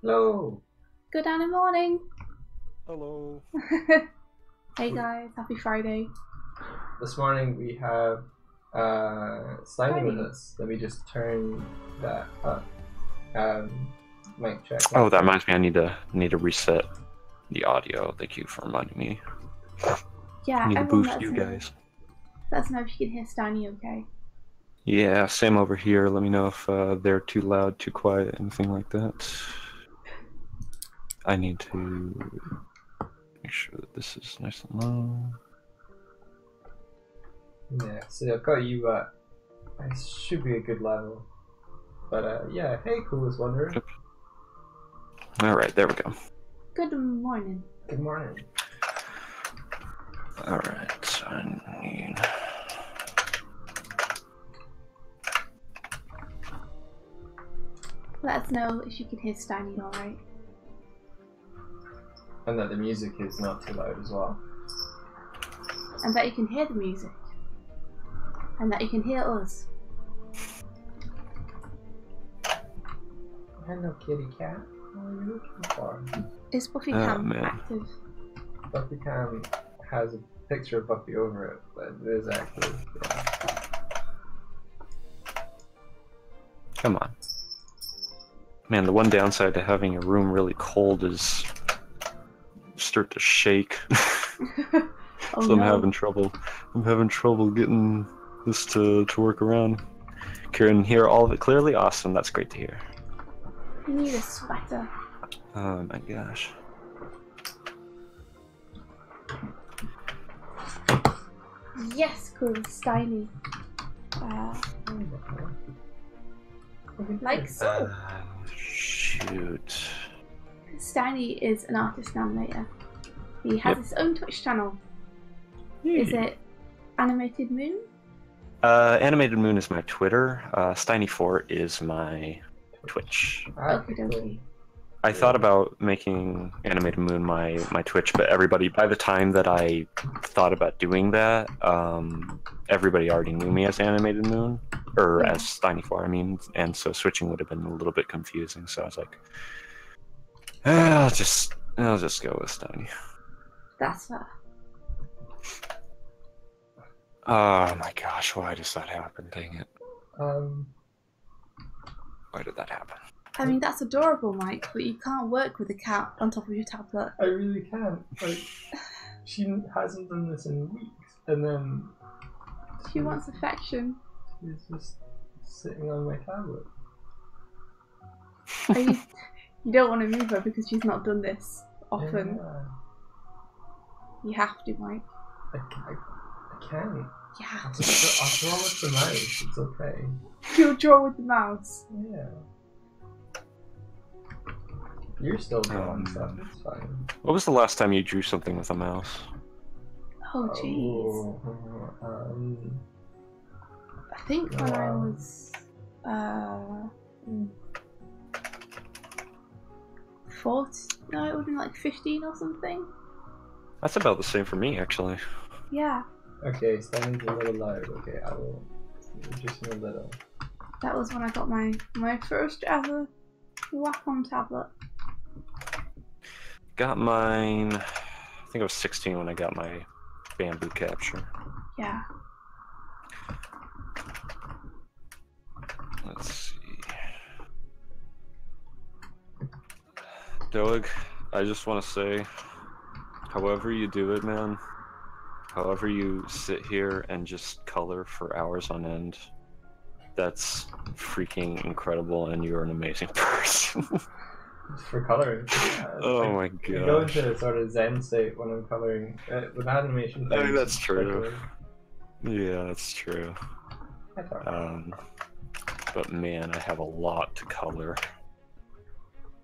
Hello. Good morning. Hello. Hey guys, happy Friday. This morning we have Steiny with us. Let me just turn that up. Mic check. Oh, that reminds me. I need to reset the audio. Thank you for reminding me. Yeah, I need to everyone boost you guys. let us know if you can hear Steiny okay. Yeah, same over here. Let me know if they're too loud, too quiet, anything like that. I need to make sure that this is nice and low. Yeah, so I've got you I should be a good level. But yeah, hey Coolest Wanderer. Alright, there we go. Good morning. Good morning. Alright, I need... Let us know if you can hear Steiny alright. And that the music is not too loud as well. And that you can hear the music. And that you can hear us. Hello kitty cat. What are you looking for? Is Buffy Cam man. active? Buffy Cam has a picture of Buffy over it, but it is active. Yeah. Come on. Man, the one downside to having your room really cold is you start to shake. Oh, So I'm no. having trouble. I'm having trouble getting this to work around. Can hear all of it clearly? Awesome, that's great to hear. You need a sweater. Oh my gosh. Yes, cool, Steiny. Like so. Shoot. Steiny is an artist and animator. He has his own Twitch channel. Is it Animated Moon? Animated Moon is my Twitter. Steiny4 is my Twitch. Okie dokie. I thought about making Animated Moon my Twitch, but by the time that I thought about doing that, everybody already knew me as Animated Moon, or as Steiny4, I mean, and so switching would have been a little bit confusing, so I was like, I'll just go with Steiny. That's fair. Oh my gosh, why does that happen? Dang it. Why did that happen? I mean, that's adorable, Mike, but you can't work with a cat on top of your tablet. I really can't. Like, she hasn't done this in weeks, and then She wants affection. she's just sitting on my tablet. You don't want to move her because she's not done this often. Yeah. You have to, Mike. I can. You I'll have to. draw with the mouse. It's okay. You'll draw with the mouse. Yeah. You're still drawing stuff. It's fine. What was the last time you drew something with a mouse? Oh, jeez. I think when I was 40, no, it would have been like 15 or something. That's about the same for me, actually. Yeah, Okay, Stanley's a little loud. Okay, I will just a little. that was when I got my first ever Wacom tablet. Got mine, I think I was 16 when I got my bamboo capture. Yeah. Let's see. Doig, I just want to say, however you do it, man, however you sit here and just color for hours on end, that's freaking incredible, and you're an amazing person. For coloring. Oh my I go gosh. into a sort of zen state when I'm coloring. With animation. I mean, that's things, true. especially. Yeah, that's true. I thought. But man, I have a lot to color.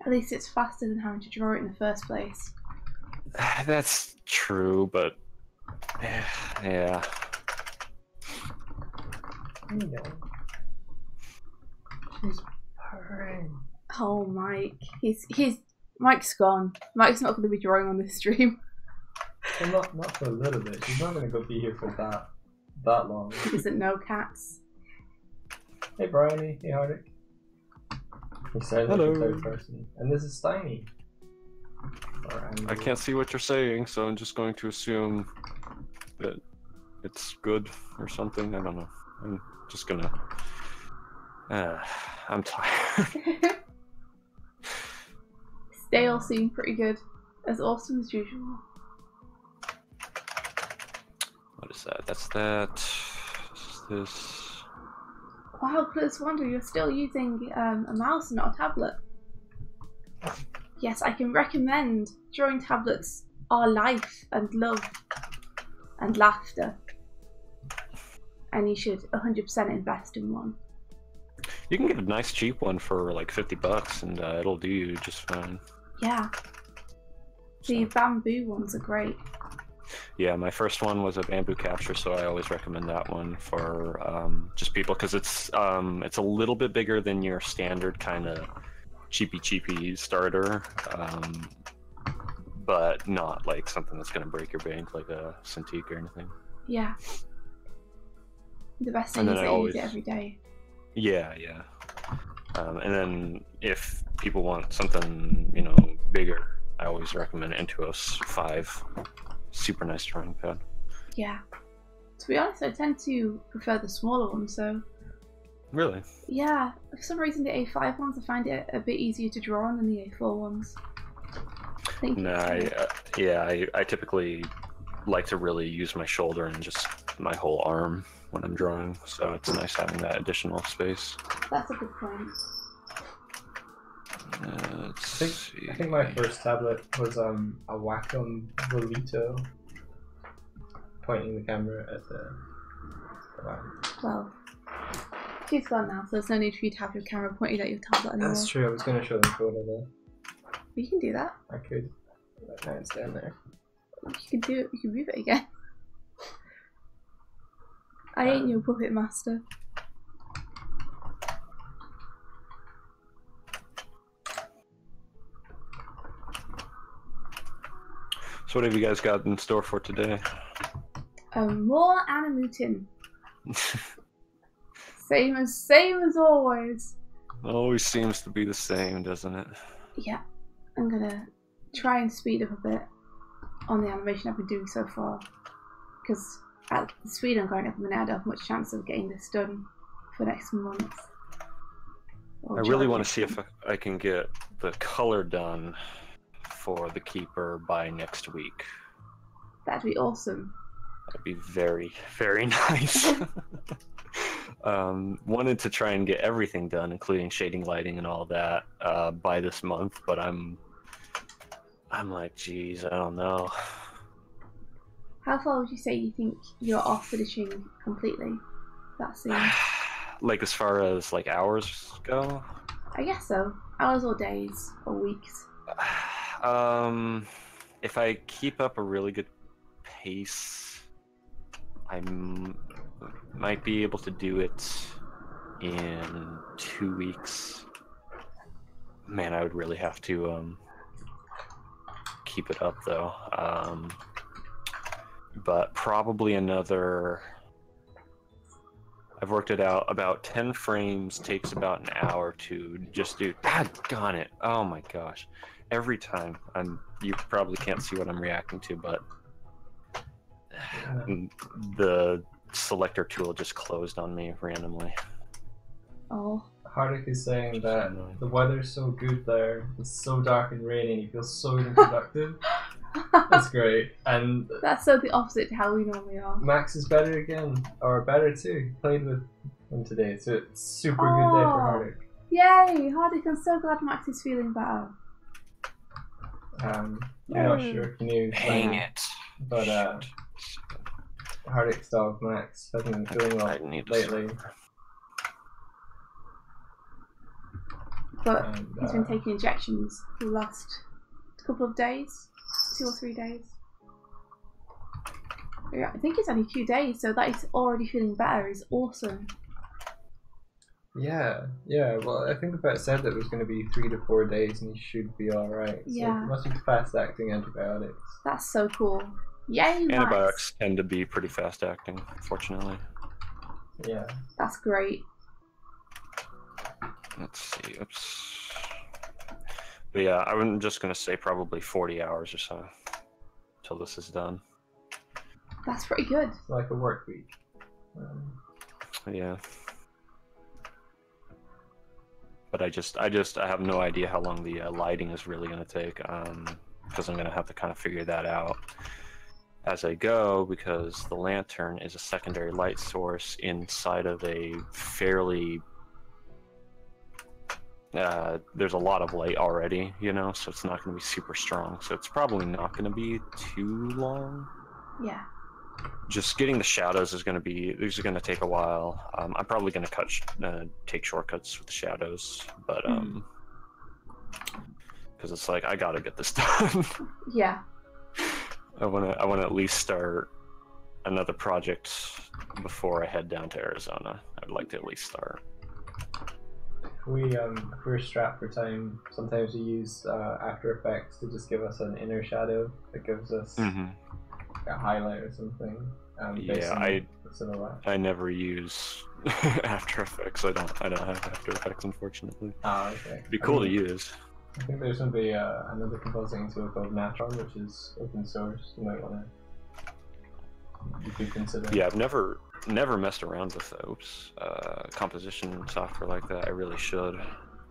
At least it's faster than having to draw it in the first place. That's true, but yeah. There you go. She's purring. Oh, Mike. Mike's gone. Mike's not going to be drawing on this stream. Well, not for a little bit. She's not going to go be here for that long. He doesn't know cats. Hey, Bryony. Hey, Hardick. He said it in third person. And this is Steiny. I can't see what you're saying, so I'm just going to assume that it's good or something. I don't know. I'm just gonna... I'm tired. They all seem pretty good. As awesome as usual. What is that? That's that. This. Wow, Plus Wonder, you're still using a mouse and not a tablet. Yes, I can recommend. Drawing tablets are life and love and laughter. And you should 100% invest in one. You can get a nice cheap one for like $50 and it'll do you just fine. Yeah. The bamboo ones are great. Yeah, my first one was a bamboo capture, so I always recommend that one for just people because it's a little bit bigger than your standard kind of cheapy starter, but not like something that's gonna break your bank like a Cintiq or anything. Yeah. The best thing is that you use it every day. Yeah, yeah. And then if people want something, bigger, I always recommend Intuos 5. Super nice drawing pad. Yeah. To be honest, I tend to prefer the smaller ones, so... Really? Yeah. For some reason, the A5 ones, I find it a bit easier to draw on than the A4 ones. I typically like to really use my shoulder and just my whole arm when I'm drawing, so it's nice having that additional space. That's a good point. I think my first tablet was a Wacom Volito, pointing the camera at the Well, she's gone now, so there's no need for you to have your camera pointed at your tablet anymore. That's true, I was going to show them photo though. You can do that. I could, but now it's down there. You can do it, you can move it again. I ain't your puppet master. So what have you guys got in store for today? More animating. Same as always. Always seems to be the same, doesn't it? Yeah. I'm gonna try and speed up a bit on the animation I've been doing so far. Because at the speed I'm going at the minute, I don't have much chance of getting this done for next month. I really want to see if I can get the color done for the Keeper by next week. That'd be awesome. That'd be very, very nice. Wanted to try and get everything done, including shading, lighting, and all that, by this month, but I'm like, geez, I don't know. How far would you say you think you're off finishing completely that scene? Like as far as like hours go? I guess so. Hours or days or weeks. If I keep up a really good pace, I might be able to do it in 2 weeks. Man, I would really have to keep it up though. But probably another... I've worked it out. About 10 frames takes about an hour to just do. Doggone it! Oh my gosh! Every time, you probably can't see what I'm reacting to, but the selector tool just closed on me randomly. Oh. Hardik is saying that the weather's so good there. It's so dark and rainy. You feel so unproductive. That's great. And that's so the opposite to how we normally are. Max is better again, or better too. He played with him today, so it's super good day for Hardik. Yay, Hardik! I'm so glad Max is feeling better. I'm not sure if you knew. Dang it! But Hardik's dog Max hasn't been feeling well lately. But he's been taking injections for the last couple of days. 2 or 3 days. Yeah, I think it's only 2 days, so that he's already feeling better is awesome. Yeah. Well, I think the vet said that it was going to be 3 to 4 days, and he should be all right. So yeah. it must be fast-acting antibiotics. That's so cool. Yay, Max. Antibiotics tend to be pretty fast-acting, fortunately. Yeah. That's great. Let's see. Oops. But yeah, I'm just gonna say probably 40 hours or so till this is done. That's pretty good. It's like a work week. Yeah. But I have no idea how long the lighting is really gonna take, because I'm gonna have to kind of figure that out as I go, because the lantern is a secondary light source inside of a fairly there's a lot of light already, you know, so it's not going to be super strong. So it's probably not going to be too long. Yeah. Just getting the shadows is going to take a while. I'm probably going to take shortcuts with the shadows, but because it's like I got to get this done. Yeah. I want to at least start another project before I head down to Arizona. I'd like to at least start. If we're strapped for time, sometimes we use After Effects to just give us an inner shadow that gives us a highlight or something. I never use After Effects. I don't have After Effects, unfortunately. Ah, okay. It'd be cool to use. I think there's going to be another composing tool called Natron, which is open source. You might want to consider. Yeah, I've never messed around with composition software like that. I really should.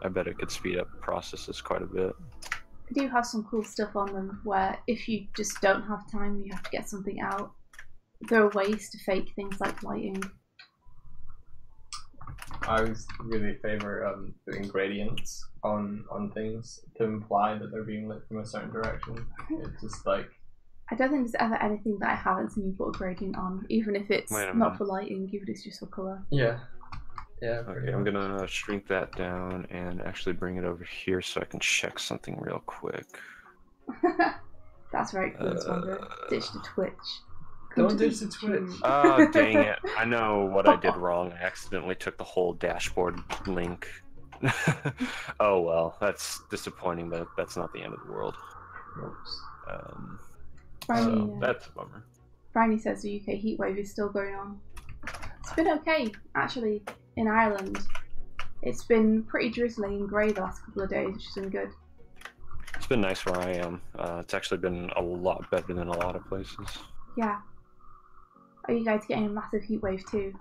I bet it could speed up processes quite a bit. They do have some cool stuff on them where if you just don't have time, you have to get something out. There are ways to fake things like lighting. I was really in favor of doing gradients on things to imply that they're being lit from a certain direction. It's just like, I don't think there's ever anything that I haven't seen you put a gradient on, even if it's not for lighting, even if it's just for colour. Yeah. Yeah. Okay, I'm gonna shrink that down and actually bring it over here so I can check something real quick. That's very cool, Swander. Ditch the Twitch. Don't ditch the Twitch. Oh, dang it. I know what I did wrong. I accidentally took the whole dashboard link. Oh well, that's disappointing, but that's not the end of the world. Oops. So that's a bummer. Bryony says the UK heatwave is still going on. It's been okay, actually, in Ireland. It's been pretty drizzly and grey the last couple of days, which has been good. It's been nice where I am. It's actually been a lot better than a lot of places. Yeah. Are you guys getting a massive heatwave too?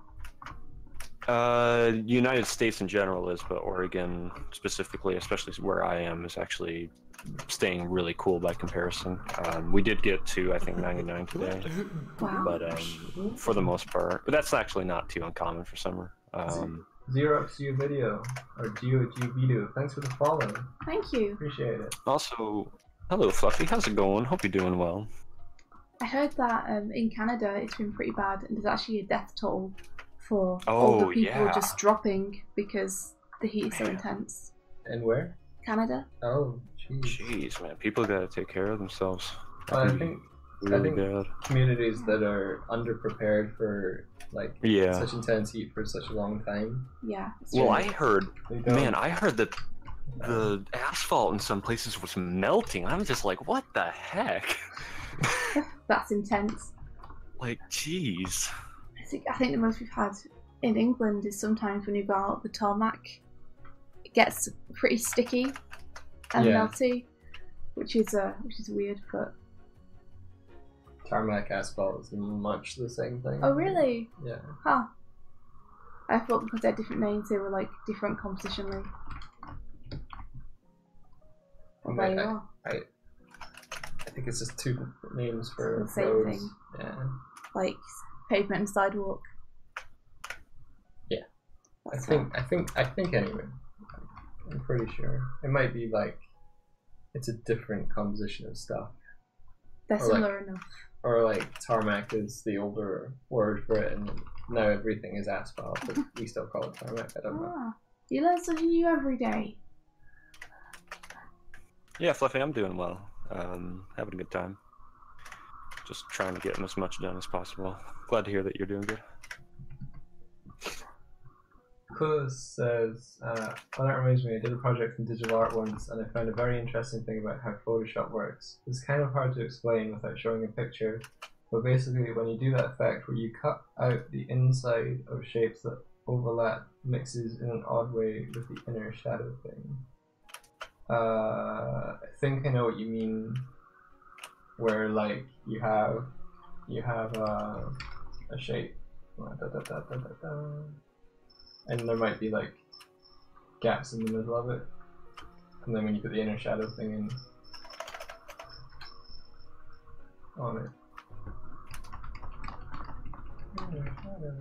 United States in general is, but Oregon specifically, especially where I am, is actually staying really cool by comparison. We did get to, I think, 99 today. Wow. But for the most part, but that's actually not too uncommon for summer. Xerox video or video. Thanks for the follow. Thank you. Appreciate it. Also, hello Fluffy, how's it going? Hope you're doing well. I heard that in Canada it's been pretty bad, and there's actually a death toll for older people just dropping because the heat is so intense. And where? Canada. Oh, jeez, man, people gotta take care of themselves. Well, I think bad. Communities that are underprepared for such intense heat for such a long time. Yeah. Well, I heard that the asphalt in some places was melting. I'm just like, what the heck? That's intense. Like, jeez. I think the most we've had in England is sometimes when you go out the tarmac, it gets pretty sticky and melty, which is weird, but tarmac asphalt is much the same thing. Oh really? Yeah. Huh. I thought because they're different names, they were like different compositionally. Well, there you are. I think it's just two different names for the same roads. thing. Yeah. Like pavement and sidewalk. Yeah. I think anyway. I'm pretty sure. It might be like it's a different composition of stuff. They're similar enough. Or like tarmac is the older word for it, and now everything is asphalt, but we still call it tarmac. I don't know. You learn something new every day. Yeah, Fluffy, I'm doing well. Having a good time. Just trying to get as much done as possible. Glad to hear that you're doing good. Kuz says, that reminds me, I did a project in digital art once and I found a very interesting thing about how Photoshop works. It's kind of hard to explain without showing a picture, but basically when you do that effect where you cut out the inside of shapes that overlap mixes in an odd way with the inner shadow thing. I think I know what you mean. Where like you have a shape, and there might be like gaps in the middle of it, and then when you put the inner shadow thing in on it. Inner shadow.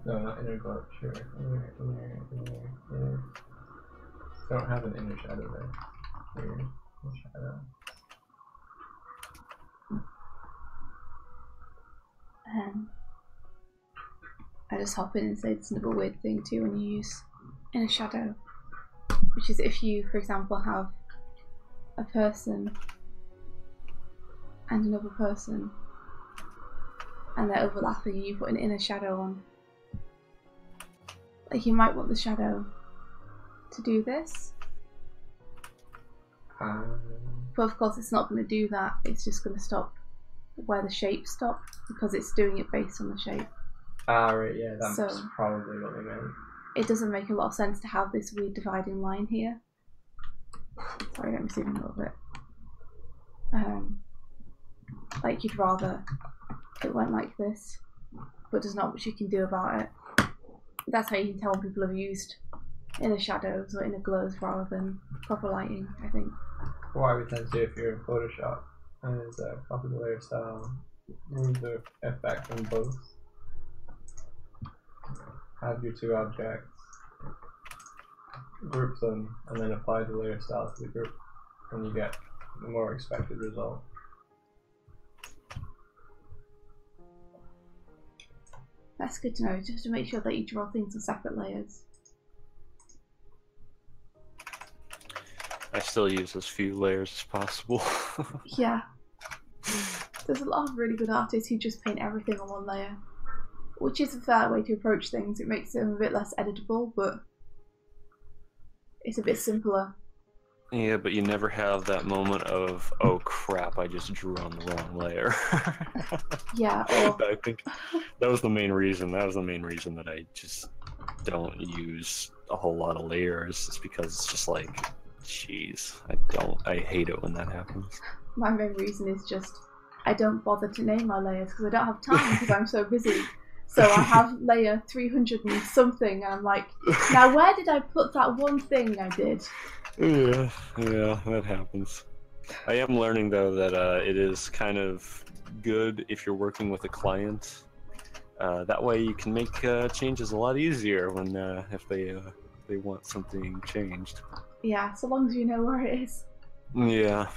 No, not inner glow, sure. Inner. I don't have an inner shadow there. Here, inner shadow. I just hop in and say it's another weird thing too when you use inner shadow, which is if you, for example, have a person and another person and they're overlapping and you put an inner shadow on. Like you might want the shadow to do this. But of course it's not going to do that, it's just going to stop where the shape stops because it's doing it based on the shape. Right, yeah, that's probably what they meant. It doesn't make a lot of sense to have this weird dividing line here. Sorry, let me zoom in a little bit. Like you'd rather it went like this, but there's not much you can do about it. That's how you can tell when people have used inner shadows or inner glows rather than proper lighting, I think. What I would tend to do if you're in Photoshop is copy the layer style, remove the effect from both, have your two objects, group them, and then apply the layer style to the group, and you get the more expected result. That's good to know, just to make sure that you draw things on separate layers. I still use as few layers as possible. Yeah. There's a lot of really good artists who just paint everything on one layer, which is a fair way to approach things. It makes them a bit less editable, but it's a bit simpler. Yeah, but you never have that moment of, oh crap, I just drew on the wrong layer. Yeah, or... I think that was the main reason. That was the main reason that I just don't use a whole lot of layers. It's because it's just like, jeez, I hate it when that happens. My main reason is just, I don't bother to name my layers because I don't have time because I'm so busy. So I have layer 300 and something, and I'm like, now where did I put that one thing I did? Yeah, that happens. I am learning though that it is kind of good if you're working with a client. That way you can make changes a lot easier when if they want something changed. Yeah, so long as you know where it is. Yeah.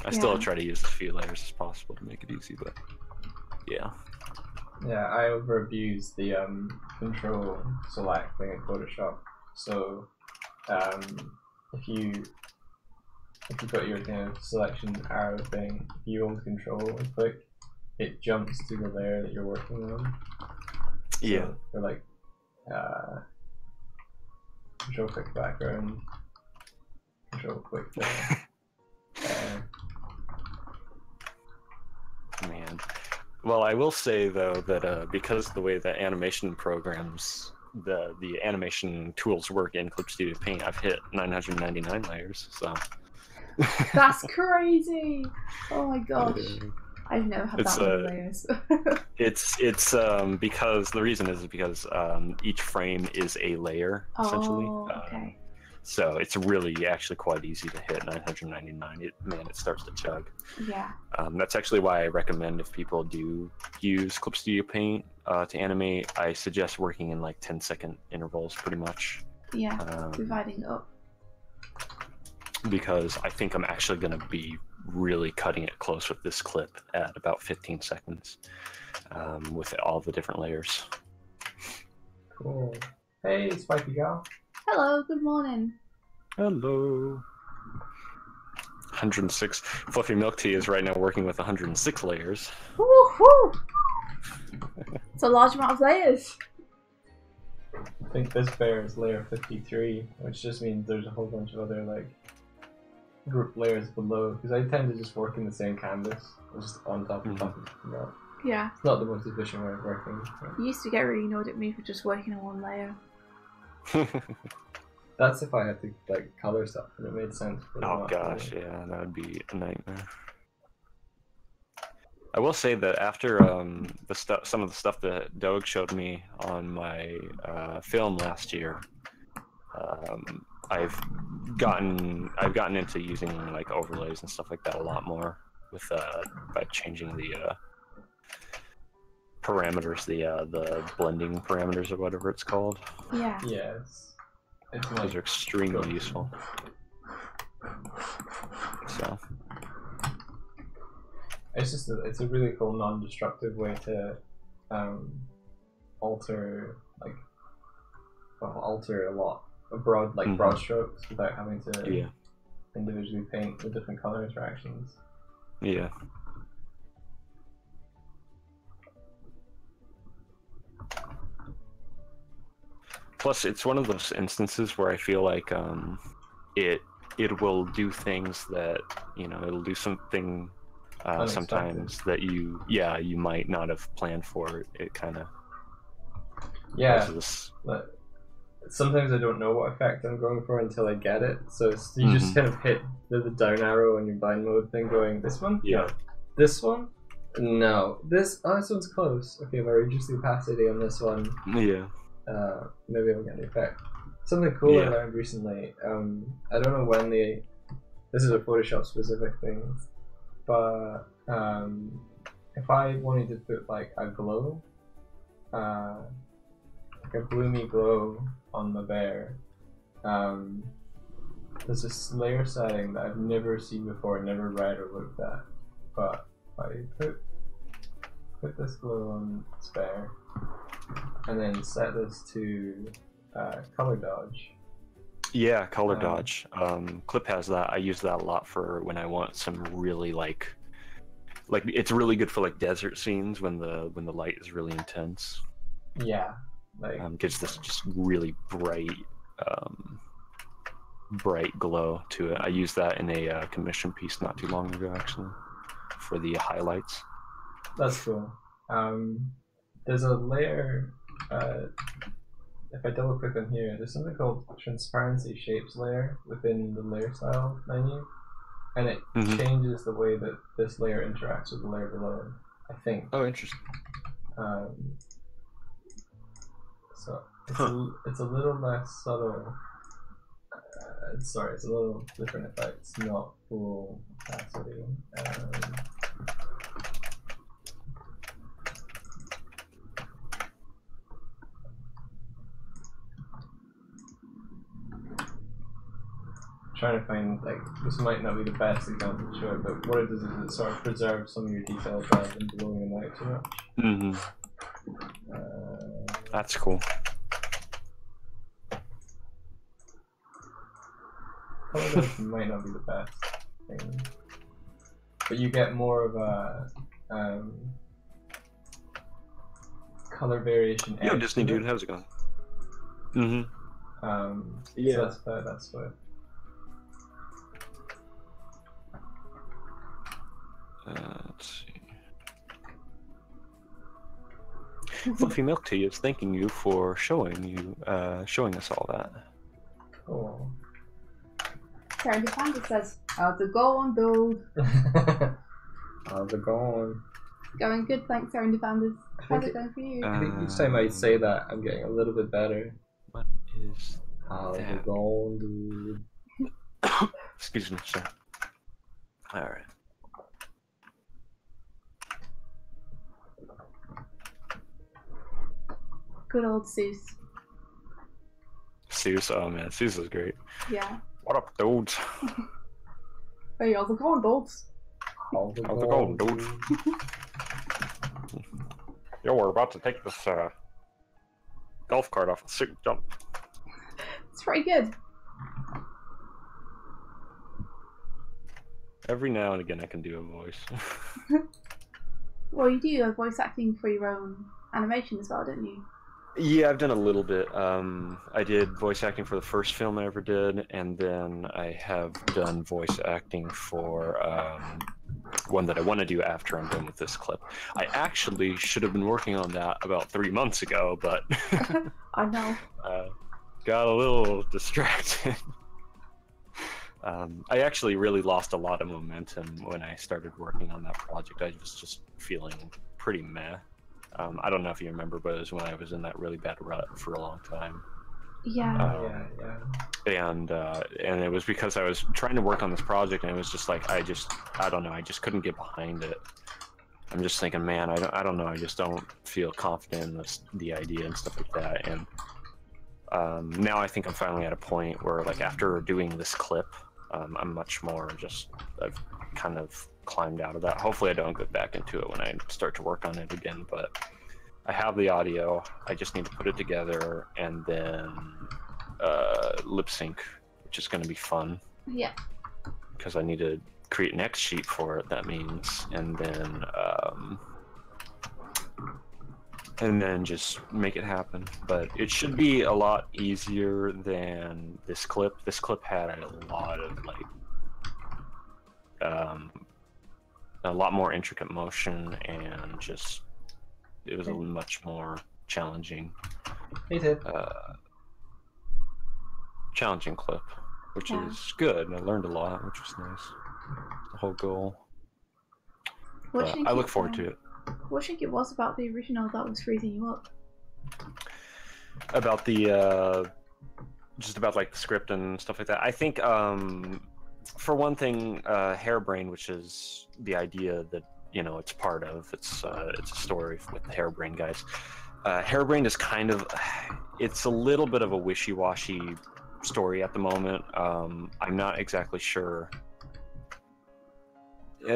I still try to use as few layers as possible to make it easy, but yeah. Yeah, I over-abuse the control select thing in Photoshop. So if you got your kind of selection arrow thing, if you hold control and click, it jumps to the layer that you're working on. So yeah. Or like control click background, control click Man. Well, I will say though that because of the way that animation programs, the animation tools work in Clip Studio Paint, I've hit 999 layers. So that's crazy! Oh my gosh, I've never had that many layers. it's because the reason is because each frame is a layer essentially. Oh, okay. So it's really actually quite easy to hit 999. It starts to chug. Yeah. That's actually why I recommend if people do use Clip Studio Paint to animate, I suggest working in like 10-second intervals pretty much. Yeah, dividing up. Because I think I'm actually going to be really cutting it close with this clip at about 15 seconds with all the different layers. Cool. Hey, Spiky Gal. Hello, good morning. Hello. 106. Fluffy Milk Tea is right now working with 106 layers. Woo-hoo! It's a large amount of layers. I think this bear is layer 53, which just means there's a whole bunch of other like group layers below, because I tend to just work in the same canvas, just on top of top of that. Yeah. It's not the most efficient way of working. But You used to get really annoyed at me for just working on one layer. that's if I had to like color stuff, and it made sense. For Oh gosh, yeah, that would be a nightmare. I will say that after some of the stuff that Doig showed me on my film last year, I've gotten into using like overlays and stuff like that a lot more with by changing the parameters, the blending parameters or whatever it's called. Yeah. Yes. Those are extremely useful. So it's a really cool non-destructive way to alter a lot of broad broad strokes without having to individually paint the different color interactions. Yeah. Plus, it's one of those instances where I feel like it will do things that, you know, it'll do something sometimes that you might not have planned for. It kind of but sometimes I don't know what effect I'm going for until I get it. So you just kind of hit the down arrow on your blind mode thing, going this one, no. This one, no. This one's close. Okay, if I reduce the opacity on this one, maybe I'll get the effect. Something cool I learned recently. I don't know when this is a Photoshop specific thing, but if I wanted to put like a glow, like a bloomy glow on the bear, there's this layer setting that I've never seen before, never read or looked at. But if I put this glow on this bear, and then set this to color dodge. Yeah, color dodge. Clip has that. I use that a lot for when I want some really like it's really good for like desert scenes when the light is really intense. Yeah, gives this just really bright glow to it. I used that in a commission piece not too long ago, actually, for the highlights. That's cool. There's a layer. If I double click on here, there's something called transparency shapes layer within the layer style menu, and it changes the way that this layer interacts with the layer below, I think. Oh, interesting. So it's a little less subtle. Sorry, it's a little different effect. It's not full opacity. Trying to find, like, this might not be the best example to show it, but what it does is it sort of preserves some of your details rather than blowing them out too much. That's cool. Color dodge might not be the best thing, but you get more of a color variation. Yo, Disney dude, how's it going? So that's what. Let's see. Fluffy Milk Tea is thanking you for showing us all that. Cool. Karen Defender says, "How's it going, dude?" How's it going? Going good, thanks, Karen Defenders. How's it going for you? I think each time I say that, I'm getting a little bit better. What is How's it going, dude? Excuse me, sir. All right. Good old Seuss. Seuss, oh man, Seuss is great. Yeah. What up, dudes? Hey, how's it going, dudes? How's it going, dudes? Yo, we're about to take this golf cart off a super jump. It's pretty good. Every now and again I can do a voice. Well, you do voice acting for your own animation as well, don't you? Yeah, I've done a little bit. I did voice acting for the first film I ever did, and then I have done voice acting for one that I want to do after I'm done with this clip. I actually should have been working on that about 3 months ago, but I know. got a little distracted. I actually really lost a lot of momentum when I started working on that project. I was just feeling pretty meh. I don't know if you remember, but it was when I was in that really bad rut for a long time. Yeah. And it was because I was trying to work on this project, and it was just like I don't know, I just couldn't get behind it. I'm just thinking, man, I don't know, I just don't feel confident in the idea and stuff like that. And now I think I'm finally at a point where, like, after doing this clip, I'm much more just, I've kind of climbed out of that. Hopefully I don't get back into it when I start to work on it again, but I have the audio. I just need to put it together and then lip sync, which is going to be fun. Yeah. Because I need to create an X sheet for it, that means, and then just make it happen. But it should be a lot easier than this clip. This clip had a lot of, like, a lot more intricate motion, and just, it was a much more challenging challenging clip, which is good. I learned a lot, which was nice. The whole goal. I look forward to it. What do you think it was about the original that was freezing you up? About the just about, like, the script and stuff like that. I think for one thing, Hairbrain, which is the idea that, you know, it's part of, it's a story with the Hairbrain guys. Hairbrain is kind of, it's a little bit of a wishy-washy story at the moment. I'm not exactly sure.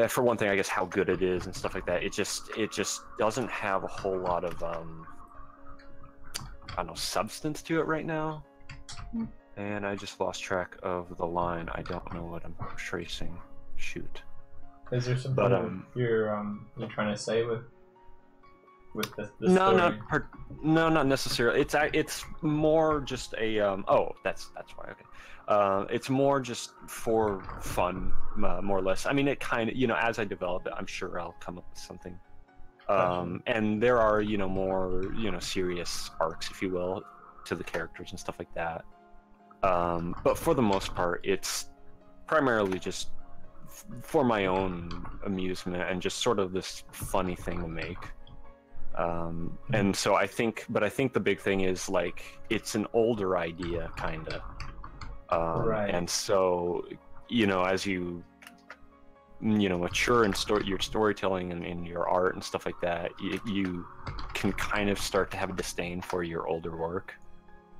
For one thing, I guess, how good it is and stuff like that. It just doesn't have a whole lot of I don't know, substance to it right now. And I just lost track of the line. I don't know what I'm tracing. Shoot. Is there something you're trying to say with the no, story? not necessarily. It's more just a oh, that's why. Okay. It's more just for fun, more or less. I mean, it kind of, you know, as I develop it, I'm sure I'll come up with something. And there are, you know, more, you know, serious arcs, if you will, to the characters and stuff like that. But for the most part, it's primarily just for my own amusement and just sort of this funny thing to make. And so I think the big thing is, like, it's an older idea, kind of. Right. And so, you know, as you know, mature in your storytelling and in your art and stuff like that, you can kind of start to have a disdain for your older work.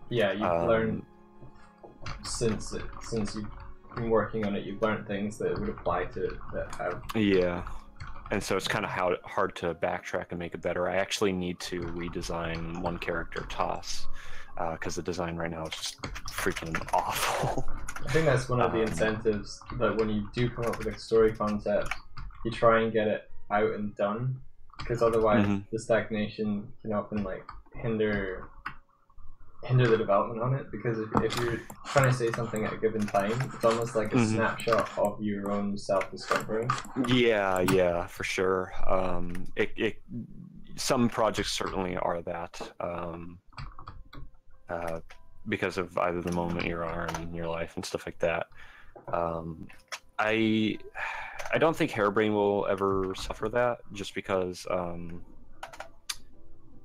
Yeah, you've learned since you've been working on it, you've learned things that would apply to it that have. Yeah. And so it's kind of hard to backtrack and make it better. I actually need to redesign one character, Toss, because the design right now is just freaking awful. I think that's one of the incentives, that when you do come up with a story concept, you try and get it out and done, because otherwise the stagnation can often, like, hinder the development on it, because if you're trying to say something at a given time, it's almost like a snapshot of your own self-discovery. Yeah, for sure. Some projects certainly are that, because of either the moment you're in your life and stuff like that. I don't think Hairbrain will ever suffer that, just because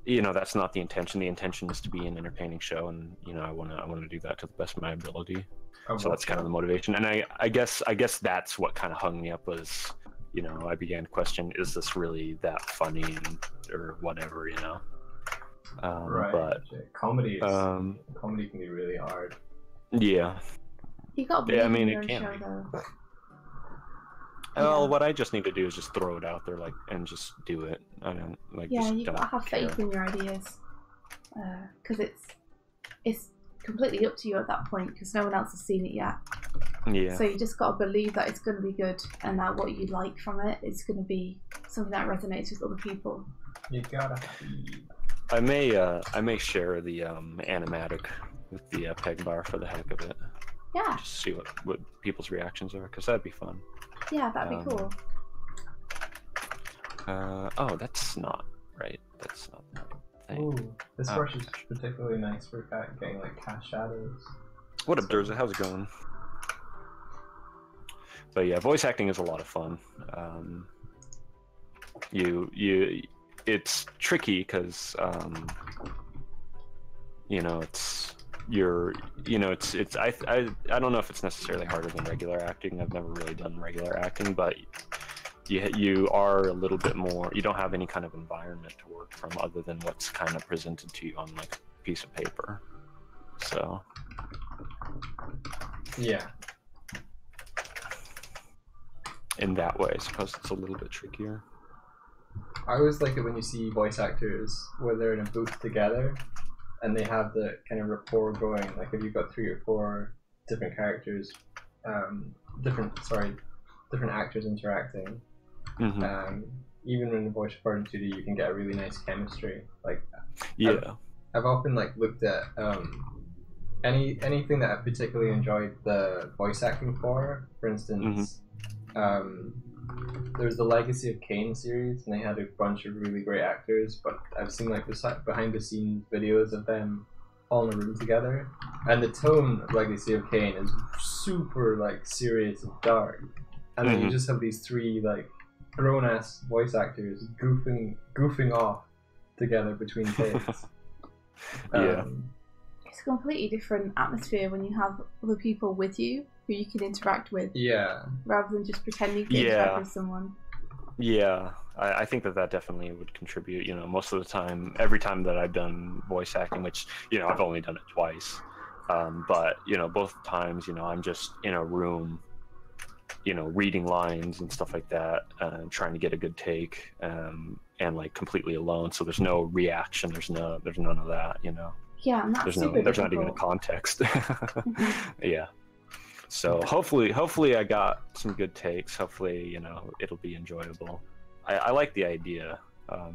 you know, that's not the intention. The intention is to be an entertaining show, and, you know, I want to do that to the best of my ability. So that's kind of the motivation. And I guess that's what kind of hung me up, was, you know, I began to question, is this really that funny, or whatever, you know? Right. But comedy can be really hard. Yeah. You got to be I mean, your it can show, be. though. Well, what I just need to do is just throw it out there, like, and just do it. I don't, like, yeah, just you've got to have faith in your ideas, because it's completely up to you at that point, because no one else has seen it yet. Yeah. So you just got to believe that it's going to be good, and that what you like from it is going to be something that resonates with other people. You gotta I may share the animatic with the peg bar for the heck of it. Yeah. Just see what people's reactions are, because that'd be fun. Yeah, that'd be cool. Oh, that's not right. That's not the thing. Ooh, this brush is particularly nice for getting like cast shadows. What up, Durza? How's it going? But yeah, voice acting is a lot of fun. It's tricky because you know, it's I don't know if it's necessarily harder than regular acting. I've never really done regular acting, but you are a little bit more, you don't have any kind of environment to work from other than what's kind of presented to you on like a piece of paper. So yeah, in that way I suppose it's a little bit trickier. I always like it when you see voice actors where they're in a booth together and they have the kind of rapport going. Like if you've got 3 or 4 different characters, different actors interacting. Mm-hmm. Even in the voice recording studio, you can get a really nice chemistry. Like, yeah, I've often like looked at anything that I've particularly enjoyed the voice acting for. For instance, there was the Legacy of Kain series, and they had a bunch of really great actors. But I've seen like behind the scenes videos of them all in a room together, and the tone of Legacy of Kain is super like serious and dark, and then you just have these 3 like grown-ass voice actors goofing off together between takes. Yeah. It's a completely different atmosphere when you have other people with you who you can interact with. Yeah. Rather than just pretending to interact with someone. Yeah, I think that definitely would contribute. You know, most of the time, every time that I've done voice acting, which, you know, I've only done it twice, but, you know, both times, you know, I'm just in a room, you know, reading lines and stuff like that, trying to get a good take, and like completely alone. So there's no reaction. There's none of that. You know. Yeah, and that's there's not even a context. Yeah. So hopefully I got some good takes. Hopefully, you know, it'll be enjoyable. I like the idea. I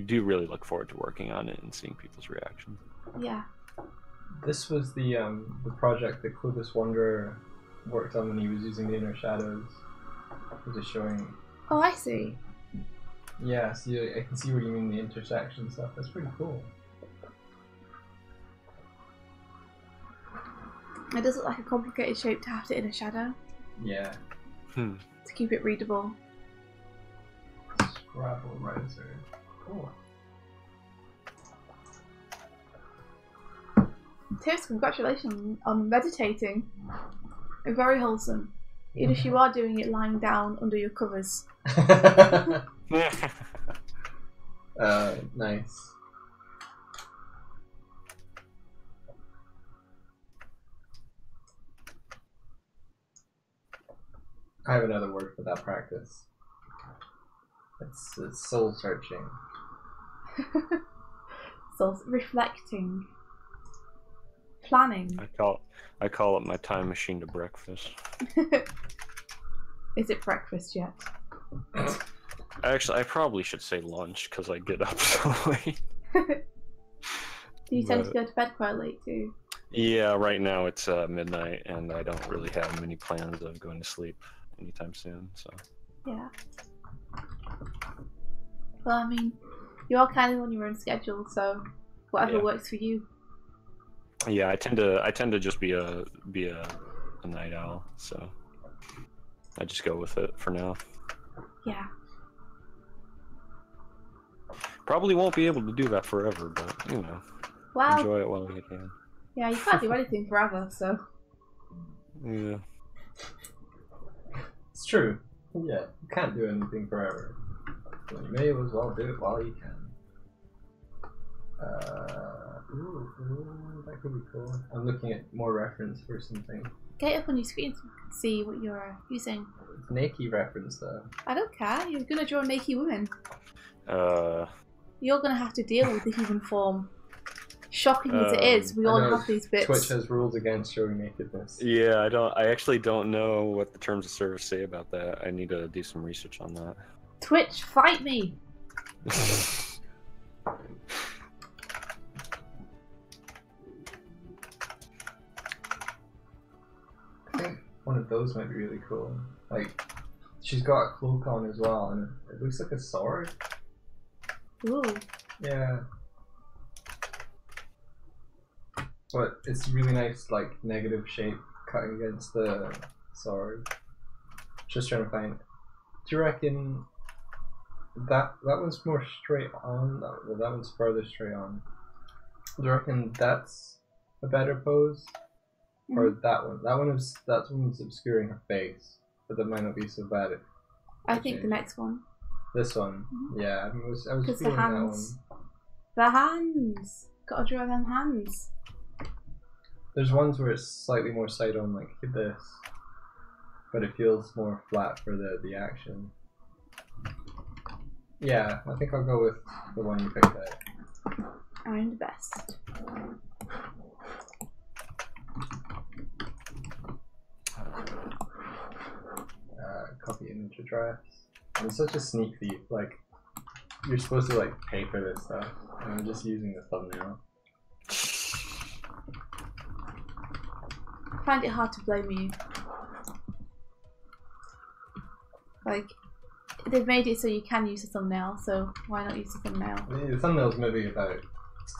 do really look forward to working on it and seeing people's reaction. Yeah. This was the project that Clovis Wanderer worked on when he was using the inner shadows. Just showing. Oh, I see. Yeah, see, I can see what you mean, the intersection stuff. That's pretty cool. It does look like a complicated shape to have to inner shadow. Yeah. To keep it readable. Scrabble Riser. Cool. Tips, congratulations on meditating. Very wholesome. Even if you are doing it lying down under your covers. Nice. I have another word for that practice. It's soul searching. Soul reflecting. Planning. I call it my time machine to breakfast. Is it breakfast yet? Actually, I probably should say lunch because I get up so late. Do you tend to go to bed quite late too? Yeah, right now it's midnight, and I don't really have many plans of going to sleep anytime soon. So. Yeah. Well, I mean, you are kind of on your own schedule, so whatever works for you. Yeah, I tend to just be a night owl, so I just go with it for now. Yeah. Probably won't be able to do that forever, but you know, enjoy it while you can. Yeah, you can't do anything forever, so. Yeah. It's true. Yeah, you can't do anything forever. So you may as well do it while you can. That could be cool. I'm looking at more reference for something. Get up on your screen so you can see what you're using. It's Nakey reference though. I don't care. You're gonna draw naked women. You're gonna have to deal with the human form. Shocking as it is, we all have these bits. Twitch has rules against showing nakedness. Yeah, I actually don't know what the terms of service say about that. I need to do some research on that. Twitch, fight me! I think one of those might be really cool. Like, she's got a cloak on as well, and it looks like a sword. Ooh. Yeah. But it's really nice, like, negative shape cutting against the sword. Just trying to find. Do you reckon that one's more straight on? Well, that one's further straight on. Do you reckon that's a better pose, or that one? That one's obscuring her face, but that might not be so bad. I think the next one. This one, yeah. I was feeling the hands. The hands. Gotta draw them hands. There's ones where it's slightly more side on, like this, but it feels more flat for the action. Yeah, I think I'll go with the one you picked out. I'm the best. Copy image address. I'm such a sneak thief. Like, you're supposed to like pay for this stuff, and I'm just using the thumbnail. I find it hard to blame you. Like, they've made it so you can use the thumbnail, so why not use the thumbnail? The thumbnail's maybe about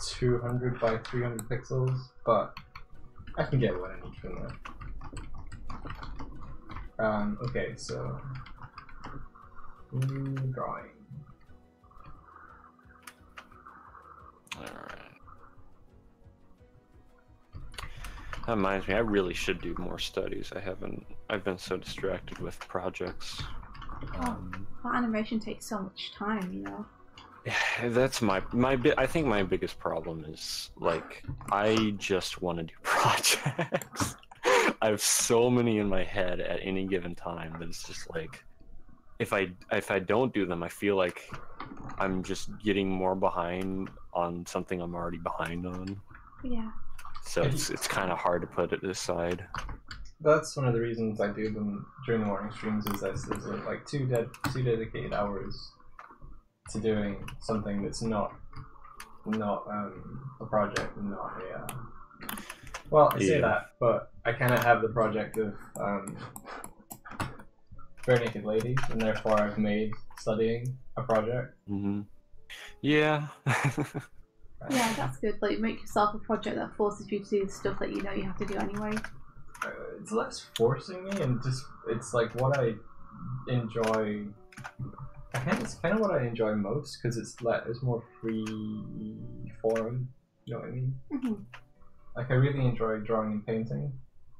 200 by 300 pixels, but I can get what I need from that. Okay, so drawing. Alright. That reminds me, I really should do more studies. I've been so distracted with projects. That animation takes so much time, you know? Yeah, that's I think my biggest problem is, like, I just want to do projects. I have so many in my head at any given time that it's just like, if I don't do them, I feel like I'm just getting more behind on something I'm already behind on. Yeah. So it's kind of hard to put it aside. That's one of the reasons I do them during the morning streams. Is there's like two dedicated hours to doing something that's not a project and not a. Well, I say that, but I kind of have the project of Bare Naked Ladies, and therefore I've made studying a project. Mm-hmm. Yeah. Yeah, that's good. Like, make yourself a project that forces you to do the stuff that you know you have to do anyway. It's less forcing me, and just it's like what I enjoy. It's kind of what I enjoy most because it's more free form. You know what I mean? Mm-hmm. Like, I really enjoy drawing and painting,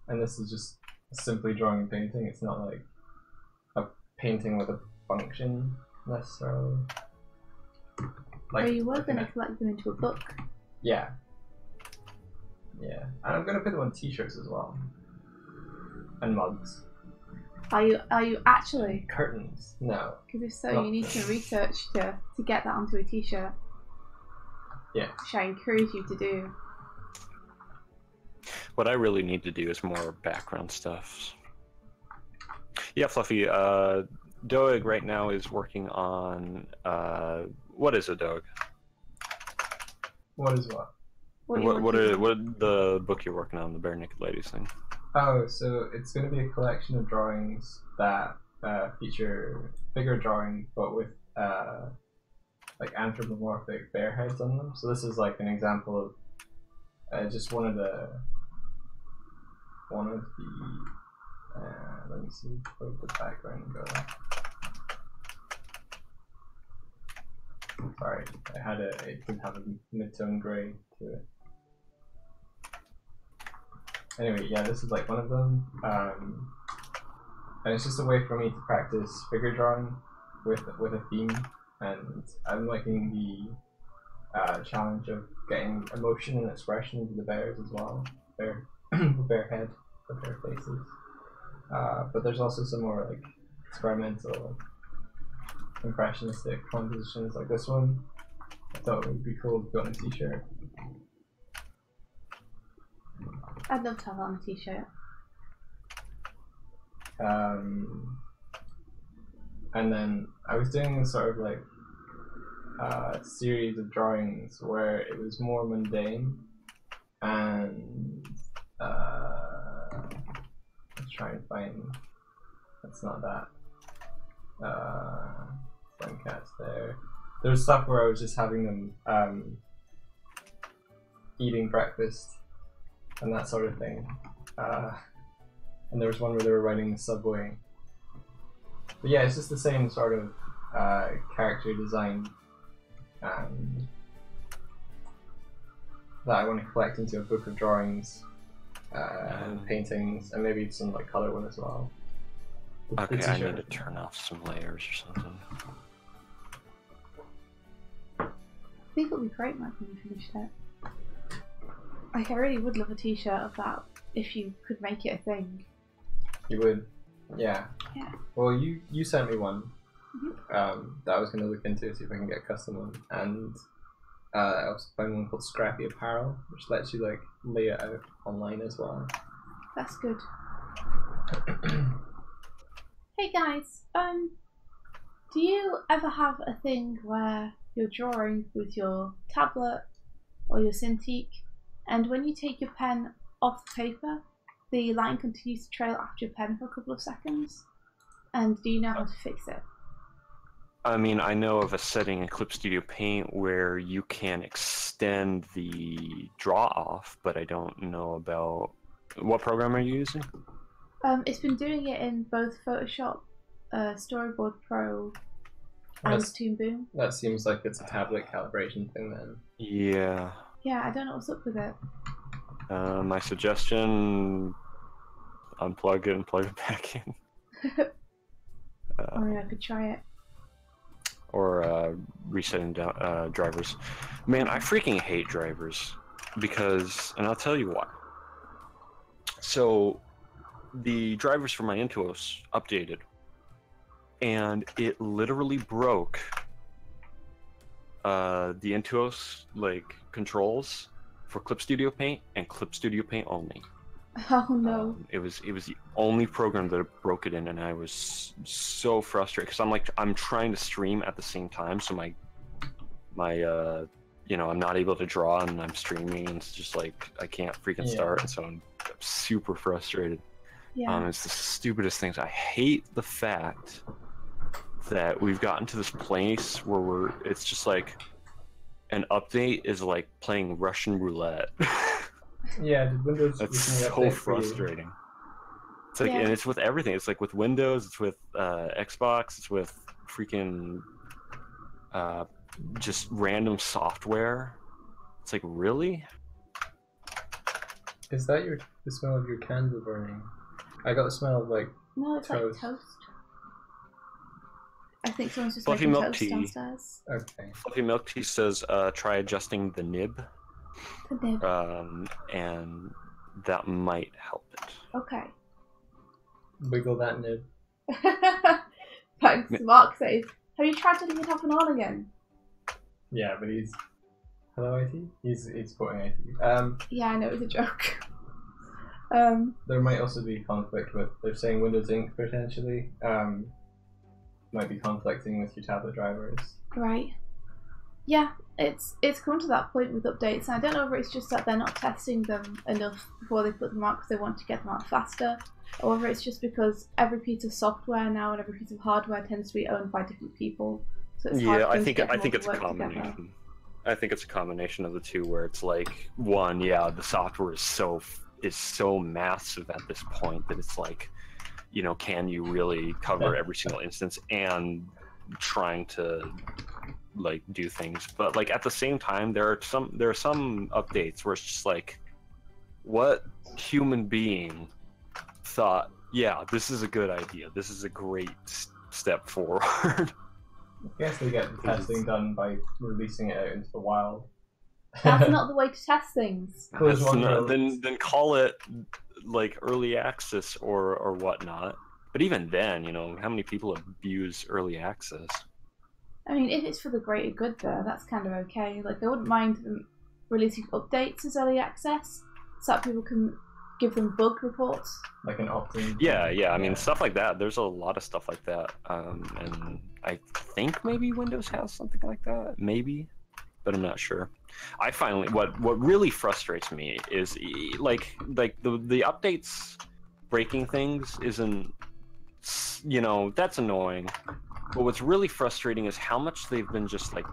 and this is just simply drawing and painting. It's not like a painting with a function necessarily. Like, you were going to collect them into a book. Yeah. Yeah. And I'm going to put them on t-shirts as well. And mugs. Are you actually? Curtains. No. Because if so, you need some research to get that onto a t-shirt. Yeah. Which I encourage you to do. What I really need to do is more background stuff. Yeah, Fluffy. Doig right now is working on what is a Doig? What is what? What the book you're working on, the Bare Naked Ladies thing? Oh, so it's going to be a collection of drawings that feature figure drawing, but with like anthropomorphic bear heads on them. So this is like an example of just one of the. Let me see where the background go. Sorry, it did have a mid-tone grey to it. Anyway, yeah, this is like one of them, and it's just a way for me to practice figure drawing with a theme, and I'm liking the challenge of getting emotion and expression into the bears as well. Bear head, the bear faces. But there's also some more like experimental, impressionistic compositions like this one. I thought it would be cool to put on a t-shirt. I'd love to have that on a t-shirt. And then I was doing sort of like series of drawings where it was more mundane, and let's try and find. That's not that. Sun cats there. There's stuff where I was just having them eating breakfast and that sort of thing. And there was one where they were riding the subway. But yeah, it's just the same sort of character design that I want to collect into a book of drawings and paintings, and maybe some like color one as well. Okay, I need to turn off some layers or something. I think it would be great, Mike, when you finish that. Like, I really would love a t-shirt of that if you could make it a thing. You would? Yeah. Yeah. Well, you sent me one Mm-hmm. that I was going to look into, see if I can get a custom one. And I also found one called Scrappy Apparel, which lets you like lay it out online as well. That's good. Hey guys, do you ever have a thing where you're drawing with your tablet or your Cintiq, and when you take your pen off the paper, the line continues to trail after your pen for a couple of seconds? And do you know how to fix it? I mean, I know of a setting in Clip Studio Paint where you can extend the draw off, but I don't know about... What program are you using? It's been doing it in both Photoshop, Storyboard Pro, and Toon Boom. That seems like it's a tablet calibration thing then. Yeah. Yeah, I don't know what's up with it. My suggestion, unplug it and plug it back in. I mean, I could try it. Or resetting drivers. Man, I freaking hate drivers because, and I'll tell you why. So, the drivers for my Intuos updated, and it literally broke the Intuos like controls for Clip Studio Paint and Clip Studio Paint only. Oh no! It was the only program that broke it in, and I was so frustrated because I'm trying to stream at the same time, so my you know, I'm not able to draw and I'm streaming, and it's just like I can't freaking start, and so I'm super frustrated. Yeah. It's the stupidest things. I hate the fact that we've gotten to this place where it's just like an update is like playing Russian roulette. Yeah, did Windows That's recently so update for you? frustrating. It's like, and it's with everything. It's like with Windows, it's with Xbox, it's with freaking just random software. It's like, really? Is that the smell of your candle burning? I got the smell of like No, it's toast. like toast. I think someone's just Fluffy making milk toast tea. downstairs. Okay. Fluffy Milk Tea says try adjusting the nib, The nib. and that might help it. Okay. Wiggle that nib. Thanks, Mark says. Have you tried turning it off and on again? Yeah, but he's... Hello, IT? He's quoting IT. Yeah, I know, it was a joke. There might also be conflict with... They're saying Windows Ink, potentially. Might be conflicting with your tablet drivers. Right. Yeah, it's come to that point with updates, and I don't know whether it's just that they're not testing them enough before they put them out because they want to get them out faster, or whether it's just because every piece of software now and every piece of hardware tends to be owned by different people. So it's hard for them to get them all think to it's a work combination. together. I think it's a combination of the two, where it's like, one, yeah, the software is so massive at this point that it's like, you know, can you really cover every single instance, and trying to like do things, but like at the same time there are some updates where it's just like, what human being thought, yeah, this is a good idea, this is a great step forward? I guess they get the testing done by releasing it out into the wild. That's not the way to test things. Then call it like early access or whatnot. But even then, you know, how many people abuse early access? I mean, if it's for the greater good there, that's kind of okay. Like, I wouldn't mind them releasing updates as early access so that people can give them bug reports. Like an opt-in. Yeah. I mean, stuff like that. There's a lot of stuff like that, and I think maybe Windows has something like that, maybe, but I'm not sure. I finally what really frustrates me is like the updates breaking things isn't, you know, that's annoying. But what's really frustrating is how much they've been just like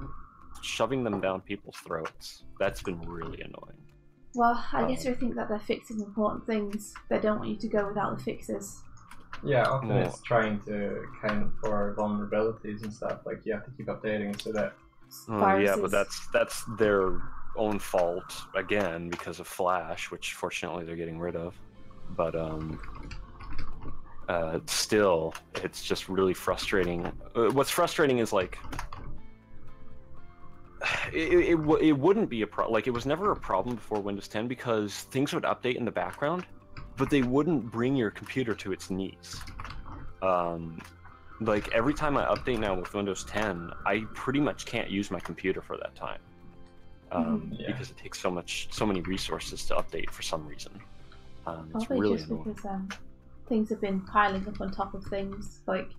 shoving them down people's throats. That's been really annoying. Well, I guess we think that they're fixing important things. They don't want you to go without the fixes. Yeah, often it's trying to account for vulnerabilities and stuff. Like you have to keep updating so that. Yeah, but that's their own fault again because of Flash, which fortunately they're getting rid of. But still, it's just really frustrating. What's frustrating is like it wouldn't be a problem. Like it was never a problem before Windows 10 because things would update in the background, but they wouldn't bring your computer to its knees. Like every time I update now with Windows 10, I pretty much can't use my computer for that time because it takes so many resources to update for some reason. It's really just annoying. because things have been piling up on top of things. Like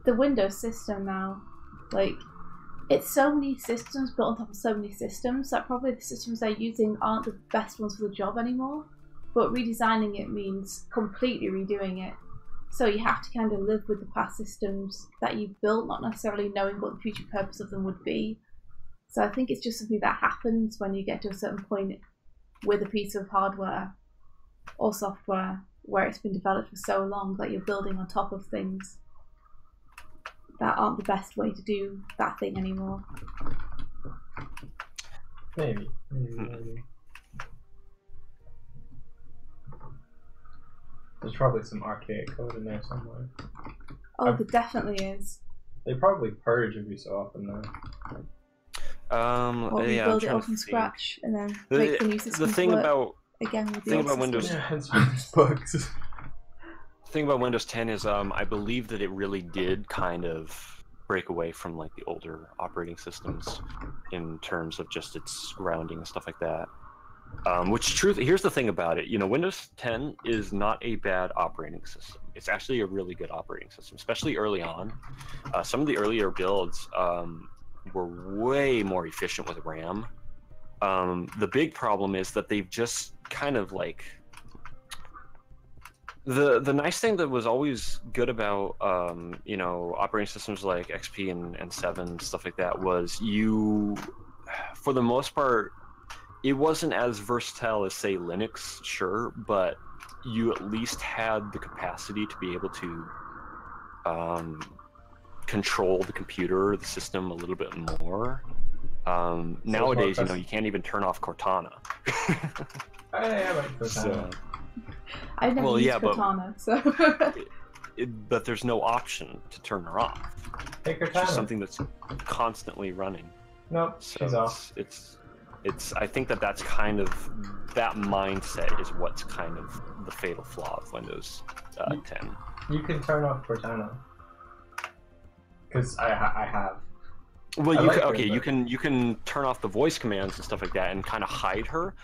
the Windows system now, like it's so many systems built on top of so many systems that probably the systems they're using aren't the best ones for the job anymore. But redesigning it means completely redoing it. So you have to kind of live with the past systems that you've built, not necessarily knowing what the future purpose of them would be. So I think it's just something that happens when you get to a certain point with a piece of hardware or software where it's been developed for so long that you're building on top of things that aren't the best way to do that thing anymore. Maybe. There's probably some archaic code in there somewhere. Oh, there definitely is. They probably purge every so often though. Or yeah, build it up from scratch and then make the new systems the thing work about again with the thing old about Windows systems. bugs. The thing about Windows 10 is I believe that it really did kind of break away from like the older operating systems in terms of just its grounding and stuff like that. Here's the thing about it, you know, Windows 10 is not a bad operating system. It's actually a really good operating system, especially early on. Some of the earlier builds were way more efficient with RAM. The big problem is that they've just kind of like the nice thing that was always good about you know, operating systems like XP and 7, stuff like that, was you, for the most part, it wasn't as versatile as say Linux, sure, but you at least had the capacity to be able to control the computer, the system a little bit more. Nowadays, you know, you can't even turn off Cortana. I like Cortana. So, I've never used Cortana, but there's no option to turn her off. Hey, Cortana. It's just something that's constantly running. Nope, so she's off. It's I think that's kind of, that mindset is what's kind of the fatal flaw of Windows 10. You can turn off Cortana. Because I have. Well, you can turn off the voice commands and stuff like that and kind of hide her,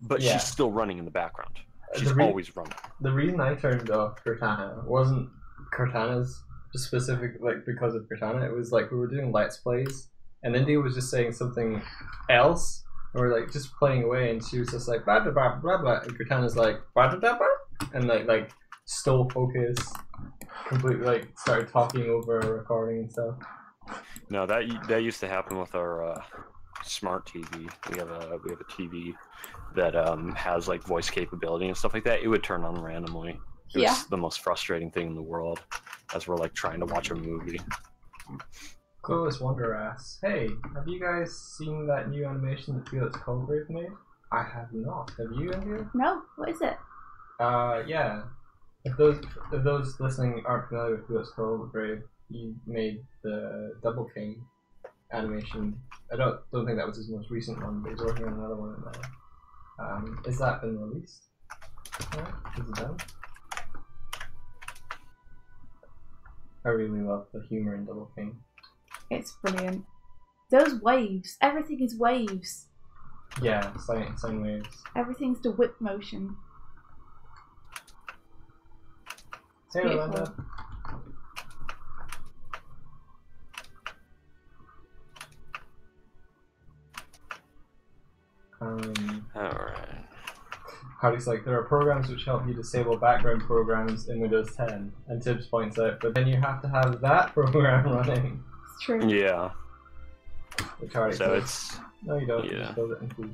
but she's still running in the background. She's always running. The reason I turned off Cortana wasn't Cortana's specific, like, because of Cortana. It was like we were doing Let's Plays, and India was just saying something else, and we're like just playing away, and she was just like blah blah blah blah blah, and Cortana's like blah blah blah, and like stole focus, completely, like started talking over a recording and stuff. No, that used to happen with our smart TV. We have a TV that has like voice capability and stuff like that. It would turn on randomly. It was the most frustrating thing in the world as we're like trying to watch a movie. Clovis Wonder asks, "Hey, have you guys seen that new animation that Felix Colgrave made?" I have not. Have you, India? No. What is it? Yeah. If those listening aren't familiar with Felix Colgrave, he made the Double King animation. I don't think that was his most recent one, but he's working on another one now. Is that been released? Is it done? I really love the humor in Double King. It's brilliant. Those waves. Everything is waves. Yeah, sine waves. Everything's the whip motion. See you, Orlando. Alright. Hardy's like, there are programs which help you disable background programs in Windows 10, and Tibbs points out, but then you have to have that program running. It's true. Yeah. Which Hardy So says, it's no, you don't. yeah. You just build it in C.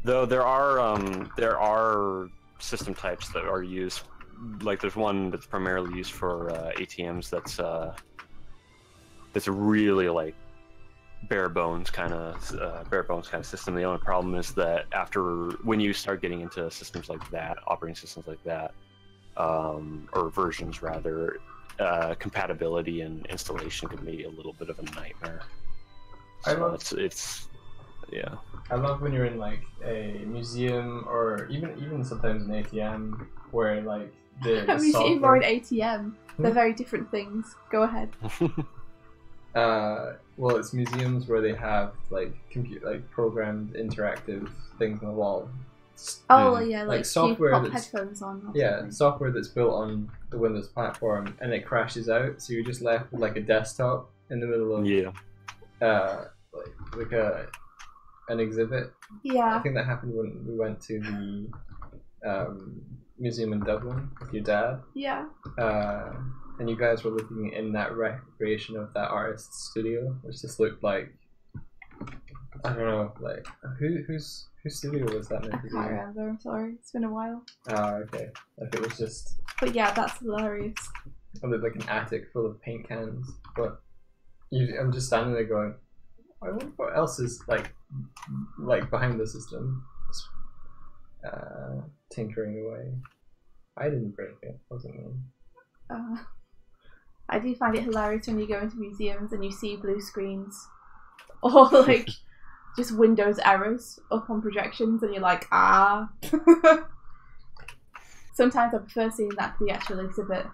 though there are system types that are used. Like there's one that's primarily used for ATMs. That's a really like bare bones kind of system. The only problem is that when you start getting into systems like that, operating systems like that, or versions rather, compatibility and installation can be a little bit of a nightmare. So it's yeah. I love when you're in like a museum or even sometimes an ATM where like the A museum software... or an ATM. They're very different things. Go ahead. Well, it's museums where they have like programmed interactive things on the wall. Oh yeah, like software you pop that's headphones on. yeah, software that's built on the Windows platform and it crashes out, so you're just left with like a desktop in the middle of an exhibit. Yeah. I think that happened when we went to the museum in Dublin with your dad. Yeah. And you guys were looking in that recreation of that artist's studio, which just looked like, I don't know, like whose studio was that meant I to be? can't remember. I'm sorry. It's been a while. Ah, okay. Like it was just. But yeah, that's hilarious. It looked like an attic full of paint cans, but I'm just standing there going, I wonder what else is like behind the system, tinkering away. I didn't break it. Wasn't me. I do find it hilarious when you go into museums and you see blue screens, or like just Windows errors up on projections, and you're like, ah. Sometimes I prefer seeing that to the actual exhibit.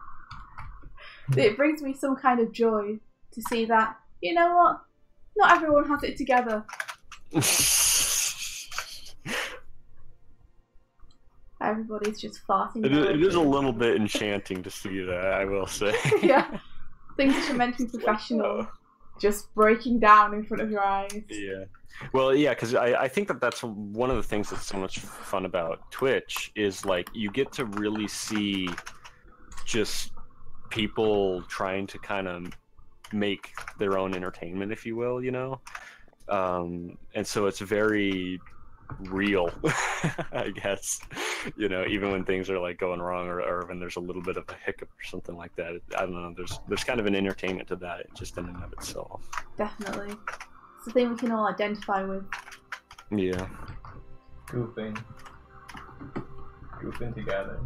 It brings me some kind of joy to see that, you know what, not everyone has it together. Everybody's just farting. It is a little bit enchanting to see that, I will say. Yeah. Things that are meant to be professional just breaking down in front of your eyes. Yeah. Well, yeah, because I think that's one of the things that's so much fun about Twitch is like you get to really see just people trying to kind of make their own entertainment, if you will, you know? And so it's very real, I guess, you know, even when things are like going wrong or when there's a little bit of a hiccup or something like that. I don't know, there's kind of an entertainment to that just in and of itself. Definitely. It's the thing we can all identify with. Yeah. Goofing together.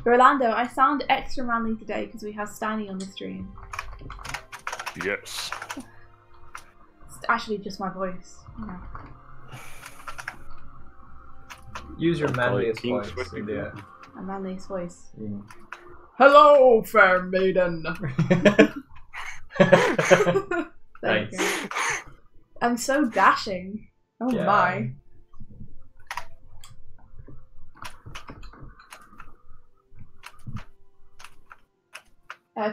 Rolando, I sound extra manly today because we have Stanley on the stream. Yes. It's actually just my voice. Yeah. Use your manliest voice. Yeah. My manliest voice. Mm. Hello, fair maiden. Thanks. I'm so dashing. Oh yeah. my.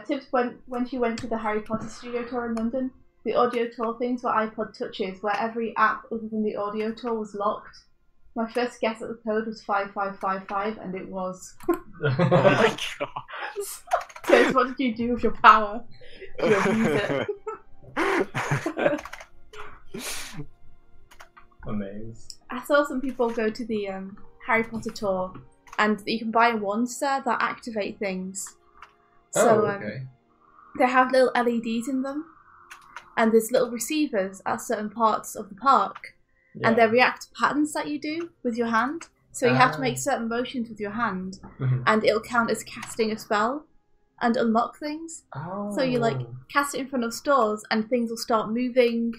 Tips when she went to the Harry Potter studio tour in London, the audio tour things were iPod touches where every app other than the audio tour was locked. My first guess at the code was 5555 and it was. Oh my god. Tips, what did you do with your power? Did you abuse it? Amazed. I saw some people go to the Harry Potter tour and you can buy wands there that activate things. So okay. They have little LEDs in them and there's little receivers at certain parts of the park and they react to patterns that you do with your hand. So you have to make certain motions with your hand and it'll count as casting a spell and unlock things. Oh. So you like cast it in front of stores and things will start moving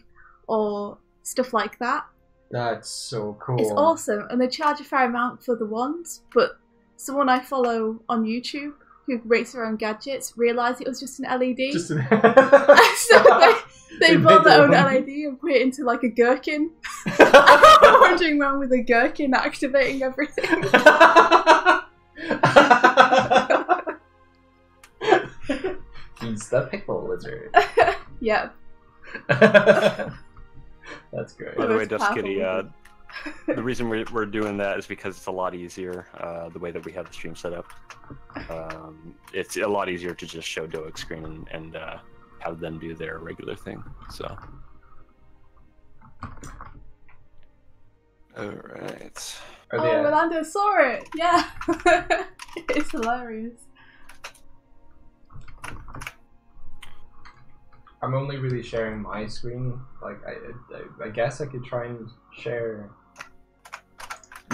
or stuff like that. That's so cool. It's awesome, and they charge a fair amount for the wands, but someone I follow on YouTube who rates their own gadgets realised it was just an LED. Just an... So they bought their own LED and put it into like a gherkin. I'm wandering around with a gherkin activating everything. He's the pickle wizard. Yep. That's great. By the way, Most Dust powerful Kitty, wizard. the reason we're doing that is because it's a lot easier the way that we have the stream set up. It's a lot easier to just show Doig's screen and have them do their regular thing. So, all right. Are Oh, they, Rolando saw it. Yeah, it's hilarious. I'm only really sharing my screen. Like, I guess I could try and share.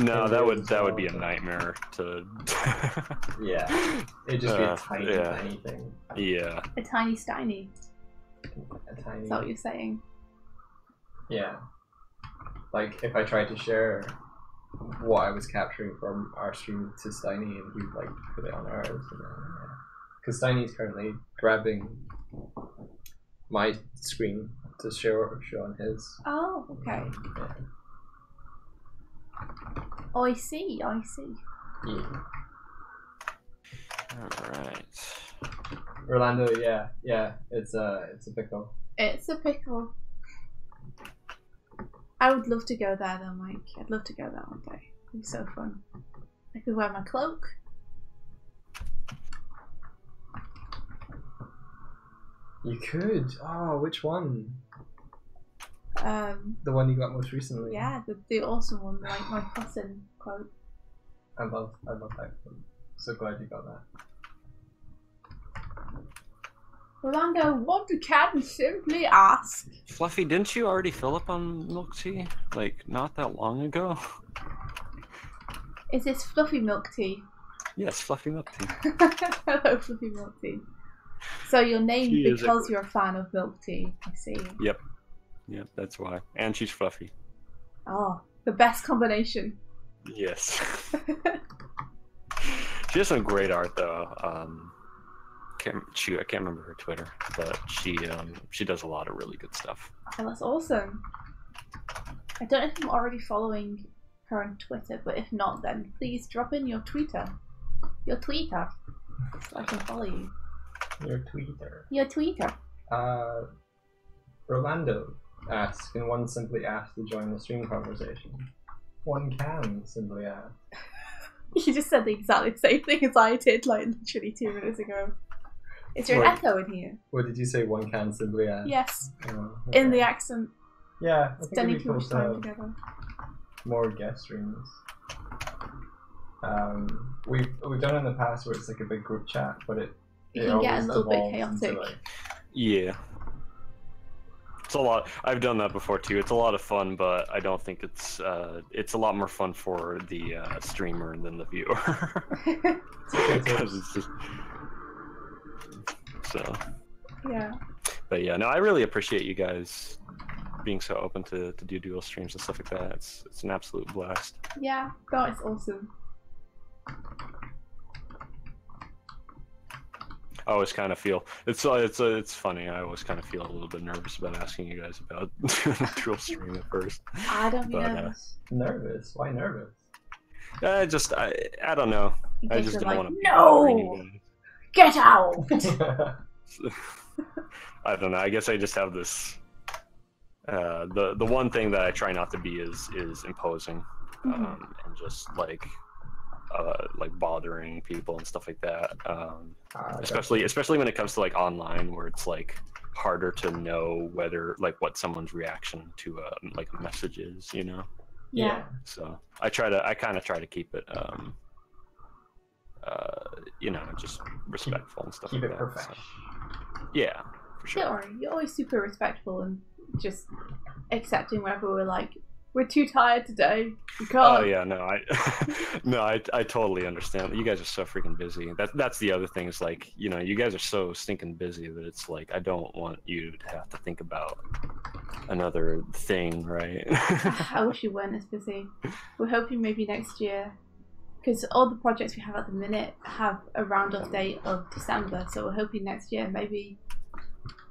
No, Images that would be a also. nightmare to. Yeah, it'd just be a tiny, yeah. tiny thing. Yeah. A tiny steiny. A tiny. Is that what you're saying? Yeah. Like, if I tried to share what I was capturing from our stream to Steiny and he'd like put it on ours. Because Steiny's currently grabbing my screen to show on his. Oh, okay. Yeah. I see. I see. Yeah. Alright. Orlando, yeah, it's a pickle. It's a pickle. I would love to go there though, Mike. I'd love to go there one day. It'd be so fun. I could wear my cloak. You could. Oh, which one? Um, The one you got most recently. yeah, the awesome one, like my cousin cloak. I love that one. So glad you got that. Rolando, what can simply ask? Fluffy, didn't you already fill up on milk tea? Like, not that long ago? Is this fluffy milk tea? Yes, Fluffy milk tea. Hello, fluffy milk tea. So you're named She is because you're a fan of milk tea. I see. Yep. Yep, that's why. And she's fluffy. Oh, the best combination. Yes. She has some great art though. I can't remember her Twitter, but she does a lot of really good stuff. Oh, that's awesome. I don't know if I'm already following her on Twitter, but if not, then please drop in your Twitter. Your Twitter. So I can follow you. Your tweeter. Your Twitter. Rolando asks, can one simply ask to join the stream conversation? One can simply ask. You just said the exactly same thing as I did, like literally 2 minutes ago. Is there an Wait. echo in here? What did you say? One can simply ask? Yes. Oh, In the okay. accent. Yeah, I think Spending it'd be too cool much to time have together. more guest streams. We've done it in the past where it's like a big group chat, but it It can get a always little bit devolves into, chaotic. Yeah. It's a lot. I've done that before too. It's a lot of fun, but I don't think it's a lot more fun for the streamer than the viewer. Because it's just so. Yeah. But yeah, no, I really appreciate you guys being so open to do dual streams and stuff like that. It's an absolute blast. Yeah. God, it's awesome. I always kind of feel it's funny. I always kind of feel a little bit nervous about asking you guys about doing a dual stream at first. I don't be But, nervous. Nervous? Why nervous? I don't know. You I think just you're don't like, want to. no! Get out! I don't know. I guess I just have this. The one thing that I try not to be is imposing, and just like bothering people and stuff like that. Especially when it comes to like online, where it's like harder to know whether like what someone's reaction to like a message is, you know. Yeah. So I kind of try to keep it you know, just respectful and stuff Keep like it that. professional. So, yeah, for sure. Don't worry, you're always super respectful and just accepting whenever we're like, we're too tired today. We can't. Oh yeah, no, I totally understand. You guys are so freaking busy. That's the other thing is like, you know, you guys are so stinking busy that it's like I don't want you to have to think about another thing, right? I wish you weren't as busy. We're hoping maybe next year, because all the projects we have at the minute have a round-off date of December, so we're hoping next year maybe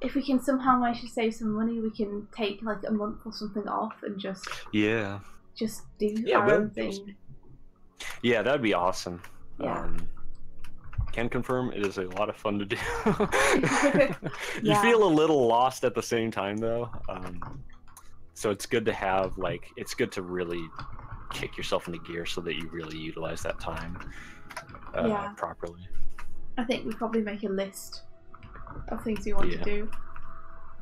if we can somehow manage to save some money, we can take like a month or something off and just do our own thing. Yeah, that'd be awesome. Yeah. Can confirm it is a lot of fun to do. You Yeah. feel a little lost at the same time though. So it's good to have it's good to really kick yourself into gear so that you really utilize that time properly. I think we probably make a list of things we want to do.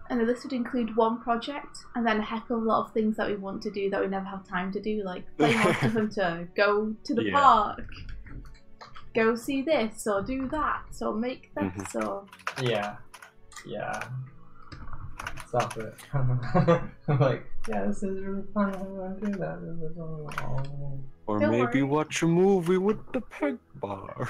And the list would include one project and then a heck of a lot of things that we want to do that we never have time to do, like play Monster Hunter, go to the park, go see this or do that or make this or yeah. Stop it. I'm like, yeah, this is really fun. I want to do that. Or don't maybe watch a movie with the peg bar.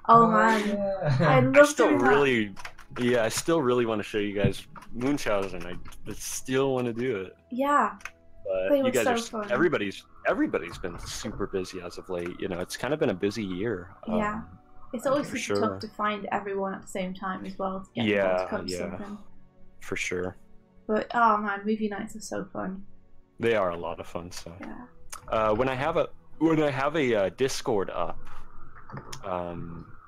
Oh man, yeah. I love doing that. I still really want to show you guys Moonshowers, and I still want to do it. Yeah, but you guys so are fun. Everybody's been super busy as of late. You know, it's kind of been a busy year. Yeah, it's always super tough to find everyone at the same time as well to get everyone to come to something. For sure. But oh man, movie nights are so fun. They are a lot of fun. So yeah. When I have a Discord up.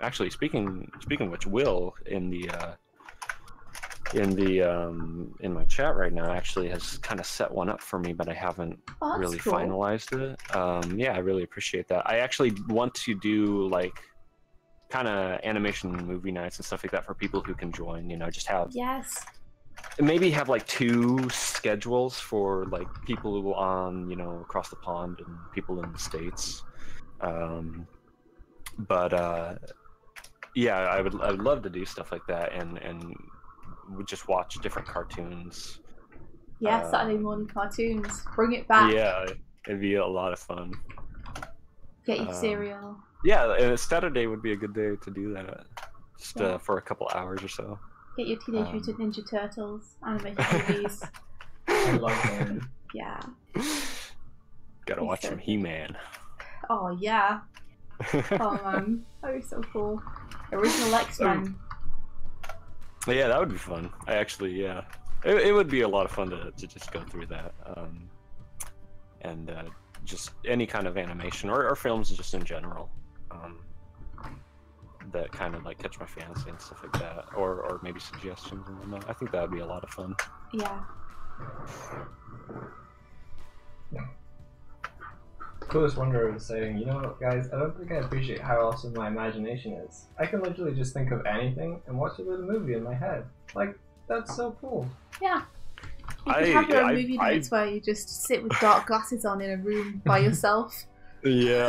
Actually, speaking of which, Will in my chat right now actually has kind of set one up for me, but I haven't really finalized it. Yeah, I really appreciate that. I actually want to do like kind of animation movie nights and stuff like that for people who can join. You know, just have maybe have like 2 schedules for like people who on across the pond and people in the States. Yeah, I would love to do stuff like that and would just watch different cartoons. Yeah, Saturday morning cartoons. Bring it back. Yeah, it'd be a lot of fun. Get your cereal. Yeah, and Saturday would be a good day to do that. Just for a couple hours or so. Get your Teenage Mutant Ninja Turtles animated movies. I love them. Yeah. Gotta watch some He-Man. Oh yeah. Oh man, that would be so cool. Original X-Men. Yeah, that would be fun. It would be a lot of fun to just go through that. And just any kind of animation or films just in general. That kind of like catch my fancy and stuff like that, or maybe suggestions and whatnot. I think that would be a lot of fun. Yeah. Coolest Wonder was saying, you know what, guys, I don't think I appreciate how awesome my imagination is. I can literally just think of anything and watch a little movie in my head. Like, that's so cool. Yeah. You could have your own movie nights where you just sit with dark glasses on in a room by yourself. Yeah.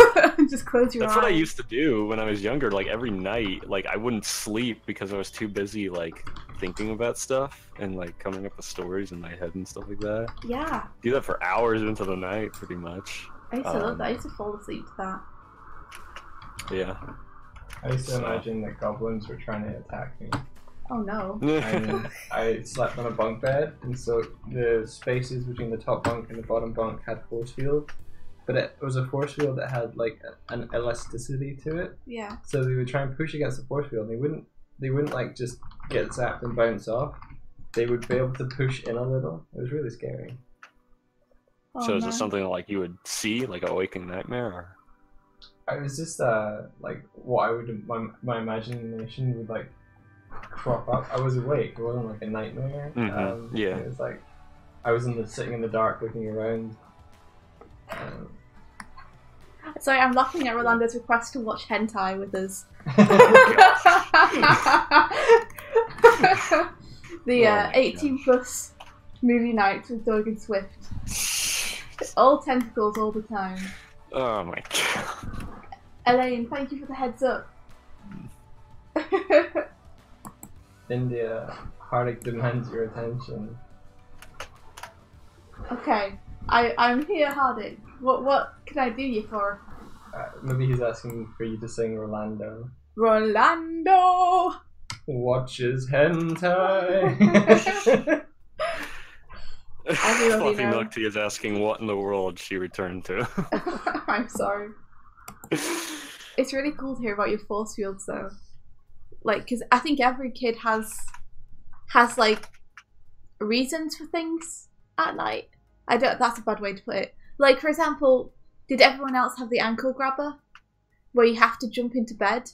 Just close your eyes. That's what I used to do when I was younger. Like every night, like I wouldn't sleep because I was too busy like thinking about stuff and like coming up with stories in my head and stuff like that. Yeah. Do that for hours into the night, pretty much. I used to love that. I used to fall asleep to that. Yeah. I used to imagine that goblins were trying to attack me. Oh no. And I slept on a bunk bed, and so the spaces between the top bunk and the bottom bunk had force field. But it was a force field that had like an elasticity to it. Yeah. So they would try and push against the force field, and they wouldn't like just get zapped and bounce off. They would be able to push in a little. It was really scary. Oh, so is it something like you would see, like a waking nightmare? Or? I was just like what I would my imagination would like crop up. I was awake. It wasn't like a nightmare. Mm-hmm. Yeah. It was like I was sitting in the dark looking around. Sorry, I'm laughing at Rolando's request to watch hentai with us. The 18 plus movie nights with Doig and Swift. All tentacles all the time. Oh my god. Elaine, thank you for the heads up. India, heartache demands your attention. Okay, I'm here, Hardik. What can I do you for? Maybe he's asking for you to sing Rolando. Rolando watches hentai. Fluffy Milk is asking what in the world she returned to. I'm sorry. It's really cool to hear about your force fields though. Like, because I think every kid has has like reasons for things at night. I don't. That's a bad way to put it. Like, for example, did everyone else have the ankle grabber, where you have to jump into bed,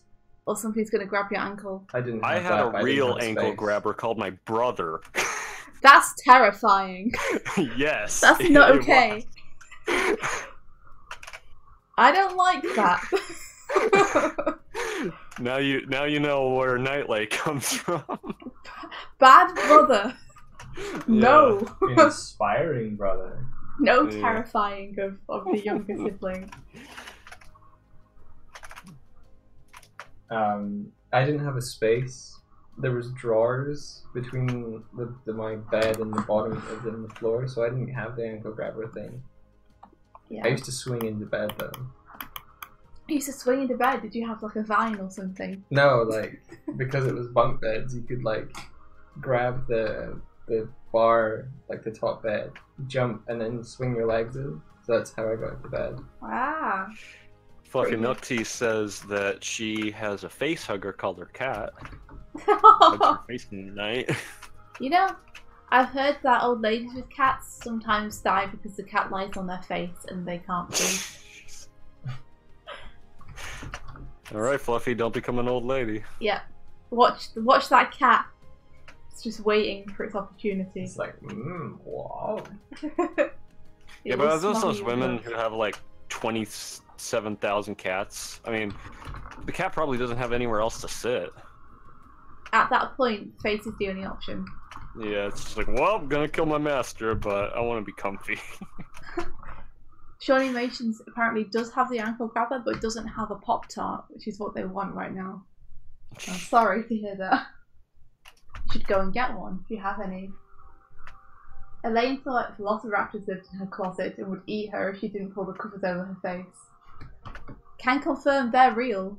or something's going to grab your ankle? I didn't. I Have had that, a but I didn't real have ankle space. grabber called my brother. That's terrifying. Yes. That's not it okay. was. I don't like that. Now you know where Nightlight comes from. Bad brother. No. Inspiring brother. No Yeah. terrifying of the younger sibling. I didn't have a space. There was drawers between my bed and the bottom of the floor, so I didn't have the ankle grabber thing. Yeah. I used to swing into bed though. You used to swing into bed. Did you have like a vine or something? No, like because it was bunk beds, you could like grab the bar, like the top bed, jump, and then swing your legs in. So that's how I got into bed. Wow. Fucking Milk Tea says that she has a face hugger called her cat. Hugs her face in the night. You know, I've heard that old ladies with cats sometimes die because the cat lies on their face and they can't breathe. Alright, Fluffy, don't become an old lady. Yeah. Watch that cat. It's just waiting for its opportunity. It's like, wow. Yeah, but there's also those women who have like 27,000 cats. I mean, the cat probably doesn't have anywhere else to sit. At that point, face is the only option. Yeah, it's just like, well, I'm gonna kill my master, but I want to be comfy. Shaw Animations apparently does have the ankle grabber, but doesn't have a Pop-Tart, which is what they want right now. I'm sorry to hear that. You should go and get one if you have any. Elaine thought velociraptors lived in her closet and would eat her if she didn't pull the covers over her face. Can confirm they're real.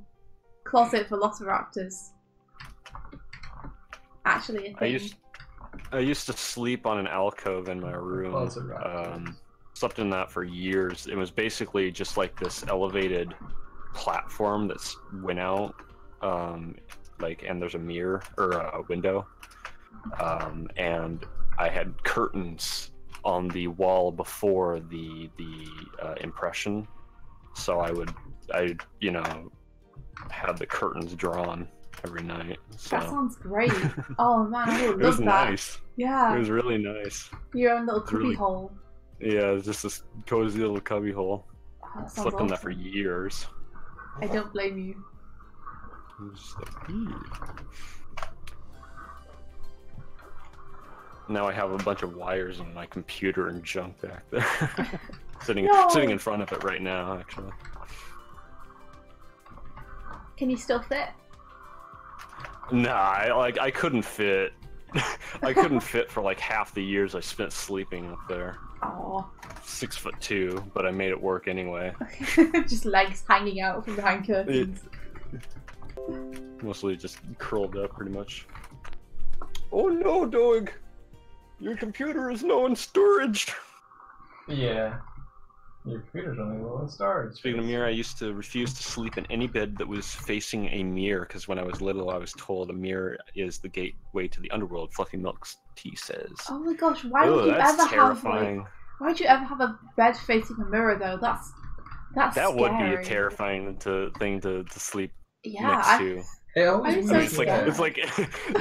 Closet velociraptors. Actually, a thing. I used to sleep on an alcove in my room. Slept in that for years. It was basically just like this elevated platform that's went out, and there's a mirror or a window, and I had curtains on the wall before the impression, so I had the curtains drawn every night. So. That sounds great. Oh man, I would love that. It was nice. Yeah. It was really nice. Your own little cubby hole. Yeah, it was just this cozy little cubby hole. Oh, Slept in that for years. I don't blame you. It was just like, ew. Now I have a bunch of wires in my computer and junk back there. sitting in front of it right now, actually. Can you still fit? Nah, I couldn't fit. I couldn't fit for like half the years I spent sleeping up there. Oh. 6'2", but I made it work anyway. Just legs hanging out from behind curtains. Mostly just curled up, pretty much. Oh no, Doig! Your computer is low in storage! Yeah. Your computer's only low in storage. Speaking of mirror, I used to refuse to sleep in any bed that was facing a mirror, because when I was little I was told a mirror is the gateway to the underworld, Fluffy Milk Tea says. Oh my gosh, why would you ever have why would you ever have a bed facing a mirror though? That's that scary. Would be a terrifying thing to sleep next to. It's like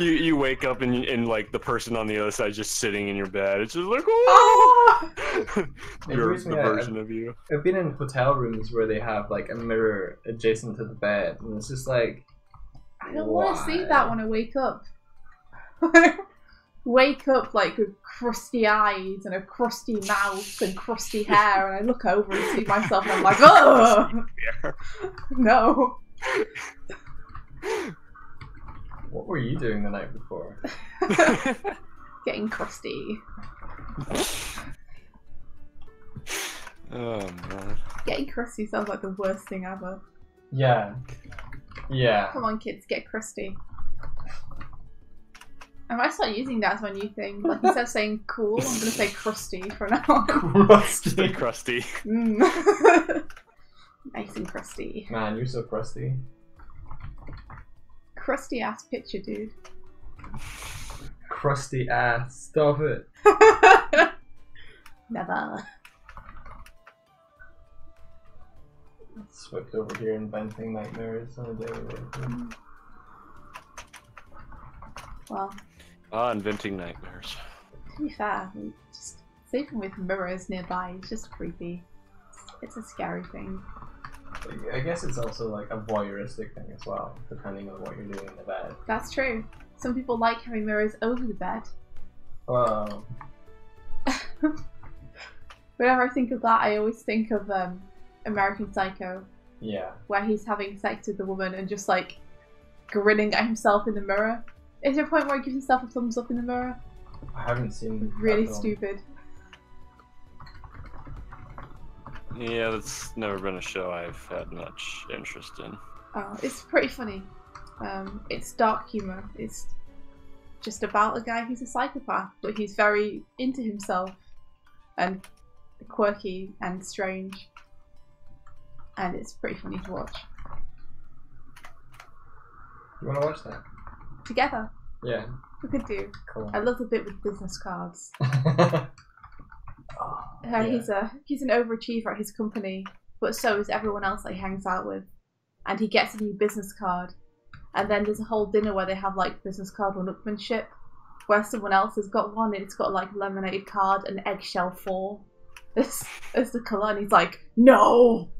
you wake up and like the person on the other side just sitting in your bed. It's just like, oh! You're the version of you. I've been in hotel rooms where they have like a mirror adjacent to the bed, and it's just like, I don't want to see that when I wake up. Wake up like with crusty eyes and a crusty mouth and crusty hair, and I look over and see myself and I'm like, oh no. What were you doing the night before? Getting crusty. Oh man. Getting crusty sounds like the worst thing ever. Yeah. Yeah. Come on kids, get crusty. I might start using that as my new thing. Like instead of saying cool, I'm gonna say crusty for now. Crusty. Stay crusty. Mm. Nice and crusty. Man, you're so crusty. Crusty ass picture, dude. Crusty ass. Stop it. Never. Swift over here inventing nightmares on a daily basis. Well, inventing nightmares. to be fair, just sleeping with mirrors nearby is just creepy. It's a scary thing. I guess it's also like a voyeuristic thing as well, depending on what you're doing in the bed. That's true. Some people like having mirrors over the bed. Well, Whenever I think of that, I always think of American Psycho, yeah. where he's having sex with the woman and just like grinning at himself in the mirror. Is there a point where he gives himself a thumbs up in the mirror? I haven't seen. Really that film. stupid. Yeah, that's never been a show I've had much interest in. Oh, it's pretty funny. It's dark humor. It's just about a guy who's a psychopath, but he's very into himself and quirky and strange. And it's pretty funny to watch. You want to watch that? Together, Yeah. we could do. Cool. I love the bit with business cards. Oh, He's an overachiever at his company, but so is everyone else that he hangs out with. And he gets a new business card. And then there's a whole dinner where they have like business card one-upmanship, where someone else has got one and it's got like laminated card and eggshell 4 as the colour, and he's like, no!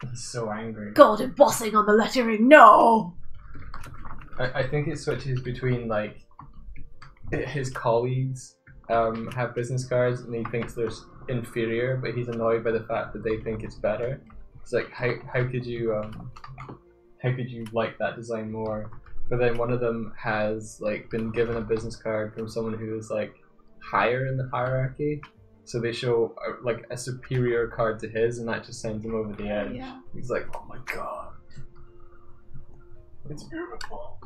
He's so angry. Gold embossing on the lettering, no! I think it switches between like his colleagues have business cards and he thinks they're inferior, but he's annoyed by the fact that they think it's better. It's like how could you like that design more? But then one of them has like been given a business card from someone who is like higher in the hierarchy, so they show like a superior card to his, and that just sends him over the edge. Yeah. He's like, oh my god, it's beautiful.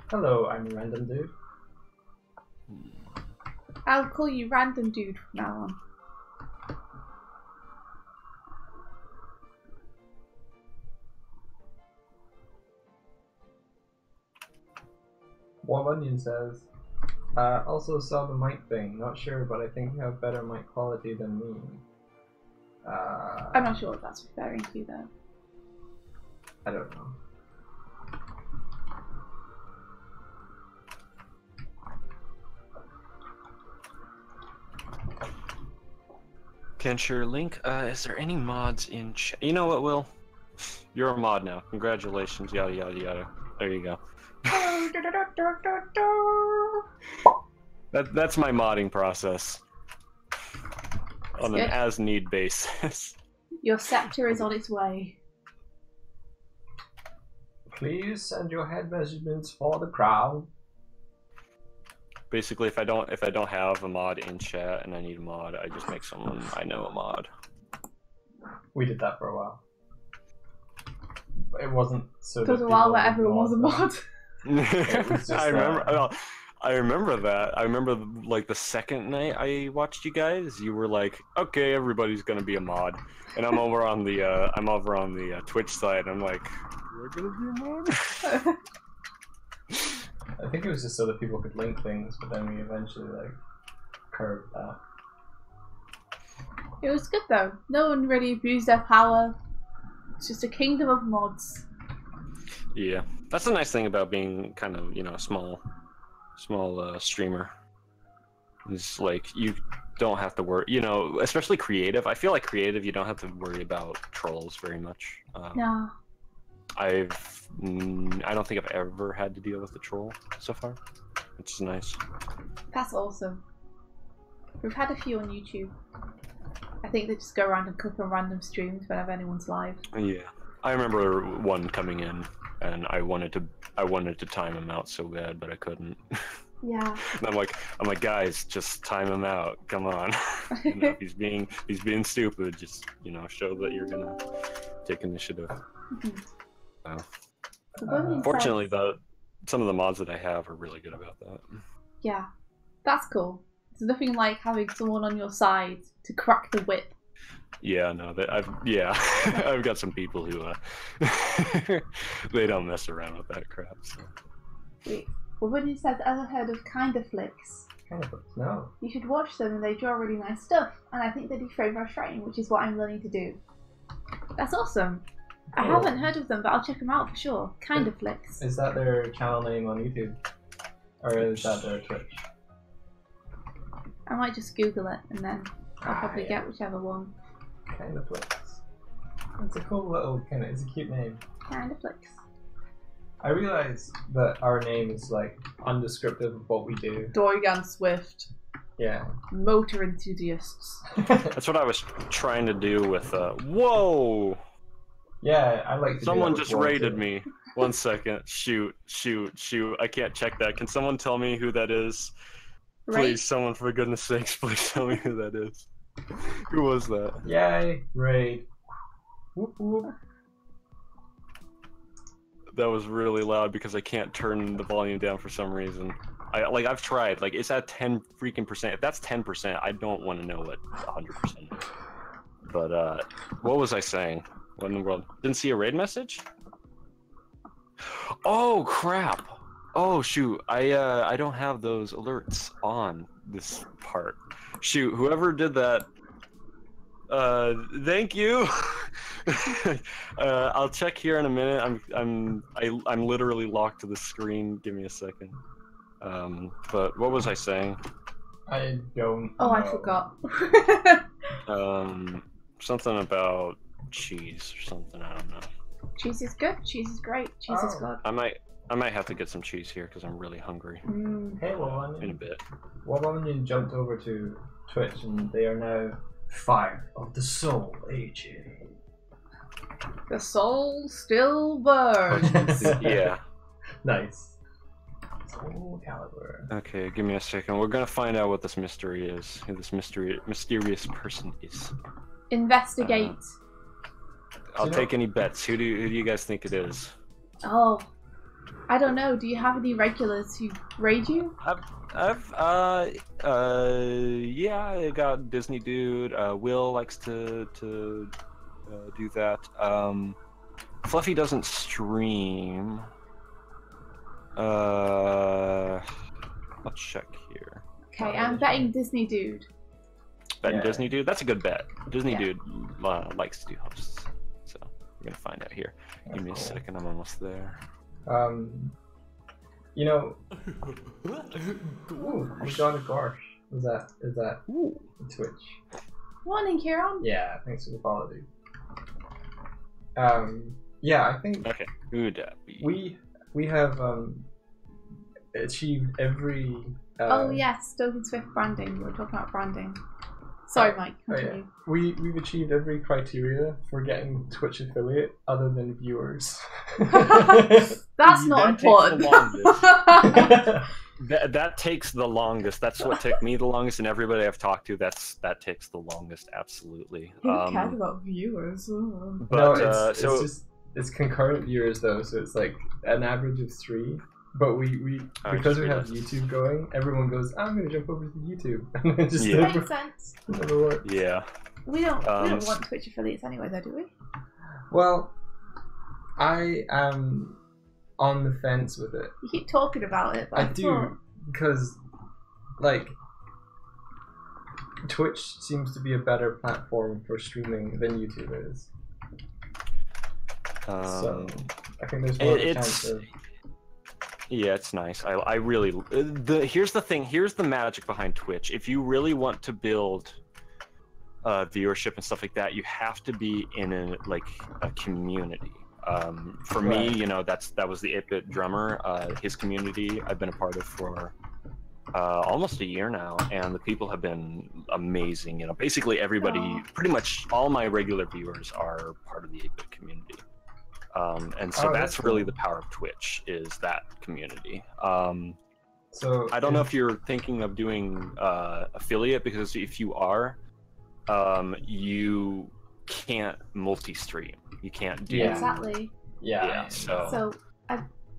Hello, I'm a random dude. I'll call you Random Dude from now on. Warm Onion says, also saw the mic thing. Not sure, but I think you have better mic quality than me. I'm not sure what that's referring to though. I don't know. Can share link. Is there any mods in chat? You know what, Will? You're a mod now. Congratulations. Yada yada yada. There you go. That's my modding process. On an as-need basis. Your scepter is on its way. Please send your head measurements for the crowd. Basically, if I don't have a mod in chat and I need a mod, I just make someone I know a mod. We did that for a while. It wasn't so. There was a while where everyone was a mod. I remember that. I remember like the second night I watched you guys. You were like, "Okay, everybody's gonna be a mod," and I'm over on the Twitch side. I'm like, "We're gonna be a mod." I think it was just so that people could link things, but then we eventually like curbed that. It was good though. No one really abused their power. It's just a kingdom of mods. Yeah, that's the nice thing about being kind of, you know, a small streamer. It's like you don't have to worry, you know, especially creative. I feel like creative, you don't have to worry about trolls very much. No. I don't think I've ever had to deal with a troll so far, which is nice. That's awesome. We've had a few on YouTube. I think they just go around and click on random streams whenever anyone's live. Yeah, I remember one coming in, and I wanted to time him out so bad, but I couldn't. Yeah. And I'm like, guys, just time him out. Come on. You know, if he's being stupid, just, you know, show that you're gonna take initiative. Fortunately, some of the mods that I have are really good about that. Yeah, that's cool. There's nothing like having someone on your side to crack the whip. Yeah, no, I've got some people who they don't mess around with that crap. So. Sweet. Well, when you said, "Ever heard of Kinda Flicks?" Kind of, no. You should watch them, and they draw really nice stuff. And I think they do frame by frame, which is what I'm learning to do. That's awesome. I Cool. haven't heard of them, but I'll check them out for sure. Kinda Flicks. Is that their channel name on YouTube? Or is that their Twitch? I might just Google it, and then I'll probably yeah. get whichever one. Kind of Flicks. It's a cool little it's a cute name. Kinda Flicks. I realise that our name is like undescriptive of what we do. Doig and Swift. Yeah. Motor enthusiasts. That's what I was trying to do with. Whoa! Yeah, I like to. Someone do that just with one raided too. me. 1 second. Shoot. I can't check that. Can someone tell me who that is? Right? Please, someone, for goodness sakes, please tell me who that is. Who was that? Yay! Raid. Whoop whoop. That was really loud because I can't turn the volume down for some reason. I've tried. Like, it's at 10 freaking percent. If that's 10%, I don't want to know what 100% is. But what was I saying? What in the world? Didn't see a raid message? Oh crap! Oh shoot! I don't have those alerts on this part. Shoot! Whoever did that. Thank you. I'll check here in a minute. I'm literally locked to the screen. Give me a second. But what was I saying? I don't. Oh, know. I forgot. Something about cheese or something. I don't know. Cheese is good. Cheese is great. Cheese is good. I might have to get some cheese here because I'm really hungry. Hey, In a bit. Onion jumped over to Twitch and they are now Fire of the Soul AJ. The soul still burns. Yeah. Nice. Soul Caliber. Okay, give me a second. We're gonna find out what this mystery is. Who this mysterious person is. Investigate. I'll take any bets. Who do you guys think it is? Oh, I don't know. Do you have any regulars who raid you? Yeah, I got Disney Dude. Will likes to do that. Fluffy doesn't stream. I'll check here. Okay, I'm betting Disney Dude. Betting Yeah. Disney Dude? That's a good bet. Disney Yeah. Dude likes to do hosts. So we're gonna find out here. Give me a second, I'm almost there. You know. Ooh, we got a Gorsh. Is that Twitch? Morning, Kieran. Yeah, thanks for the follow, dude. Yeah, I think Okay. Who'd that be? we have achieved every. Oh yes, Doig and Swift branding. We were talking about branding. Sorry, Mike. Oh, yeah. Continue. We've achieved every criteria for getting Twitch affiliate other than viewers. That's not That important. That takes the longest. That's what took me the longest, and everybody I've talked to, that takes the longest. Absolutely. Who cares about viewers? But No, it's concurrent viewers though, so it's like an average of 3. But we because we have YouTube going, everyone goes, I'm gonna jump over to YouTube, and it just Yeah. Makes sense. never works. yeah. We don't want Twitch affiliates anyway, though, do we? Well, I am on the fence with it. You keep talking about it, but I do, because like Twitch seems to be a better platform for streaming than YouTube is. So I think there's more of a chance of. Yeah, it's nice. I really here's the thing. Here's the magic behind Twitch. If you really want to build viewership and stuff like that, you have to be in a community. For me, you know, that was the 8-bit drummer. His community I've been a part of for almost a year now, and the people have been amazing. You know, basically everybody, pretty much all my regular viewers are part of the 8-bit community. And so that's really the power of Twitch, is that community. So I don't know if you're thinking of doing affiliate, because if you are, you can't multi-stream. You can't do exactly. Yeah. So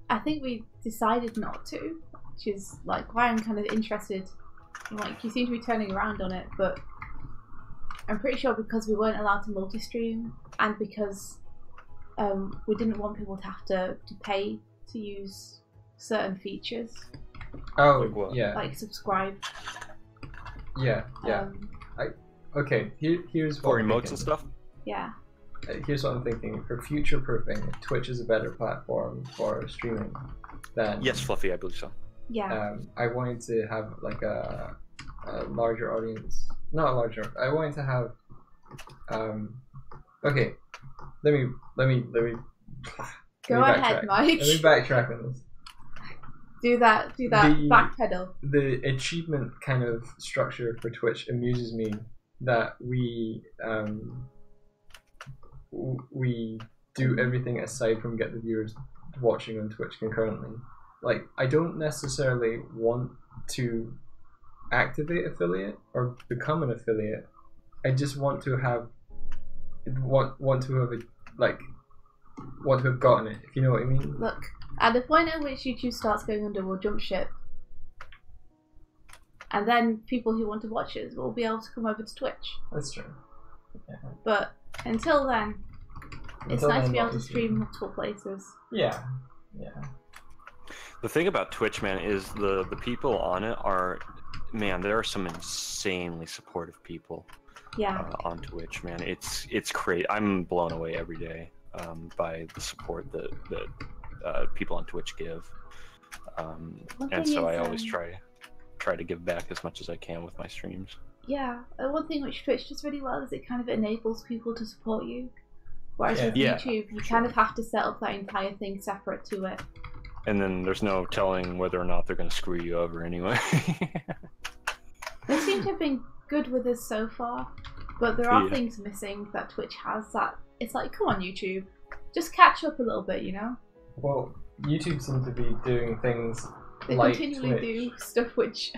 I think we decided not to, which is like why I'm kind of interested. Like, you seem to be turning around on it, but I'm pretty sure because we weren't allowed to multi-stream, and because we didn't want people to have to pay to use certain features, Oh, Like what? yeah. like subscribe. Yeah. Okay, here's what For I'm emotes thinking. and stuff. Yeah. Here's what I'm thinking. For future-proofing, Twitch is a better platform for streaming than... Yes, Fluffy, I believe so. Yeah. I wanted to have like a larger audience. Not larger. I wanted to have... okay, let me Go let me ahead, backtrack. Mike. Let me backtrack on this. Do that backpedal. The achievement kind of structure for Twitch amuses me, that we do everything aside from get the viewers watching on Twitch concurrently. Like, I don't necessarily want to activate affiliate or become an affiliate. I just want to have gotten it, if you know what I mean. Look, at the point at which YouTube starts going under, we'll jump ship. And then people who want to watch us will be able to come over to Twitch. That's true. Yeah. But until then, it's Until nice then, to be able what to is stream multiple places. Yeah. The thing about Twitch, man, is the people on it are, man, there are some insanely supportive people Yeah. on Twitch, man. It's great. I'm blown away every day by the support that people on Twitch give, and so I always try to give back as much as I can with my streams. Yeah, one thing which Twitch does really well is it kind of enables people to support you. Whereas with Yeah. YouTube, you kind of have to set up that entire thing separate to it. And then there's no telling whether or not they're going to screw you over anyway. They seem to have been good with us so far, but there are Yeah. things missing that Twitch has that it's like, come on YouTube, just catch up a little bit, you know? Well, YouTube seems to be doing things They like continually Twitch. do stuff which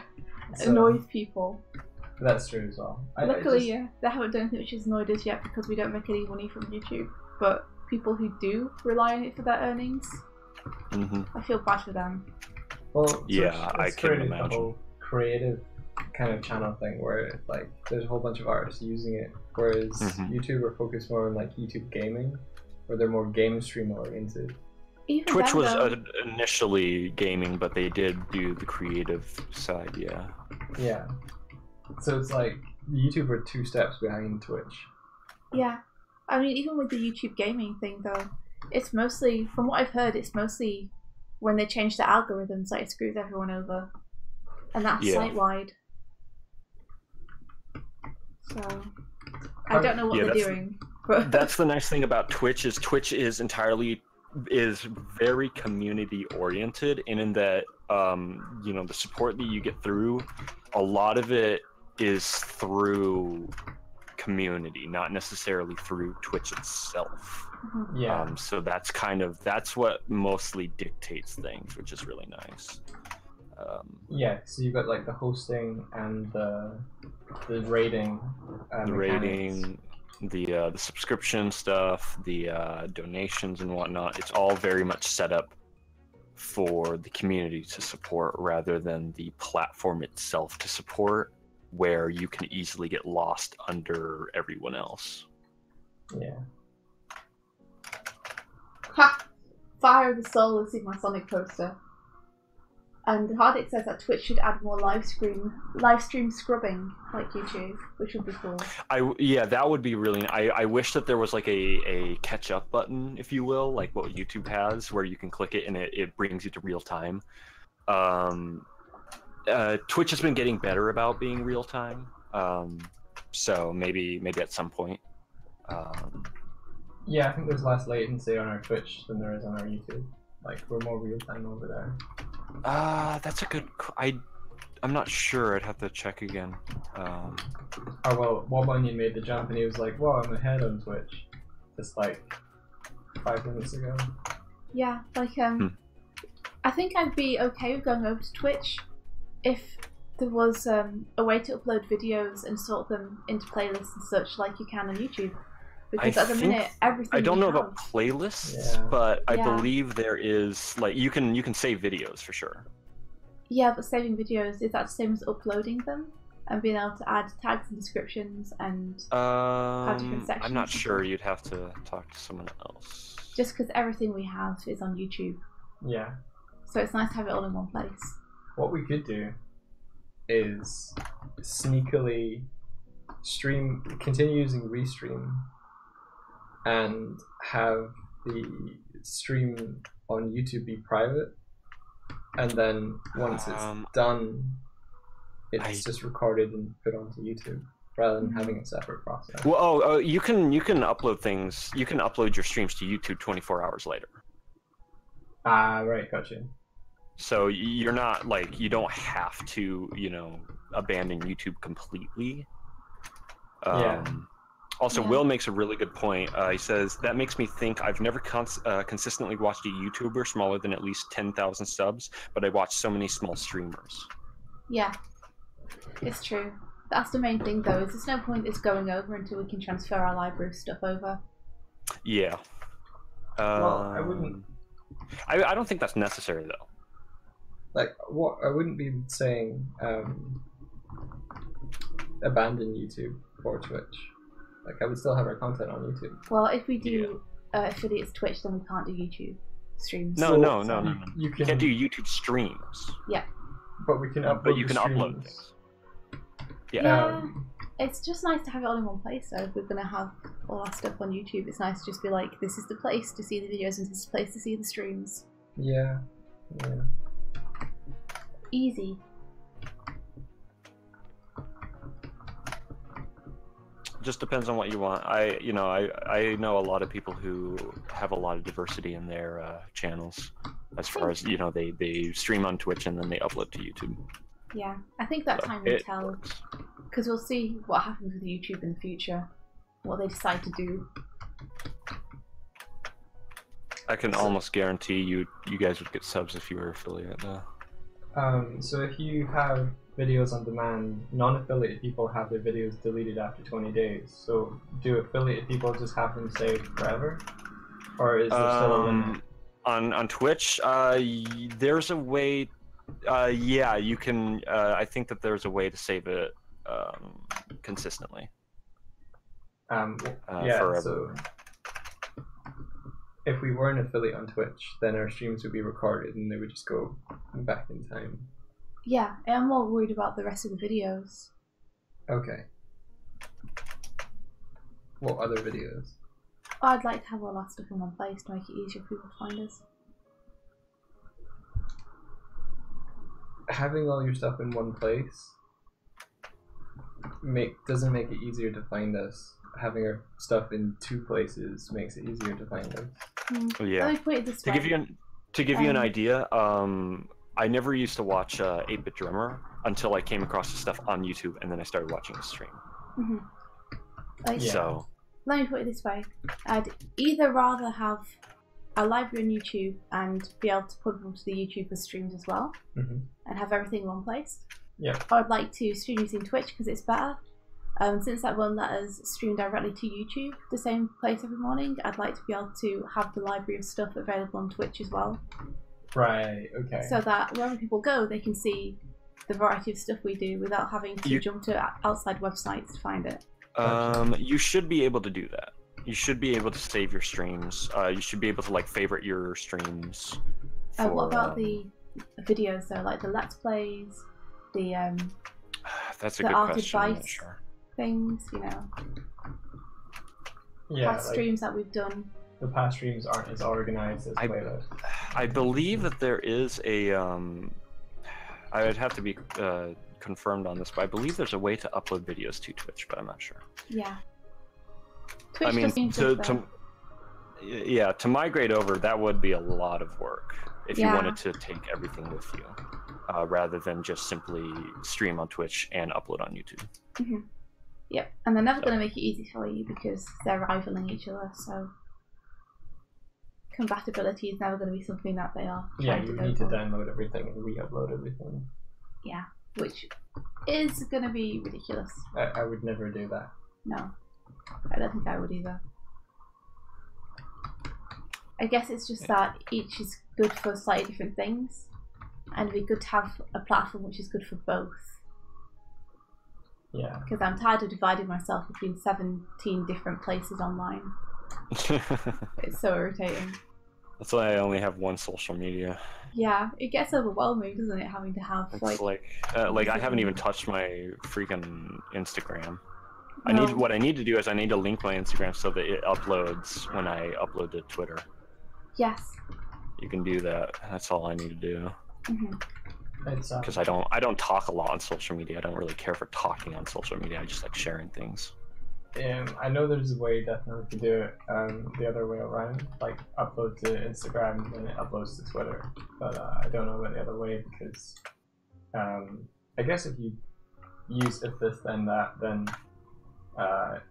So, annoys people. That's true as well. Luckily, yeah, they haven't done anything which has annoyed us yet because we don't make any money from YouTube. But people who do rely on it for their earnings, I feel bad for them. Well, Twitch, Yeah, I it's can created imagine. The whole creative kind of channel thing where like there's a whole bunch of artists using it, whereas YouTube are focused more on like YouTube gaming, where they're more game stream oriented. Even Twitch then, was though, initially gaming, but they did do the creative side, yeah. Yeah. So it's like YouTube are 2 steps behind Twitch. yeah. I mean, even with the YouTube gaming thing, though, it's mostly, from what I've heard, it's mostly when they change the algorithms that it screws everyone over. And that's site-wide. So, I don't know what they're doing. But That's the nice thing about Twitch is very community oriented, and in that the support that you get through, a lot of it is through community, not necessarily through Twitch itself. Yeah. So that's what mostly dictates things, which is really nice. Yeah, so you've got like the hosting and the rating. The rating, the subscription stuff, the donations and whatnot. It's all very much set up for the community to support rather than the platform itself to support, where you can easily get lost under everyone else. Yeah. Ha! Fire of the Soul is in my Sonic poster. And Hardik says that Twitch should add more live stream scrubbing like YouTube, which would be cool. That would be really. I wish that there was like a catch up button, if you will, like what YouTube has, where you can click it and it brings you to real time. Twitch has been getting better about being real time, so maybe at some point. Yeah, I think there's less latency on our Twitch than there is on our YouTube. Like, we're more real time over there. That's a good. I'm not sure. I'd have to check again. Oh well, Wob Onion made the jump and he was like, "Wow, I'm ahead on Twitch," just like 5 minutes ago. Yeah, like I think I'd be okay with going over to Twitch if there was a way to upload videos and sort them into playlists and such, like you can on YouTube. Because at the minute, everything. I don't know about playlists, but I believe there is, like, you can save videos for sure. Yeah, but saving videos, is that the same as uploading them and being able to add tags and descriptions and add different sections? I'm not sure. You'd have to talk to someone else. Just because everything we have is on YouTube. Yeah. So it's nice to have it all in one place. What we could do is sneakily continue using Restream, and have the stream on YouTube be private, and then once it's done, it's just recorded and put onto YouTube, rather than having a separate process. Well, you can upload things. You can upload your streams to YouTube 24 hours later. Ah, right, gotcha. So you're not like, you don't have to, abandon YouTube completely. Yeah. Also, Yeah. Will makes a really good point. He says, that makes me think I've never consistently watched a YouTuber smaller than at least 10,000 subs, but I watch so many small streamers. Yeah, it's true. That's the main thing, though, is there's no point it's going over until we can transfer our library of stuff over. Yeah. Well, I wouldn't... I don't think that's necessary, though. Like, what I wouldn't be saying abandon YouTube for Twitch. Like, I would still have our content on YouTube. Well, if we do affiliates Twitch, then we can't do YouTube streams. No. You You can't do YouTube streams. Yeah. But we can upload. But you can streams. upload things. Yeah. It's just nice to have it all in one place, though. If we're going to have all our stuff on YouTube, it's nice to just be like, this is the place to see the videos and this is the place to see the streams. Yeah. Easy. Just depends on what you want. I know a lot of people who have a lot of diversity in their channels, as far as they stream on Twitch and then they upload to YouTube. Yeah, I think that time will tell, works. because we'll see what happens with YouTube in the future, what they decide to do. I can almost guarantee you guys would get subs if you were affiliate though. So if you have videos on demand, non-affiliated people have their videos deleted after 20 days. So do affiliated people just have them saved forever? Or is there still a limit? On Twitch, there's a way, yeah, you can, I think that there's a way to save it consistently. Yeah, forever. so if we were an affiliate on Twitch, then our streams would be recorded and they would just go back in time. Yeah, I'm more worried about the rest of the videos. Okay. What other videos? Oh, I'd like to have all our stuff in one place to make it easier for people to find us. Having all your stuff in one place doesn't make it easier to find us. Having our stuff in two places makes it easier to find us. Yeah. Let me put it this way. To give you an idea, I never used to watch 8-Bit Drummer until I came across the stuff on YouTube, and then I started watching the stream. So let me put it this way: I'd either rather have a library on YouTube and be able to put them to the YouTube for streams as well, and have everything in one place. Yeah. Or I'd like to stream using Twitch because it's better. Since that won't let us stream directly to YouTube, the same place every morning, I'd like to be able to have the library of stuff available on Twitch as well. Right, okay. So that wherever people go, they can see the variety of stuff we do without having to jump to outside websites to find it. You should be able to do that. You should be able to save your streams. You should be able to favorite your streams. What about the videos though, like the Let's Plays, the that's a the good art question. I'm not advice sure. things, Yeah, past streams that we've done. The past streams aren't as organized as playlists. I believe that there is a. I would have to be confirmed on this, but I believe there's a way to upload videos to Twitch, but I'm not sure. Yeah. Twitch I mean, to migrate over, that would be a lot of work if you Yeah. wanted to take everything with you, rather than just simply stream on Twitch and upload on YouTube. Yep, and they're never going to make it easy for you because they're rivaling each other, so compatibility is never going to be something that they are Yeah, trying you to go need to for. download everything and re-upload everything. Yeah, which is going to be ridiculous. I would never do that. No, I don't think I would either. I guess it's just that each is good for slightly different things, and it'd be good to have a platform which is good for both. Yeah. Because I'm tired of dividing myself between 17 different places online. It's so irritating. That's why I only have one social media. Yeah, it gets overwhelming, doesn't it, having to have It's like I haven't even touched my freaking Instagram. No. What I need to do is I need to link my Instagram so that it uploads when I upload to Twitter. Yes. You can do that. That's all I need to do. Because I don't talk a lot on social media. I don't really care for talking on social media. I just like sharing things. I know there's a way definitely to do it the other way around, like upload to Instagram and then it uploads to Twitter. But I don't know about the other way because I guess if you use if this then that, then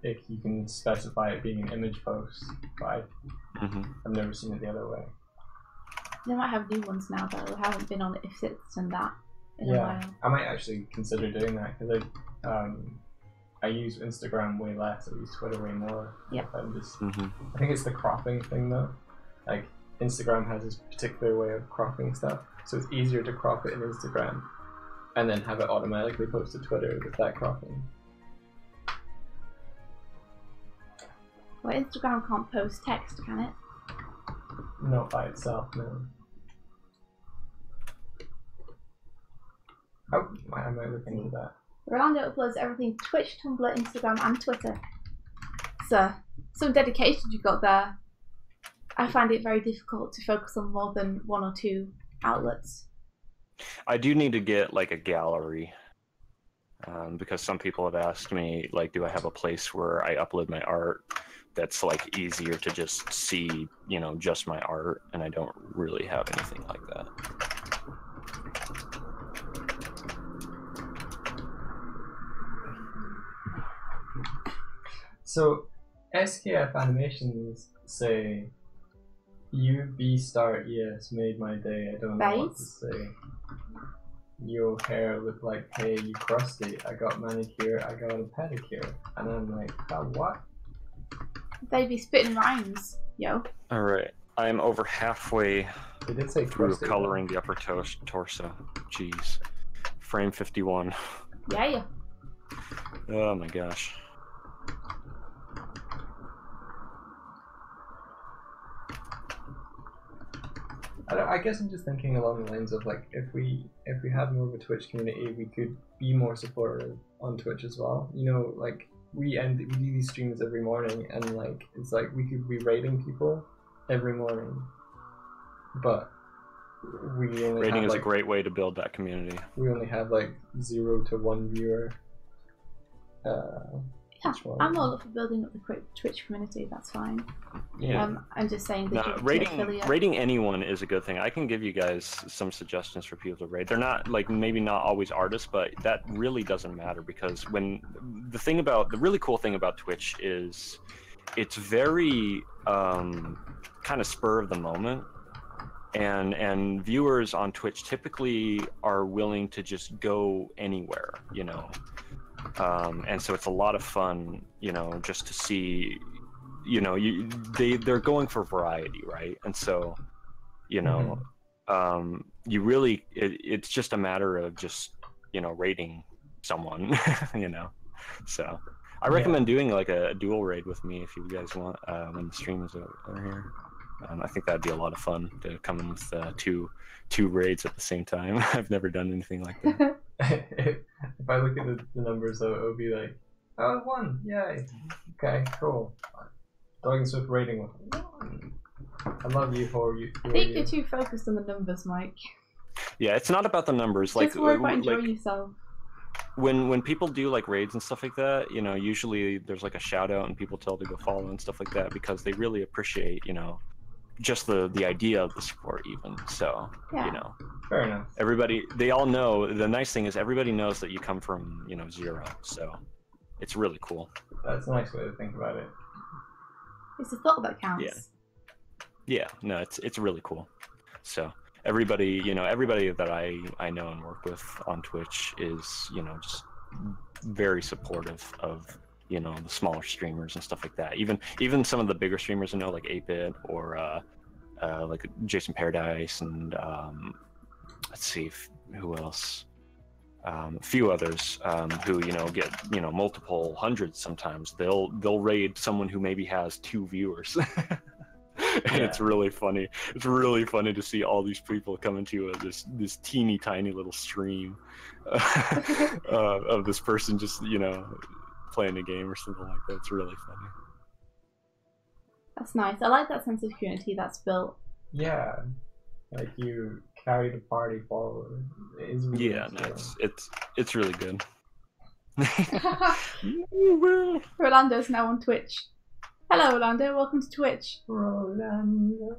if you can specify it being an image post, but I've never seen it the other way. They might have new ones now though. I haven't been on if it's and that in a while. I might actually consider doing that because I use Instagram way less. I use Twitter way more. Yep. I think it's the cropping thing though. Like Instagram has this particular way of cropping stuff, so it's easier to crop it in Instagram and then have it automatically post to Twitter with that cropping. Well, Instagram can't post text, can it? Not by itself, no. How am I looking into that? Rolando uploads everything to Twitch, Tumblr, Instagram, and Twitter. So, some dedication you got there. I find it very difficult to focus on more than one or two outlets. I do need to get like a gallery. Because some people have asked me, like, do I have a place where I upload my art that's like easier to just see, you know, just my art, and I don't really have anything like that. So, SKF animations say, "You B star ES made my day. I don't know what to say. Your hair looked like hay. You crusty. I got manicure. I got a pedicure." And I'm like, what? They be spitting rhymes, yo. All right, I'm over halfway They did say through crusty, coloring the upper torso. Jeez, frame 51. Yeah. Oh my gosh. I guess I'm just thinking along the lines of like if we had more of a Twitch community, we could be more supportive on Twitch as well. You know, like we do these streams every morning, and like it's like we could be rating people every morning, but we only rating have, is like, a great way to build that community. We only have like 0 to 1 viewer. Yeah, I'm all up for building up the Twitch community. That's fine. Yeah. I'm just saying that rating anyone is a good thing. I can give you guys some suggestions for people to rate. They're not like maybe not always artists, but that really doesn't matter because when the really cool thing about Twitch is it's very kind of spur of the moment. And viewers on Twitch typically are willing to just go anywhere, you know. And so it's a lot of fun, you know, just to see, you know, they're going for variety, right? And so, you know, you really it's just a matter of just, you know, rating someone, you know. So I recommend doing like a dual raid with me if you guys want when the stream is over here. I think that'd be a lot of fun to come in with two raids at the same time. I've never done anything like that. If I look at the numbers, though, it would be like, oh, 1, yay, okay, cool. Doig and Swift rating 1. I love you for you. I think you're too focused on the numbers, Mike. Yeah, it's not about the numbers. Just worry about enjoying yourself. When people do like raids and stuff like that, you know, usually there's like a shout out and people tell to go follow and stuff like that because they really appreciate, you know, just the idea of the support even. So, you know, fair enough. They all know, the nice thing is everybody knows that you come from, you know, 0. So it's really cool. That's a nice way to think about it. It's the thought that counts. Yeah, no, it's really cool. So everybody, you know, everybody that I know and work with on Twitch is, you know, just very supportive of, you know, the smaller streamers and stuff like that. Even some of the bigger streamers I know, like 8-Bit or like Jason Paradise and let's see who else. A few others who, you know, get, you know, multiple hundreds sometimes. They'll raid someone who maybe has 2 viewers. And Yeah. it's really funny. It's really funny to see all these people come into this teeny tiny little stream of this person just playing a game or something like that. It's really funny. That's nice. I like that sense of community that's built. Yeah, like you carry the party forward. It is really Yeah, no, chill. it's really good. Rolando's now on Twitch. Hello, Rolando. Welcome to Twitch. Rolando.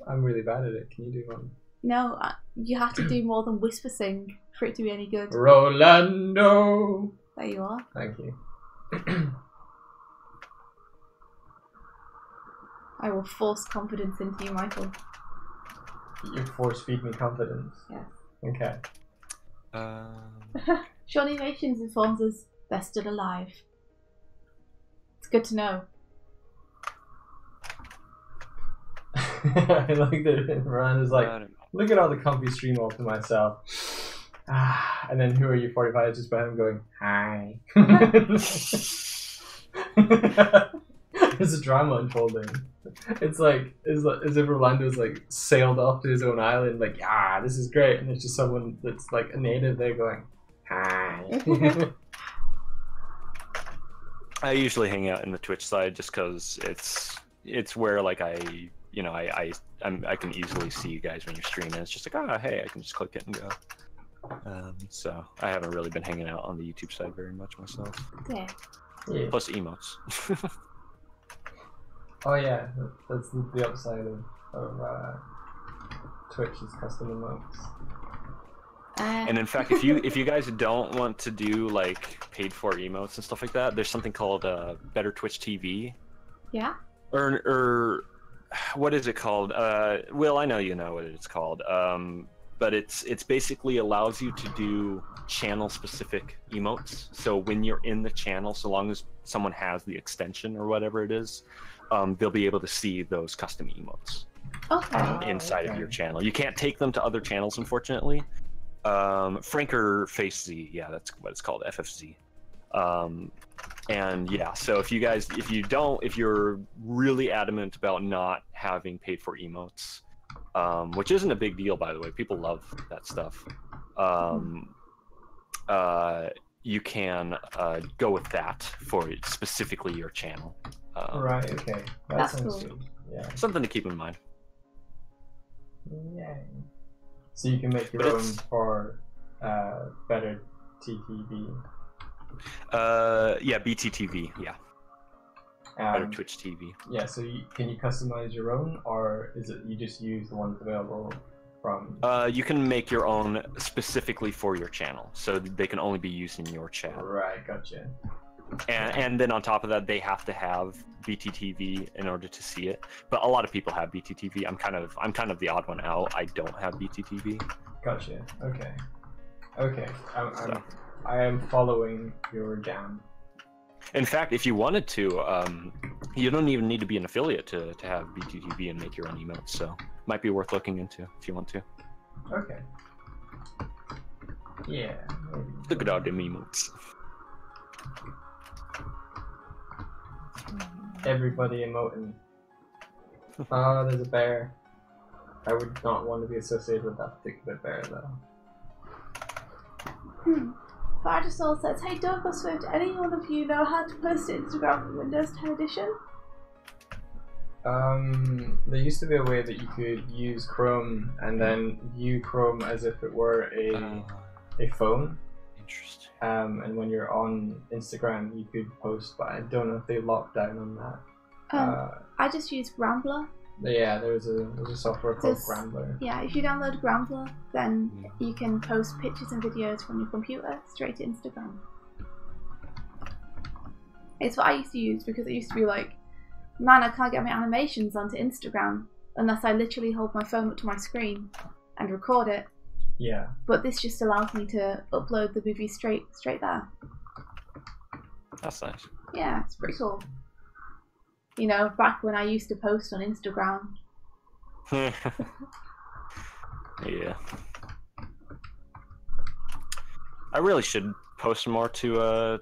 I'm really bad at it. Can you do one? No, you have to do more than whisper sing for it to be any good. Rolando. There you are. Thank you. I will force confidence into you, Michael. You force feed me confidence. Yes. Okay. Shawnee Nations informs us they're still alive. It's good to know. I like that Miranda's like, look at all the comfy stream all to myself. And then who are you 45 just by him going, hi. There's a drama unfolding. It's like as if Rolando's like sailed off to his own island, like, this is great, and there's just someone that's like a native there going, hi. I usually hang out in the Twitch side just because it's where like I can easily see you guys when you're streaming. It's just like, hey, I can just click it and go. So I haven't really been hanging out on the YouTube side very much myself. Yeah. Plus emotes. Oh yeah, that's the upside of Twitch is custom emotes. And in fact, if you guys don't want to do like paid for emotes and stuff like that, there's something called Better Twitch TV. Yeah. Or what is it called? Will, I know you know what it's called. But it's basically allows you to do channel specific emotes. So when you're in the channel, so long as someone has the extension or whatever it is, they'll be able to see those custom emotes inside of your channel. You can't take them to other channels, unfortunately. Franker Face Z, yeah, that's what it's called, FFZ. And yeah, so if you're really adamant about not having paid for emotes, which isn't a big deal, by the way, people love that stuff. You can go with that for specifically your channel. Right, okay. That's sounds cool. good. Yeah. Something to keep in mind. Yay. So you can make your own for Better TTV. Yeah, BTTV, yeah. Better Twitch TV. Yeah, so can you customize your own, or is it you just use the ones available from? You can make your own specifically for your channel, so they can only be used in your channel. Right, gotcha. And then on top of that, they have to have BTTV in order to see it. But a lot of people have BTTV. I'm kind of the odd one out. I don't have BTTV. Gotcha. Okay. Okay. I am following your jam. In fact, if you wanted to, you don't even need to be an affiliate to have BTTV and make your own emotes. So might be worth looking into if you want to. Okay. Yeah. Maybe. Look at all them emotes. Everybody emoting. Oh, there's a bear. I would not want to be associated with that particular bear, though. Bargesol says, hey Doug or Swift, any one of you know how to post to Instagram from Windows 10 Edition? There used to be a way that you could use Chrome and then view Chrome as if it were a phone. Interesting. And when you're on Instagram, you could post, but I don't know if they locked down on that. I just use Grambler. Yeah, there's a software called Grambler. Yeah, if you download Grambler, then you can post pictures and videos from your computer straight to Instagram. It's what I used to use because it used to be like, man, I can't get my animations onto Instagram unless I literally hold my phone up to my screen and record it. Yeah. But this just allows me to upload the movie straight there. That's nice. Yeah, it's pretty cool. You know, back when I used to post on Instagram. Yeah. I really should post more to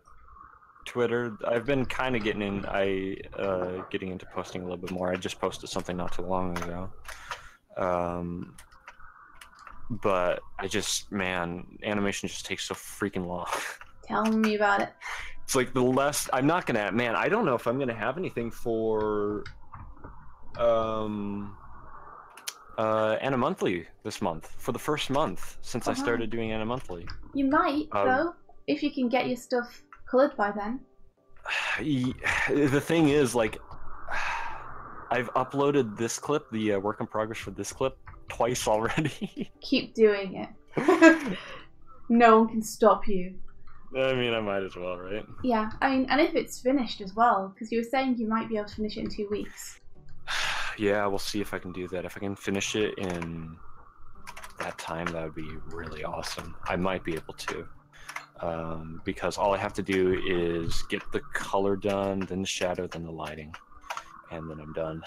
Twitter. I've been kind of getting into posting a little bit more. I just posted something not too long ago. But animation just takes so freaking long. Tell me about it. It's like I'm not gonna, man, I don't know if I'm gonna have anything for Animonthly this month, for the first month since I started doing Animonthly. You might, though, if you can get your stuff colored by then. The thing is, like, I've uploaded this clip, the work in progress for this clip, twice already. Keep doing it. No one can stop you. I mean, I might as well, right? Yeah, I mean, and if it's finished as well, because you were saying you might be able to finish it in 2 weeks. Yeah, we'll see if I can do that. If I can finish it in that time, that would be really awesome. I might be able to. Because all I have to do is get the color done, then the shadow, then the lighting, and then I'm done.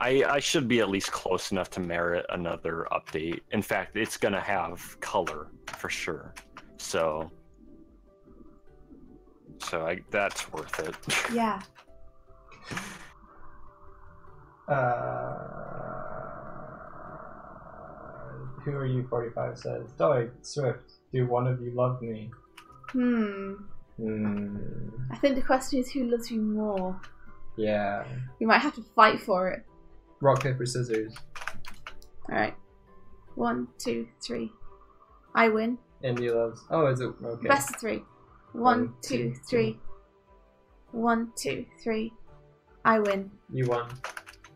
I should be at least close enough to merit another update. In fact, it's gonna have color for sure. So that's worth it. Yeah. Who are you? 45 says. Doig, Swift, do one of you love me? I think the question is who loves you more. Yeah. We might have to fight for it. Rock, paper, scissors. Alright. 1, 2, 3. I win. Indy loves. Oh, is it? Okay. Best of 3. 1, 2, 3. 1, 2, 3. I win. You won.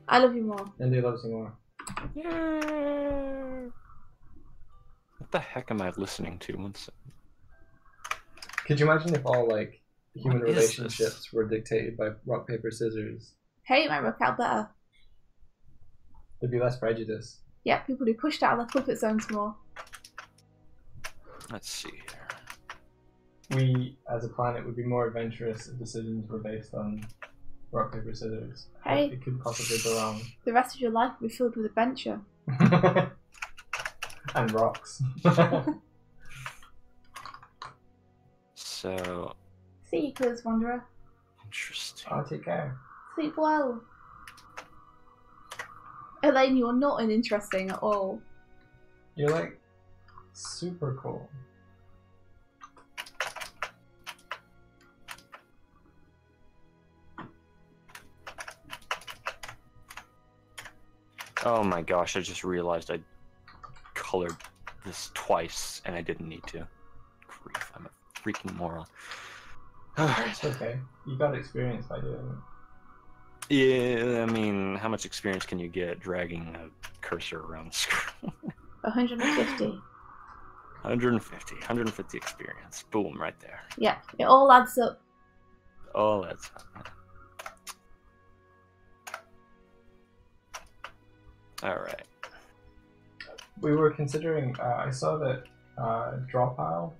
I love you more. Indy loves you more. Yeah. What the heck am I listening to? One second. Could you imagine if all like human What is relationships this? were dictated by rock, paper, scissors? Hey, it might work out better. There'd be less prejudice. Yeah, people who pushed out of their comfort zones more. Let's see here. We, as a planet, would be more adventurous if decisions were based on rock, paper, scissors. Hey. It could possibly go wrong. The rest of your life will be filled with adventure. And rocks. So See you, Clues Wanderer. interesting. I'll take care. Sleep well. Elaine, you are not uninteresting at all. You're like super cool. Oh my gosh, I just realized I colored this twice and I didn't need to. Grief, I'm a freaking moron. It's okay. You got experience by doing it. Yeah, I mean, how much experience can you get dragging a cursor around the screen? 150. 150 experience. Boom, right there. Yeah, it all adds up. Oh, that's... Alright. We were considering, I saw that draw pile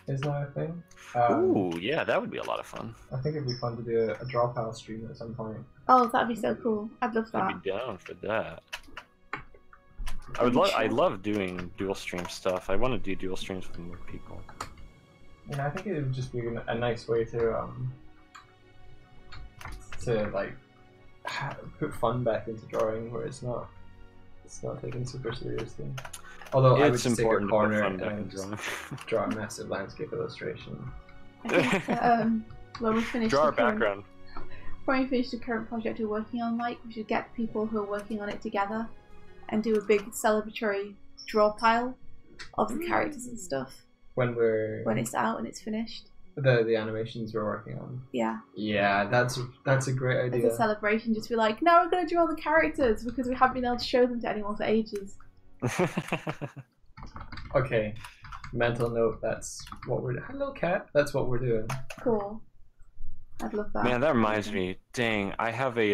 is now a thing. Ooh, yeah, that would be a lot of fun. I think it'd be fun to do a draw pile stream at some point. Oh, that'd be so cool. I'd love that. I'd be down for that. I love doing dual stream stuff. I want to do dual streams with more people. You know, I think it would just be a nice way to like put fun back into drawing where it's not taken super seriously. Although I would just take a corner and just draw a massive landscape illustration. I think that, when we finish Draw our background. When we finish the current project we're working on, Mike, we should get people who are working on it together and do a big celebratory draw pile of the characters and stuff When it's out and it's finished. The animations we're working on. Yeah. Yeah, that's a great idea. As a celebration, just be like, no, we're going to draw the characters because we haven't been able to show them to anyone for ages. Okay, mental note, that's what we're doing. Hello, cat. That's what we're doing. Cool. I'd love that. Man, that reminds me. Dang, I have a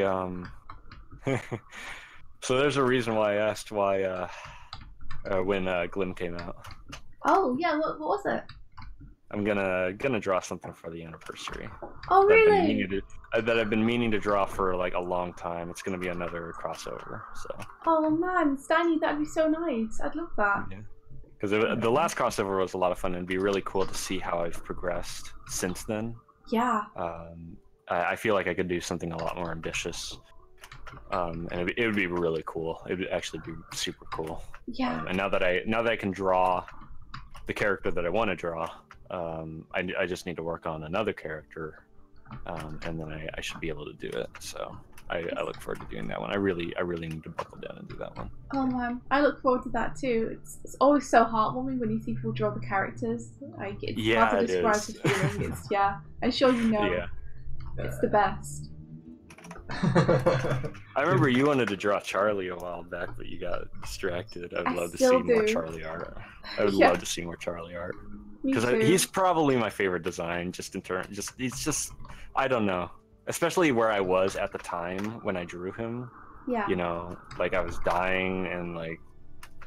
So there's a reason why I asked why when Glim came out. Oh yeah, what was it? I'm gonna draw something for the anniversary. Oh really? That I've been meaning to draw for like a long time. It's gonna be another crossover. So. Oh man, Steiny, that'd be so nice. I'd love that. Yeah. Because the last crossover was a lot of fun, and it'd be really cool to see how I've progressed since then. Yeah. I feel like I could do something a lot more ambitious, and it would be really cool. It would actually be super cool. Yeah. And now that I can draw the character that I want to draw, I just need to work on another character, and then I should be able to do it. So I look forward to doing that one. I really need to buckle down and do that one. Oh man, I look forward to that too. It's always so heartwarming when you see people draw the characters. Like it's hard to describe the feeling. It's I'm sure you know. Yeah. It's the best. I remember you wanted to draw Charlie a while back, but you got distracted. I would love to see more Charlie art. I would love to see more Charlie art. Because he's probably my favorite design, he's just, I don't know. Especially where I was at the time when I drew him. Yeah. You know, like I was dying and like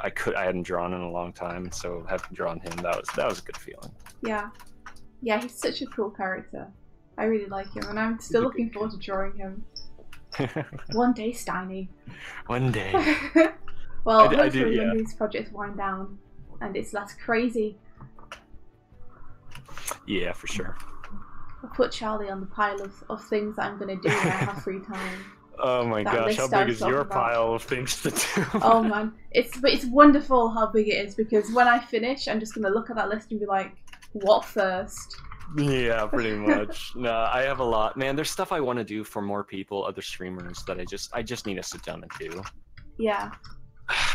I hadn't drawn in a long time, so having drawn him, that was a good feeling. Yeah. Yeah, he's such a cool character. I really like him, and I'm still looking forward to drawing him. One day, Steiny. One day. Well, hopefully when these projects wind down and it's less crazy. Yeah, for sure. I'll put Charlie on the pile of things that I'm going to do when I have free time. Oh my gosh, how big is your pile of things to do? Oh man, it's wonderful how big it is, because when I finish, I'm just going to look at that list and be like, what first? Yeah, pretty much. No, I have a lot. Man, there's stuff I want to do for more people, other streamers, that I just need to sit down and do. Yeah.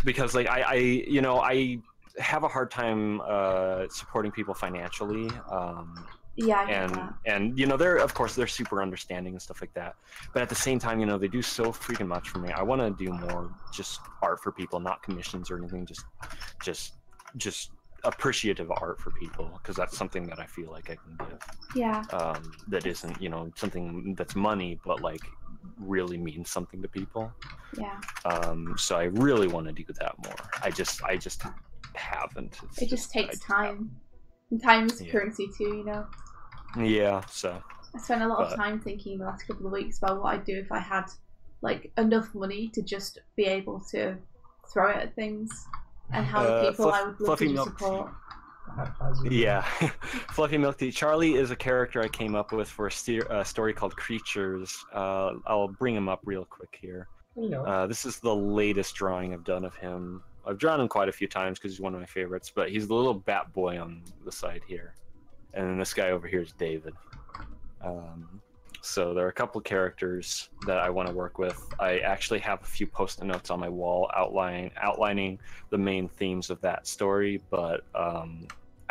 Because like I have a hard time supporting people financially. Yeah, and you know, they're super understanding and stuff like that. But at the same time, you know, they do so freaking much for me. I want to do more just art for people, not commissions or anything. Just appreciative art for people, because that's something that I feel like I can give. Yeah. That isn't, you know, something that's money, but like really means something to people. Yeah. So I really want to do that more. I just haven't. It just takes time. And time is currency too, you know. Yeah. So. I spent a lot of time thinking the last couple of weeks about what I'd do if I had like enough money to just be able to throw it at things. And how the people I would love to support. Yeah. Fluffy Milk Tea. Charlie is a character I came up with for a story called Creatures. I'll bring him up real quick here. This is the latest drawing I've done of him. I've drawn him quite a few times because he's one of my favorites, but he's the little bat boy on the side here. And then this guy over here is David. So there are a couple characters that I want to work with. I actually have a few post-it notes on my wall outlining the main themes of that story, but I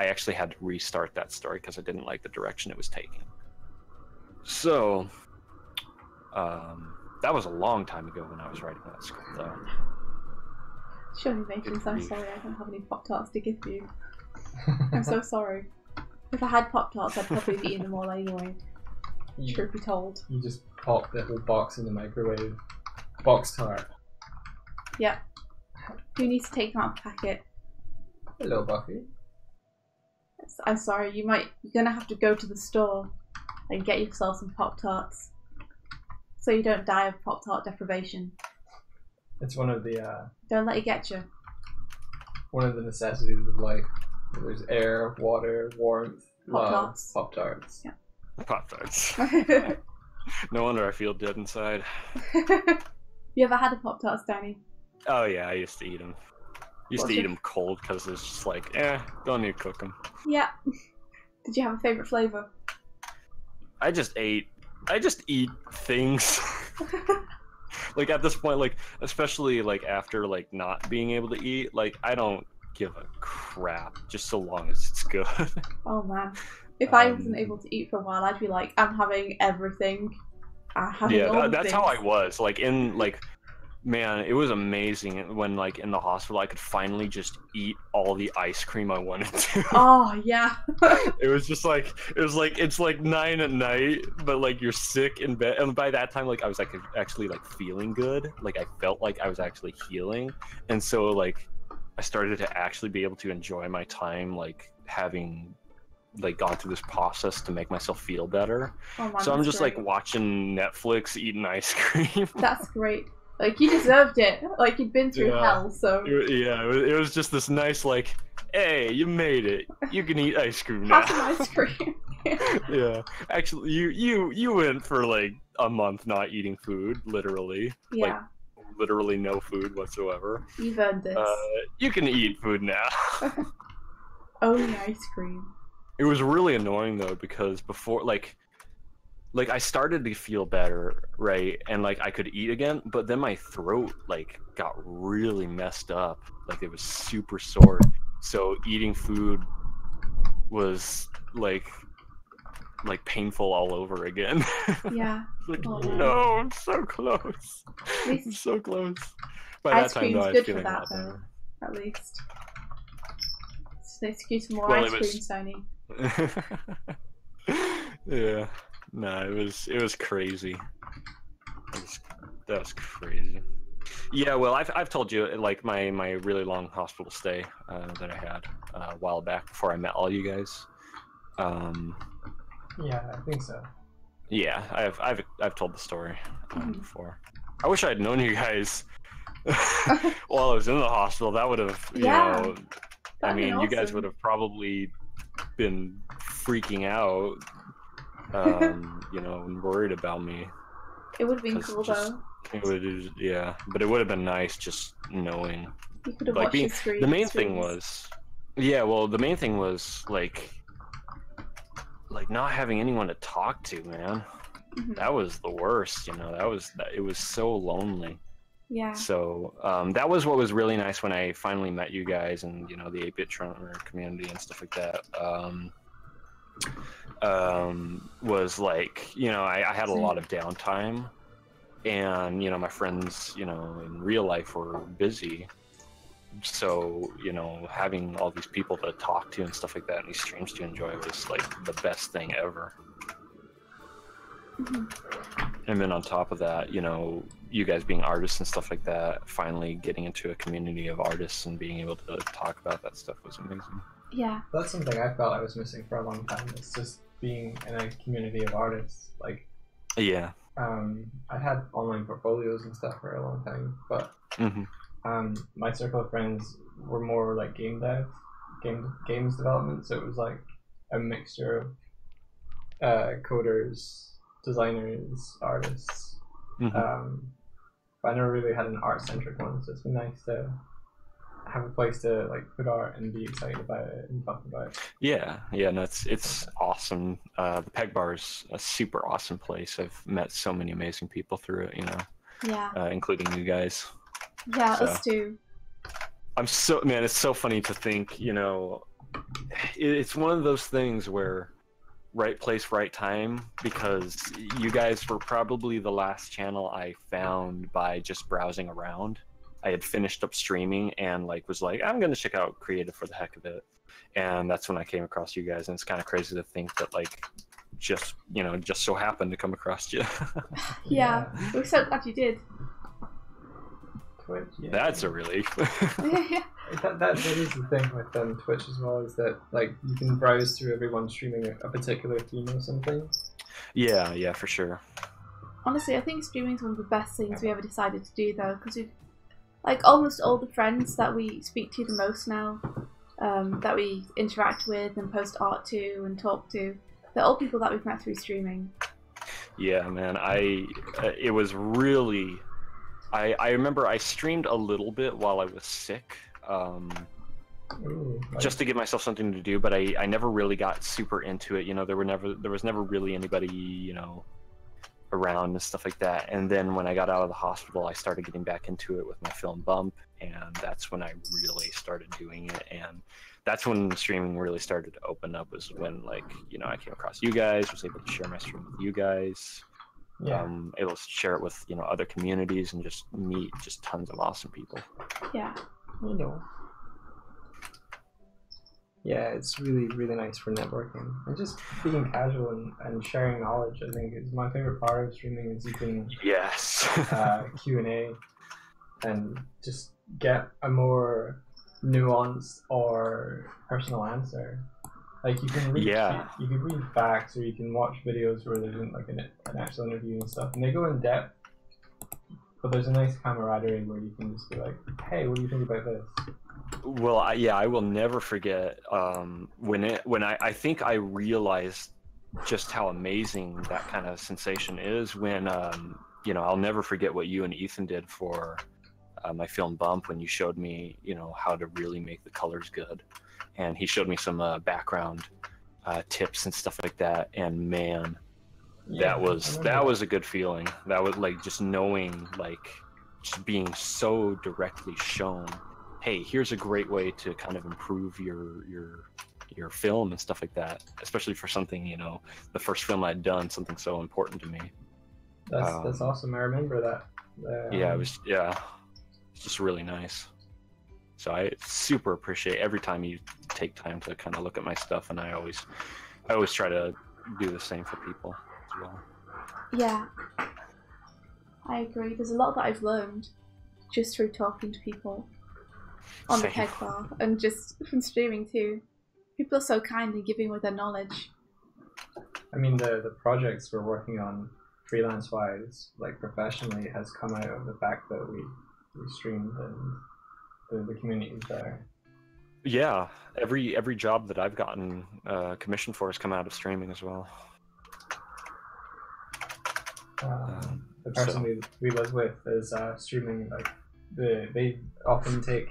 actually had to restart that story because I didn't like the direction it was taking. So that was a long time ago when I was writing that script, though. Surely, Matrix, I'm sorry I don't have any Pop-Tarts to give you. I'm so sorry. If I had Pop-Tarts, I'd probably have eaten them all anyway. Truth be told. You just pop the whole box in the microwave. Box tart. Yep. Who needs to take them out of the packet? Hello, Buffy. I'm sorry, you're gonna have to go to the store and get yourself some Pop-Tarts. So you don't die of Pop-Tart deprivation. It's one of the Don't let it get you. One of the necessities of life. There's air, water, warmth, Pop-Tarts. love, Pop-Tarts. Yeah. Pop-Tarts. No wonder I feel dead inside. You ever had a Pop-Tart, Danny? Oh yeah, I used to eat them. Used to eat them cold because it's just like, don't need to cook them. Yeah. Did you have a favorite flavor? I just eat things. Like at this point, like especially like after like not being able to eat, like I don't give a crap just so long as it's good. Oh man. If I wasn't able to eat for a while, I'd be like, I'm having everything. That's how I was. Like man, it was amazing when like in the hospital I could finally just eat all the ice cream I wanted to. Oh yeah. It was just like it's like 9 at night, but like you're sick in bed, and by that time like I was like actually like feeling good. Like I felt like I was actually healing, and so like I started to actually be able to enjoy my time, like having like gone through this process to make myself feel better. Oh, man, so I'm just great. like watching Netflix, eating ice cream. That's great. Like you deserved it. Like you'd been through hell, so it was just this nice like hey, you made it. You can eat ice cream now. Have some ice cream. Yeah, actually, you went for like a month not eating food, literally. Yeah. Like, literally no food whatsoever. You've earned this. You can eat food now. Only ice cream. It was really annoying though, because before, like I started to feel better, right, and like I could eat again, but then my throat like got really messed up, like it was super sore. So eating food was like painful all over again. Yeah. Like, Oh, no, I'm so close. At least I'm so close. By ice that time, though, cream's I was good for feeling a that, lot though. better. At least. It's an excuse for more Well, ice it cream, was- Sony. Yeah, no, it was crazy. That was crazy. Yeah, well, I've told you like my really long hospital stay that I had a while back before I met all you guys. Yeah, I think so. Yeah, I've told the story before. I wish I had known you guys while I was in the hospital. That would have, you Yeah, know, I that'd be mean, you guys awesome. would have probably been freaking out, you know, and worried about me. It would have been 'Cause cool, just- though. It would, yeah, but it would have been nice just knowing. You could have Like watched being, the screen. the main thing was, yeah, well, the main thing was like not having anyone to talk to, man. Mhm. That was the worst, you know. It was so lonely. Yeah. So that was what was really nice when I finally met you guys and, you know, the 8-bit Trummer community and stuff like that. Was like, you know, I had a lot of downtime, and, you know, my friends, you know, in real life were busy. So, you know, having all these people to talk to and stuff like that and these streams to enjoy was like the best thing ever. And then on top of that, you know, you guys being artists and stuff like that, finally getting into a community of artists and being able to talk about that stuff was amazing. Yeah. That's something I felt I was missing for a long time. It's just being in a community of artists. Like, Yeah. I had online portfolios and stuff for a long time, but my circle of friends were more like games development. So it was like a mixture of coders, designers, artists. But I never really had an art-centric one, so it's been nice to have a place to like put art and be excited about it and talk about it. Yeah, no, it's awesome. The Peg Bar's a super awesome place. I've met so many amazing people through it, you know. Yeah. Including you guys. Yeah, So, us too. Man, it's so funny to think, you know, it's one of those things where right place, right time, because you guys were probably the last channel I found by just browsing around. I had finished up streaming and like was like, I'm gonna check out creative for the heck of it, and that's when I came across you guys. And it's kind of crazy to think that like just, you know, just so happened to come across you. Yeah, we're so glad you did. Twitch, yeah. That's a relief. Yeah. That is the thing with Twitch as well, is that like you can browse through everyone streaming a particular theme or something. Yeah, for sure. Honestly, I think streaming is one of the best things we ever decided to do, though, because we've like almost all the friends that we speak to the most now, that we interact with and post art to and talk to, they're all people that we've met through streaming. Yeah, man, it was really, I remember I streamed a little bit while I was sick, Ooh, just to give myself something to do, but I never really got super into it. You know, there was never really anybody, you know, around and stuff like that. And then when I got out of the hospital, I started getting back into it with my film Bump, and that's when I really started doing it. And that's when streaming really started to open up, was when, like, you know, I came across you guys, was able to share my stream with you guys, able to share it with, you know, other communities and just meet just tons of awesome people. Yeah. You know. Yeah, it's really, really nice for networking and just being casual and sharing knowledge. I think is my favorite part of streaming, is you can Q&A and just get a more nuanced or personal answer. Like you can read, you can read facts, or you can watch videos where there isn't like an actual interview and stuff, and they go in depth. But there's a nice camaraderie where you can just be like, "Hey, what do you think about this?" Well, I will never forget when I think I realized just how amazing that kind of sensation is when I'll never forget what you and Ethan did for my film Bump when you showed me how to really make the colors good, and he showed me some background tips and stuff like that, and man, Yeah, that was a good feeling. That was like just knowing, like just being so directly shown, hey, here's a great way to kind of improve your film and stuff like that, especially for something, the first film I'd done, something so important to me. That's awesome. I remember that. It's just really nice. So I super appreciate every time you take time to kind of look at my stuff, and I always try to do the same for people as well. Yeah, I agree. There's a lot that I've learned just through talking to people on the Peg Bar, and just from streaming too. People are so kind and giving with their knowledge. I mean, the projects we're working on freelance-wise, like professionally, has come out of the fact that we streamed and the community's there. Yeah, every job that I've gotten commissioned for has come out of streaming as well. The person we live with is streaming. Like they often take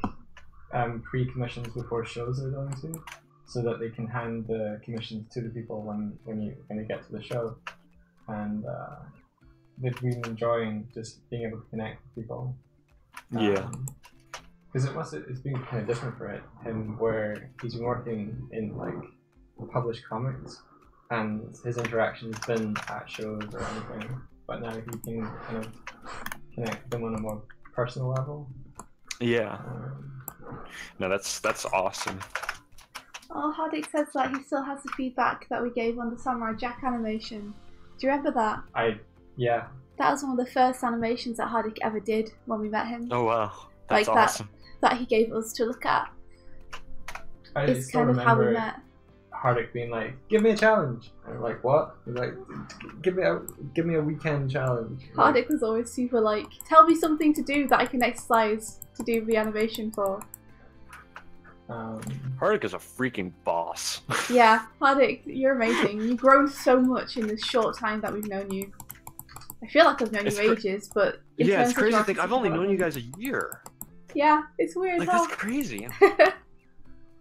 pre-commissions before shows they're going to, so that they can hand the commissions to the people when they get to the show, and they've been enjoying just being able to connect with people. Yeah. Because it's been kind of different for him, where he's been working in like published comics, and his interaction has been at shows or anything. But now he can kind of connect with them on a more personal level. Yeah. No, that's awesome. Oh, Hardik says that he still has the feedback that we gave on the Samurai Jack animation. Do you remember that? Yeah. That was one of the first animations that Hardik ever did when we met him. Oh wow, that's like awesome. That he gave us to look at. It's still kind of how we met. Hardik being like, "Give me a challenge," and I'm like, "What?" He's like, "Give me a weekend challenge." Hardik was always super like, "Tell me something to do that I can exercise to do the animation for." Hardik is a freaking boss. Yeah, Hardik, you're amazing. You've grown so much in this short time that we've known you. I feel like I've known you ages, but yeah, it's crazy to think I've only known you guys a year. Yeah, it's weird. Like that's crazy.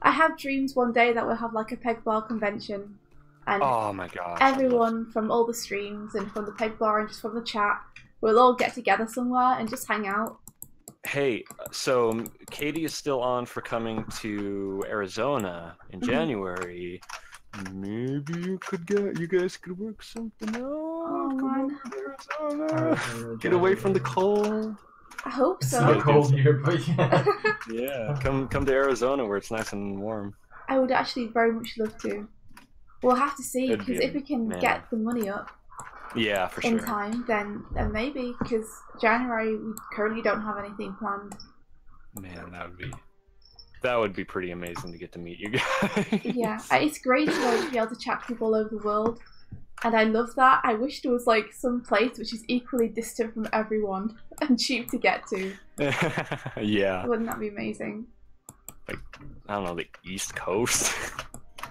I have dreams one day that we'll have like a Peg Bar convention, and oh my gosh, everyone from all the streams and from the Peg Bar and just from the chat, we'll all get together somewhere and just hang out. Hey, so Katie is still on for coming to Arizona in January. Maybe you guys could work something out. Oh man, Arizona. Get away from the cold. I hope so. It's not cold here, but yeah. Yeah, come to Arizona where it's nice and warm. I would actually very much love to. We'll have to see, because if we can get the money up for in time, then maybe, because January we currently don't have anything planned. Man, that would be pretty amazing to get to meet you guys. Yeah, it's great to be able to chat to people all over the world. And I love that. I wish there was like some place which is equally distant from everyone and cheap to get to. Yeah. Wouldn't that be amazing? Like, I don't know, the East Coast.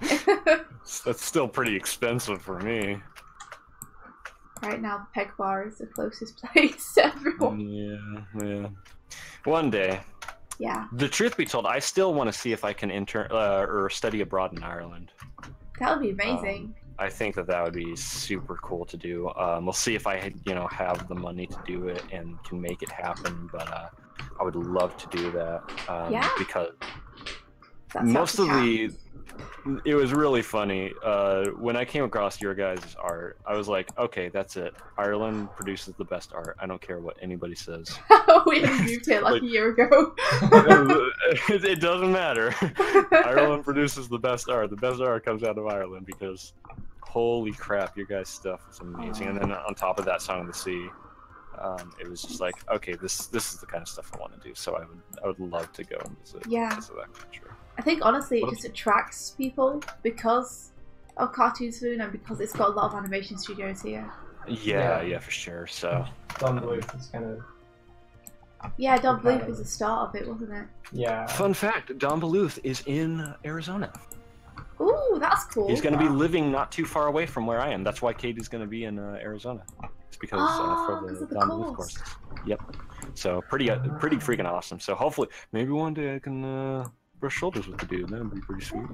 That's still pretty expensive for me. Right now, the Peg Bar is the closest place to everyone. Yeah. One day. Yeah. The truth be told, I still want to see if I can intern or study abroad in Ireland. That would be amazing. I think that would be super cool to do. We'll see if I have the money to do it and can make it happen. But I would love to do that. Because it was really funny. When I came across your guys' art, I was like, okay, that's it. Ireland produces the best art. I don't care what anybody says. We moved here like a year ago. It doesn't matter. Ireland produces the best art. The best art comes out of Ireland because holy crap, your guys' stuff is amazing. And then on top of that, Song of the Sea, it was just like, okay, this is the kind of stuff I want to do. So I would love to go and visit that country. I think honestly it just attracts people because of Cartoon Spoon and because it's got a lot of animation studios here. Yeah, for sure. So Doig is kind of Yeah, Don Okay. Bluth was the start of it, wasn't it? Yeah. Fun fact: Don Bluth is in Arizona. Ooh, that's cool. He's going to be living not too far away from where I am. That's why Katie's going to be in Arizona. It's because for because the of the Don Bluth course. courses. Yep. So pretty freaking awesome. So hopefully, maybe one day I can brush shoulders with the dude. That'd be pretty sweet.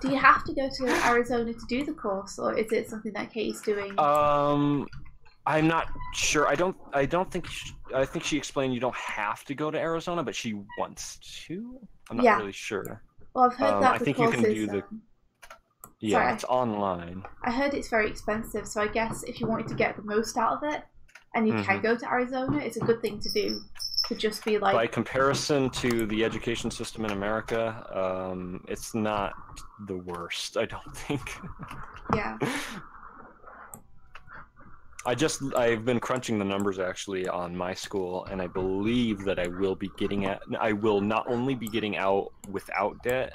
Do you have to go to Arizona to do the course, or is it something that Katie's doing? I'm not sure. I don't think. I think she explained you don't have to go to Arizona, but she wants to. I'm not really sure. Well, I've heard that I the think you course can is, do the. Yeah, sorry. it's online. I heard it's very expensive, so I guess if you wanted to get the most out of it, and you can go to Arizona, it's a good thing to do. To just be like. By comparison to the education system in America, it's not the worst. I don't think. Yeah. I've been crunching the numbers actually on my school, and I believe that I will not only be getting out without debt,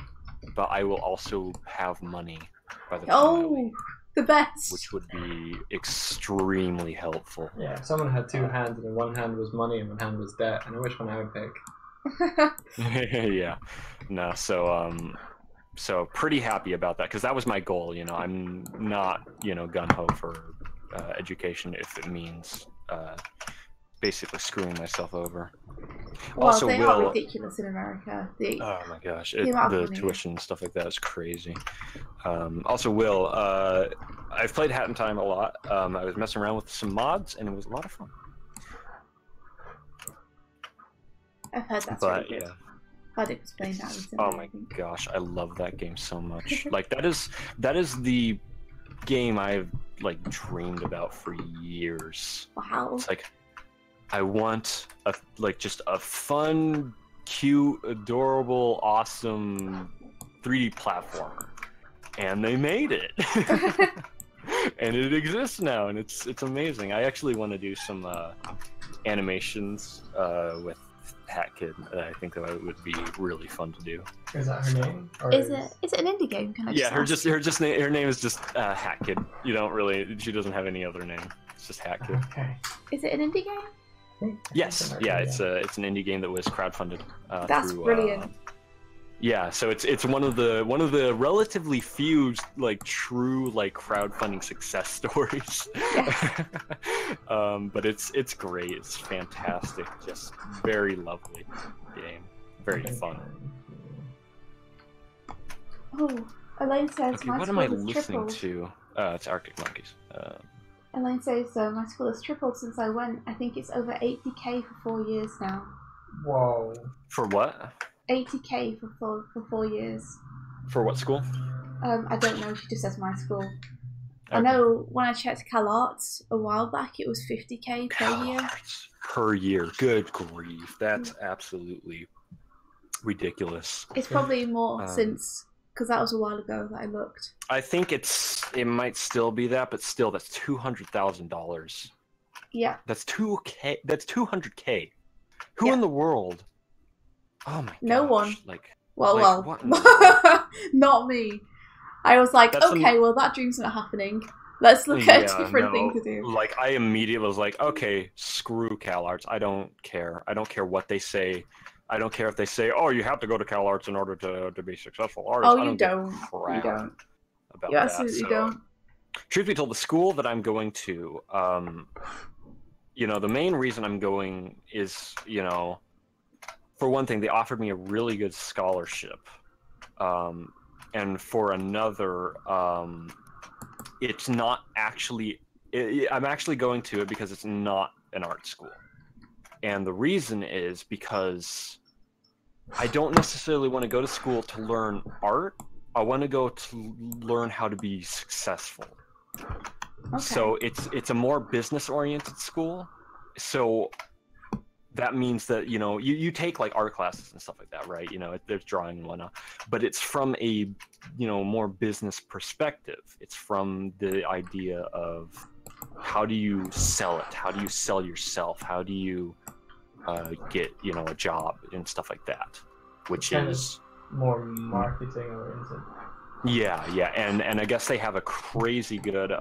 but I will also have money by the time I leave, the best. which would be extremely helpful. Yeah, if someone had two hands and in one hand was money and one hand was debt, I know which one I would pick. Yeah, no, so pretty happy about that, because that was my goal. You know, I'm not gung-ho for education if it means basically screwing myself over. Well, Also, they are ridiculous in America. Oh my gosh, the tuition and stuff like that is crazy. Also, Will, I've played Hat in Time a lot. I was messing around with some mods, and it was a lot of fun. I've heard that's really good. I'd explain that recently. Oh my gosh, I love that game so much. Like that is the game I've like dreamed about for years. Wow. It's like I want just a fun, cute, adorable, awesome 3D platformer, and they made it. And it exists now, and it's amazing. I actually want to do some animations with Hat Kid. I think that would be really fun to do. Is that her name? Or is it an indie game? Can I just ask? her name is just Hat Kid. You don't really. She doesn't have any other name. It's just Hat Kid. Okay. Is it an indie game? Yes. Yeah. It's an indie game that was crowdfunded. That's brilliant. Yeah, so it's one of the relatively few like true like crowdfunding success stories. Yeah. But it's great. It's fantastic. Just very lovely game. Very fun. Oh, Elaine says Okay, my what school am I has listening tripled. to? It's Arctic Monkeys. Elaine says my school has tripled since I went. I think it's over 80k for 4 years now. Whoa. For what? 80k for 4 years. For what school? I don't know. She just says my school. Okay. I know when I checked CalArts a while back, it was 50k per year. CalArts per year. Good grief. That's absolutely ridiculous. It's probably more since, because that was a while ago that I looked. I think it might still be that, but still, that's $200,000. Yeah. That's 2K. That's 200K. Who in the world? Oh my gosh. No one. Like, well, what in the world? not me. I was like, okay, well, that dream's not happening. Let's look at a different thing to do. Like, I immediately was like, okay, screw CalArts. I don't care. I don't care what they say. I don't care if they say, oh, you have to go to CalArts in order to be a successful artist. Oh, you don't. You don't. About you that. absolutely don't. Truth be told, the school that I'm going to, the main reason I'm going is, for one thing, they offered me a really good scholarship. And for another, it's not actually, I'm actually going to it because it's not an art school. And the reason is because I don't necessarily want to go to school to learn art. I want to go to learn how to be successful. Okay. So it's a more business-oriented school. So that means that, you take like art classes and stuff like that, right? There's drawing and whatnot, but it's from a, more business perspective. It's from the idea of how do you sell it? How do you sell yourself? How do you get, a job and stuff like that, which is more marketing oriented. Yeah. And I guess they have a crazy good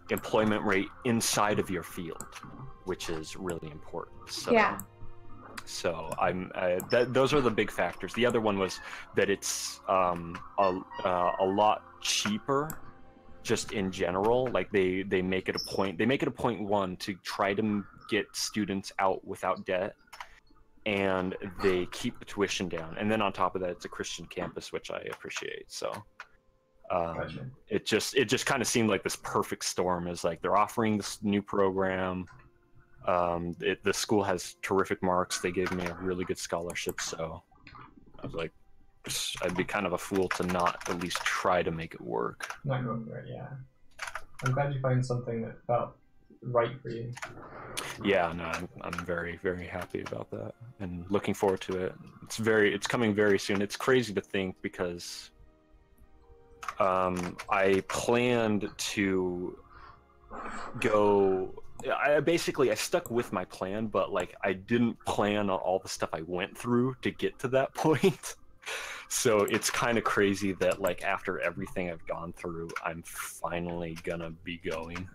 employment rate inside of your field, which is really important. So, yeah. So those are the big factors. The other one was that it's a lot cheaper, just in general. Like they make it a point. They make it a point, one, to try to get students out without debt, and they keep the tuition down. And then on top of that, it's a Christian campus, which I appreciate. So Gotcha. it just kind of seemed like this perfect storm. Is like they're offering this new program. The school has terrific marks. They gave me a really good scholarship, so I was like, I'd be kind of a fool to not at least try to make it work. Not going for it, yeah. I'm glad you found something that felt right for you. Yeah, no, I'm very, very happy about that, and looking forward to it. It's coming very soon. It's crazy to think, because I planned to go. I stuck with my plan, but like I didn't plan on all the stuff I went through to get to that point. So it's kind of crazy that like after everything I've gone through, I'm finally gonna be going.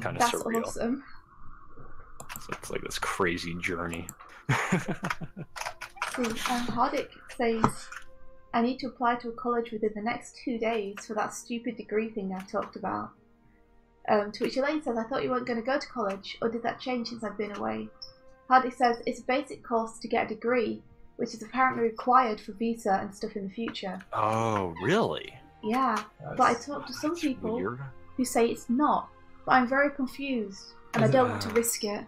Kind of That's surreal. awesome. So it's like this crazy journey. See, Hardik says, I need to apply to a college within the next 2 days for that stupid degree thing I talked about. To which Elaine says, I thought you weren't going to go to college, or did that change since I've been away? Hardik says, it's a basic course to get a degree, which is apparently required for visa and stuff in the future. Oh, really? Yeah, but I talked to some people weird. who say it's not, but I'm very confused, and I don't want to risk it.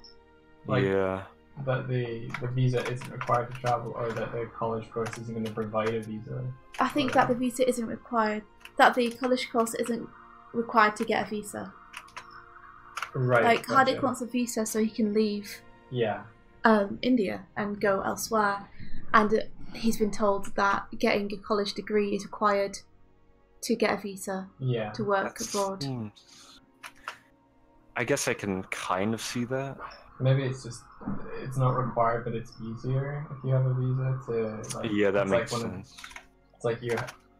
Like, yeah. That the visa isn't required to travel, or that the college course isn't going to provide a visa? I think that the visa isn't required, that the college course isn't required to get a visa. Right. Like, gotcha. Hardik wants a visa so he can leave Yeah. India and go elsewhere, and he's been told that getting a college degree is required to get a visa Yeah. to work abroad. I guess I can kind of see that. Maybe it's not required, but it's easier if you have a visa to. Like, Yeah, that it's makes like sense. It's like you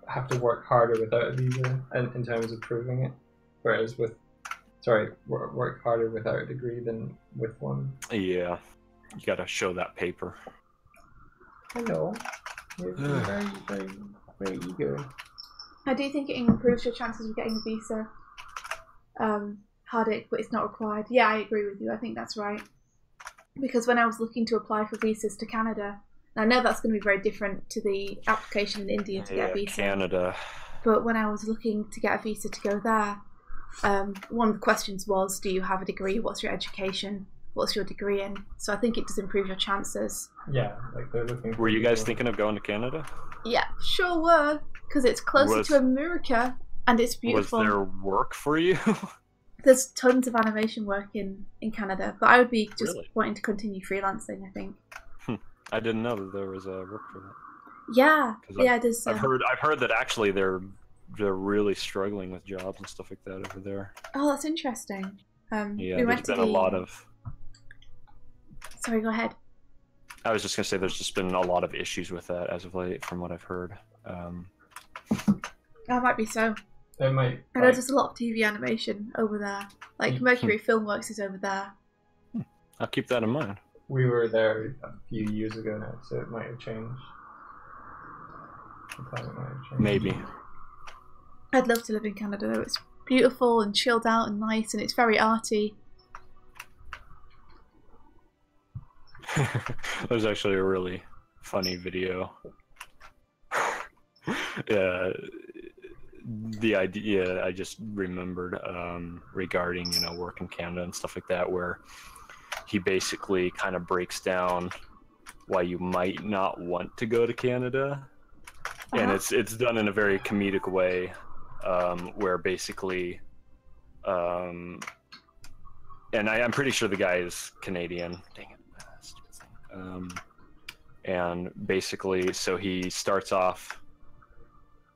have to work harder without a visa, and in terms of proving it, whereas work harder without a degree than with one. Yeah, you gotta show that paper. Hello. You're very, very, very eager. I do think it improves your chances of getting a visa, Hardik, but it's not required. Yeah, I agree with you. I think that's right. Because when I was looking to apply for visas to Canada, and I know that's going to be very different to the application in India to get a visa. Canada. But when I was looking to get a visa to go there, one of the questions was, do you have a degree? What's your education? What's your degree in? So I think it does improve your chances. Yeah, like they're looking. Were you guys thinking of going to Canada? Yeah, sure were, because it's closer to America and it's beautiful. Was there work for you? There's tons of animation work in Canada, but I would be just Really? wanting to continue freelancing, I think. I didn't know that there was a work for that. Yeah, 'Cause yeah, there's. I've heard that actually they're really struggling with jobs and stuff like that over there. Oh, that's interesting. Yeah, we there's went to been a lot of. Sorry, go ahead. I was just gonna say there's just been a lot of issues with that as of late, from what I've heard. That might be so. They might. I know there's a lot of TV animation over there. Like Mercury Filmworks is over there. I'll keep that in mind. We were there a few years ago now, so it might have changed. Maybe. I'd love to live in Canada though. It's beautiful and chilled out and nice, and it's very arty. There's actually a really funny video. Yeah, the idea I just remembered regarding work in Canada and stuff like that, where he basically kind of breaks down why you might not want to go to Canada, and it's done in a very comedic way, where basically, and I'm pretty sure the guy is Canadian. Dang it, stupid thing. And basically, so he starts off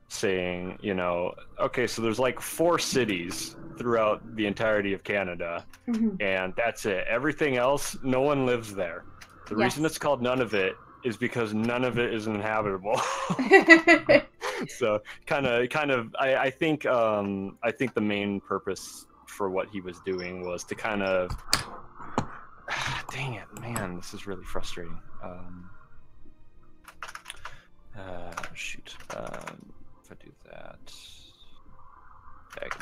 saying, okay, so there's like 4 cities throughout the entirety of Canada, and that's it. Everything else, no one lives there. The reason it's called none of it is because none of it is inhabitable. So I think the main purpose for what he was doing was to kind of Dang it, man, this is really frustrating. Shoot. If I do that,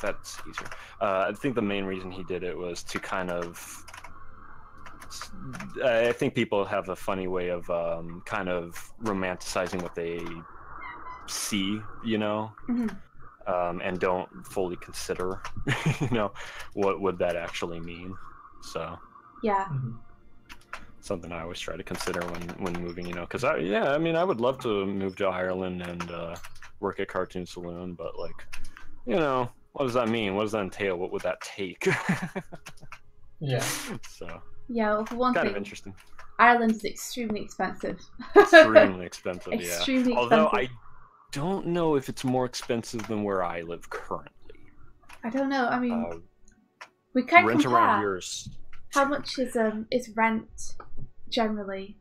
that's easier. I think the main reason he did it was to kind of. I think people have a funny way of kind of romanticizing what they see, you know, and don't fully consider, you know, what would that actually mean. So. Yeah. Something I always try to consider when moving, you know, because I mean, I would love to move to Ireland and work at Cartoon Saloon, but like, you know, what does that mean? What does that entail? What would that take? Yeah. So. Yeah. Well, for one kind thing, of interesting. Ireland is extremely expensive. Extremely expensive. Extremely yeah. expensive. Although I don't know if it's more expensive than where I live currently. I don't know. I mean, we can rent compare. Around here is. How much is rent generally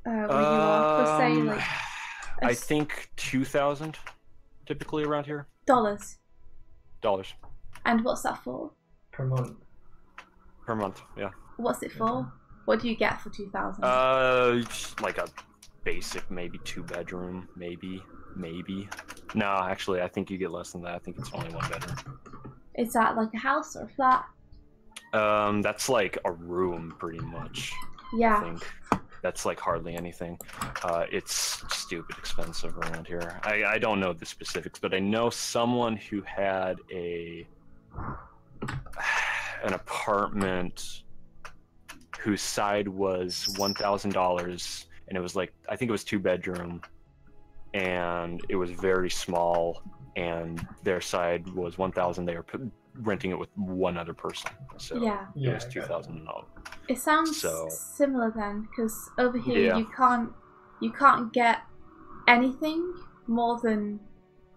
where you are? For say, like, I think 2,000 typically around here. Dollars. And what's that for? Per month. Per month, yeah. What's it for? What do you get for 2,000? Like a basic, maybe 2-bedroom, maybe. No, actually, I think you get less than that. I think it's only 1 bedroom. Is that like a house or a flat? That's like a room, pretty much. Yeah. I think that's like hardly anything. It's stupid expensive around here. I don't know the specifics, but I know someone who had an apartment whose side was $1,000, and it was like, I think it was 2-bedroom, and it was very small, and their side was 1,000. They were renting it with one other person, so it was 2,000 and all. It sounds similar then, because over here you can't get anything more than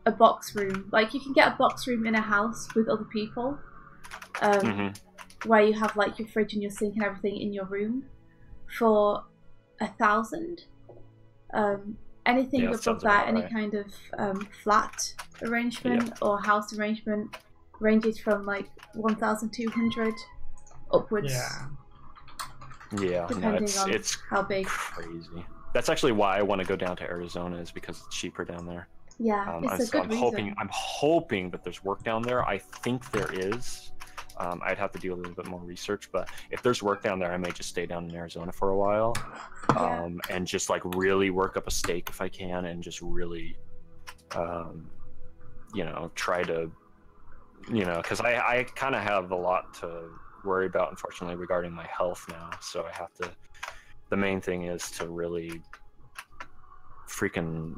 a box room. Like, you can get a box room in a house with other people, where you have like your fridge and your sink and everything in your room for 1,000. Anything above that, any kind of flat arrangement or house arrangement, ranges from like 1,200 upwards. Yeah, depending on it's how big. Crazy. That's actually why I want to go down to Arizona, is because it's cheaper down there. Yeah, it's a good reason. I'm hoping that there's work down there. I think there is. I'd have to do a little bit more research, but if there's work down there, I may just stay down in Arizona for a while, and just like really work up a stake if I can, and just really, you know, try to, you know, because I kind of have a lot to worry about, unfortunately, regarding my health now. So I have to. The main thing is to really freaking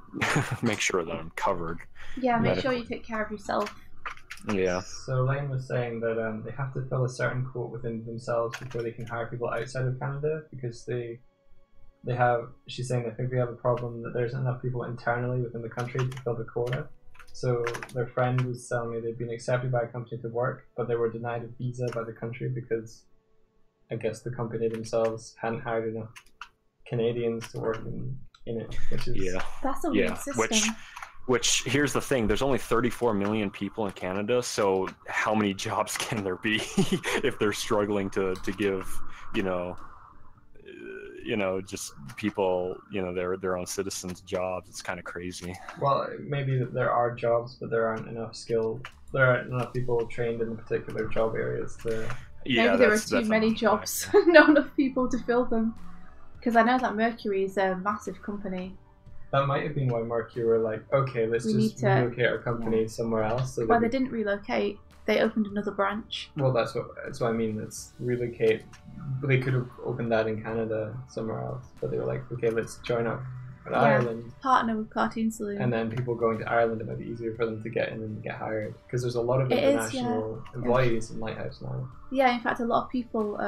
make sure that I'm covered. Yeah, make sure you take care of yourself. Yeah. So Lane was saying that they have to fill a certain quote within themselves before they can hire people outside of Canada, because they have. She's saying that they have a problem that there's enough people internally within the country to fill the quota. So their friend was telling me they'd been accepted by a company to work, but they were denied a visa by the country because I guess the company themselves hadn't hired enough Canadians to work in it, which is that's a weird system. Which here's the thing: there's only 34 million people in Canada, so how many jobs can there be if they're struggling to give, you know, just people, you know, their own citizens jobs? It's kind of crazy. Well, maybe there are jobs, but there aren't enough there aren't enough people trained in particular job areas to. Yeah, maybe there are too many jobs, not enough people to fill them. Because I know that Mercury is a massive company. That might have been why Mercury were like, okay, let's just relocate our company somewhere else. So they didn't relocate. They opened another branch. Well, that's what I mean. Let's relocate. They could have opened that in Canada somewhere else, but they were like, okay, let's join up in Ireland. Partner with Cartoon Saloon. And then people going to Ireland, it might be easier for them to get in and get hired, because there's a lot of international employees in Lighthouse now. Yeah, in fact, a lot of people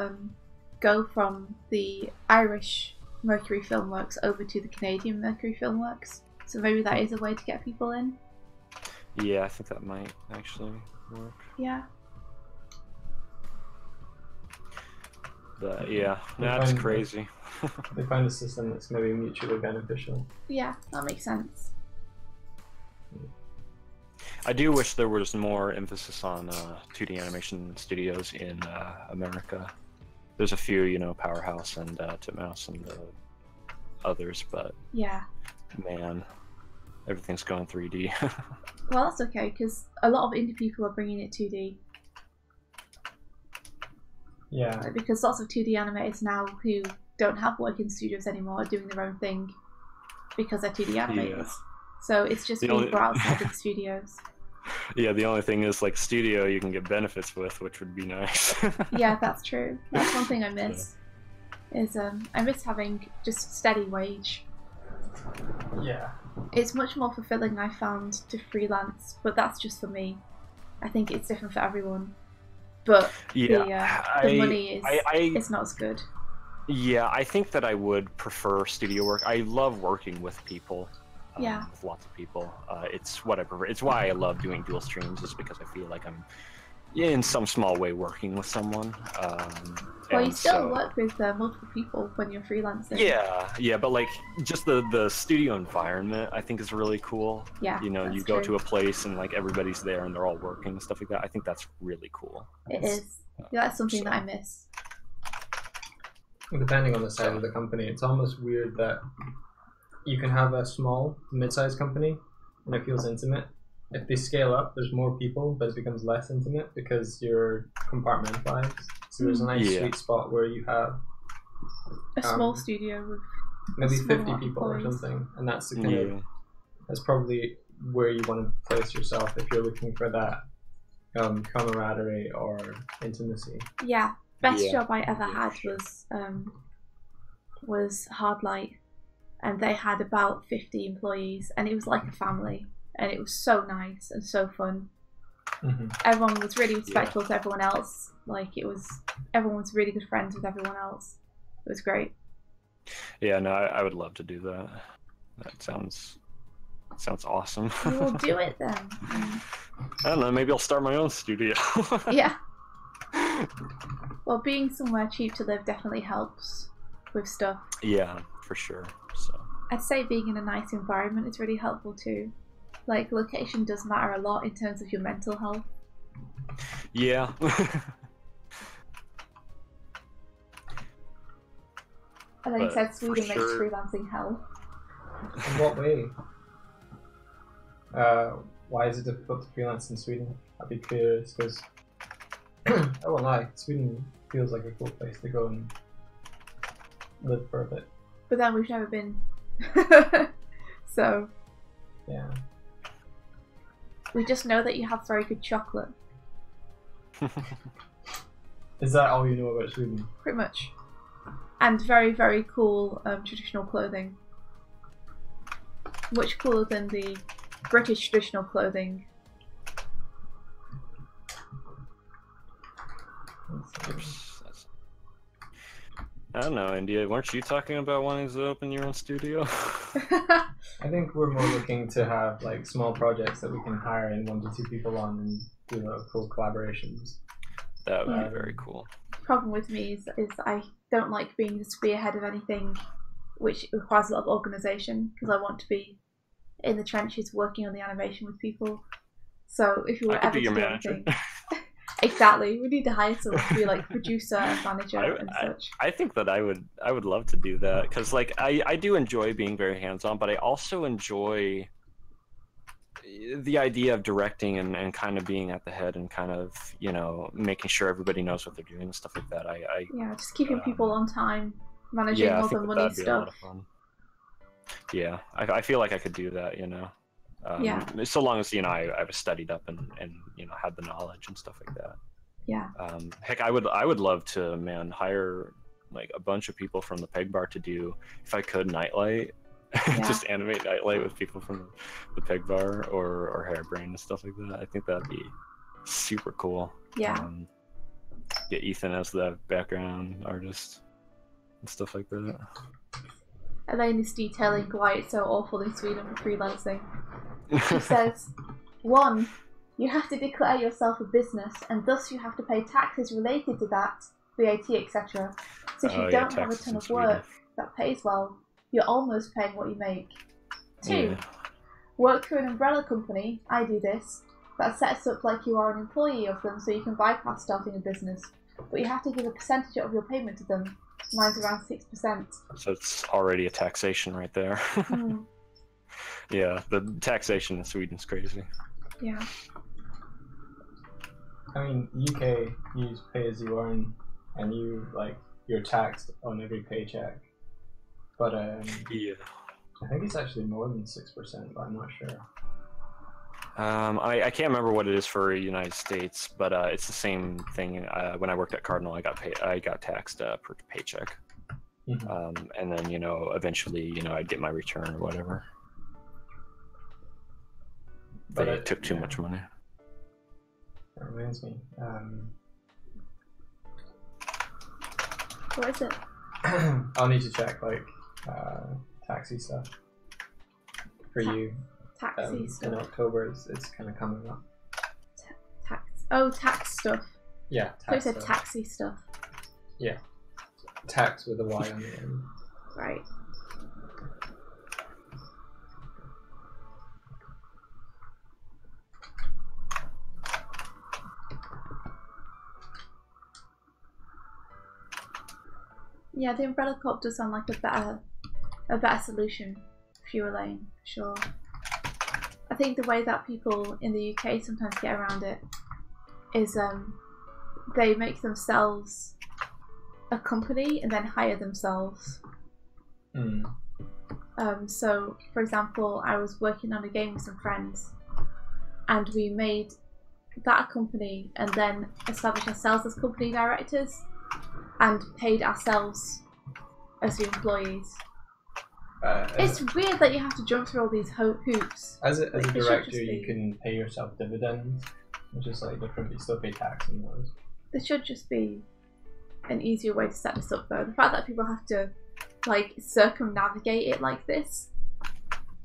go from the Irish Mercury Filmworks over to the Canadian Mercury Filmworks. So maybe that is a way to get people in. Yeah, I think that might actually work. Yeah. But yeah, that's crazy. They find a system that's maybe mutually beneficial. Yeah, that makes sense. I do wish there was more emphasis on 2D animation studios in America. There's a few, you know, Powerhouse and Titmouse and others, but Yeah. man, everything's going 3D. Well, that's okay, because a lot of indie people are bringing it 2D. Yeah. Because lots of 2D animators now who don't have working studios anymore are doing their own thing because they're 2D animators. Yeah. So it's just being brought outside of the studios. Yeah, the only thing is, like, studio you can get benefits with, which would be nice. Yeah, that's true. That's one thing I miss. Is I miss having just steady wage. Yeah. It's much more fulfilling, I found, to freelance, but that's just for me. I think it's different for everyone. But yeah, the money is not as good. Yeah, I think that I would prefer studio work. I love working with people. Yeah. With lots of people. It's what I prefer. It's why I love doing dual streams, is because I feel like I'm, in some small way, working with someone. Well, you still work with multiple people when you're freelancing. Yeah, but like just the studio environment, I think is really cool. Yeah, you know, you go to a place and like everybody's there and they're all working and stuff like that. I think that's really cool. It is. Yeah, that's something that I miss. Depending on the size of the company, it's almost weird that you can have a small, mid-sized company and it feels intimate. If they scale up, there's more people, but it becomes less intimate because you're compartmentalized. So there's a nice sweet spot where you have a small studio with maybe 50 people or something, and that's the kind of, that's probably where you want to place yourself if you're looking for that camaraderie or intimacy. Yeah, best job I ever had was Hard Light, and they had about 50 employees, and it was like a family, and it was so nice and so fun. Mm-hmm. Everyone was really respectful to everyone else. Like everyone was really good friends with everyone else. It was great. Yeah, no, I would love to do that. That sounds awesome. You will do it then. I don't know. Maybe I'll start my own studio. Yeah. Well, being somewhere cheap to live definitely helps with stuff. Yeah, for sure. So I'd say being in a nice environment is really helpful too. Like, location does matter a lot in terms of your mental health. Yeah. And then you said Sweden makes freelancing hell. In what way? Why is it difficult to freelance in Sweden? I'd be curious, because I won't lie, Sweden feels like a cool place to go and live for a bit. But then we've never been. So. Yeah. We just know that you have very good chocolate. Is that all you know about Sweden? Pretty much. And very, very cool traditional clothing. Much cooler than the British traditional clothing. I don't know, India. Weren't you talking about wanting to open your own studio? I think we're more looking to have like small projects that we can hire in 1 to 2 people on and do cool collaborations. That would be very cool. Problem with me is I don't like being the spearhead of anything which requires a lot of organisation, because I want to be in the trenches working on the animation with people. So if you were ever to do anything, exactly, we need to hire someone to be like producer, manager, and such. I think that I would love to do that, because like I do enjoy being very hands-on, but I also enjoy the idea of directing and kind of being at the head and kind of, you know, making sure everybody knows what they're doing and stuff like that. Yeah, just keeping people on time, managing all the money stuff. Yeah, I feel like I could do that, you know. So long as, you know, I was studied up and you know, had the knowledge and stuff like that. Yeah. Heck, I would love to, man, hire like a bunch of people from the Peg Bar to do, if I could, Nightlight. Yeah. Just animate Nightlight with people from the Peg Bar or Hairbrain and stuff like that. I think that'd be super cool. Yeah. Get Ethan as the background artist and stuff like that. Elaine is detailing why it's so awful in Sweden for freelancing. She says, 1, you have to declare yourself a business, and thus you have to pay taxes related to that, VAT, etc. So if you don't have a ton of work that pays well, you're almost paying what you make. 2, work for an umbrella company, I do this, that sets up like you are an employee of them so you can bypass starting a business. but you have to give a percentage of your payment to them. Mine's around 6%. So it's already a taxation right there. Mm. Yeah, the taxation in Sweden's crazy. Yeah. I mean, UK, you use pay as you earn, and you're taxed on every paycheck. But Yeah. I think it's actually more than 6%, but I'm not sure. I can't remember what it is for United States, but it's the same thing. When I worked at Cardinal, I got taxed per paycheck, Mm-hmm. and then eventually I'd get my return or whatever. But they took too much money. That reminds me. What is it? I'll need to check taxi stuff for you. Taxi stuff. In October, it's kind of coming up. Tax stuff. Yeah, So you tax said stuff. taxi stuff. Yeah, tax with a Y on the end. Right. Yeah, the Umbrella Corp does sound like a better solution if you were lane, sure. I think the way that people in the UK sometimes get around it is they make themselves a company and then hire themselves. Mm. So, for example, I was working on a game with some friends, and we made that a company and then established ourselves as company directors and paid ourselves as the employees. It's weird that you have to jump through all these hoops. As a director, you can pay yourself dividends, which is different. You still pay tax on those. There should just be an easier way to set this up, though. The fact that people have to circumnavigate it like this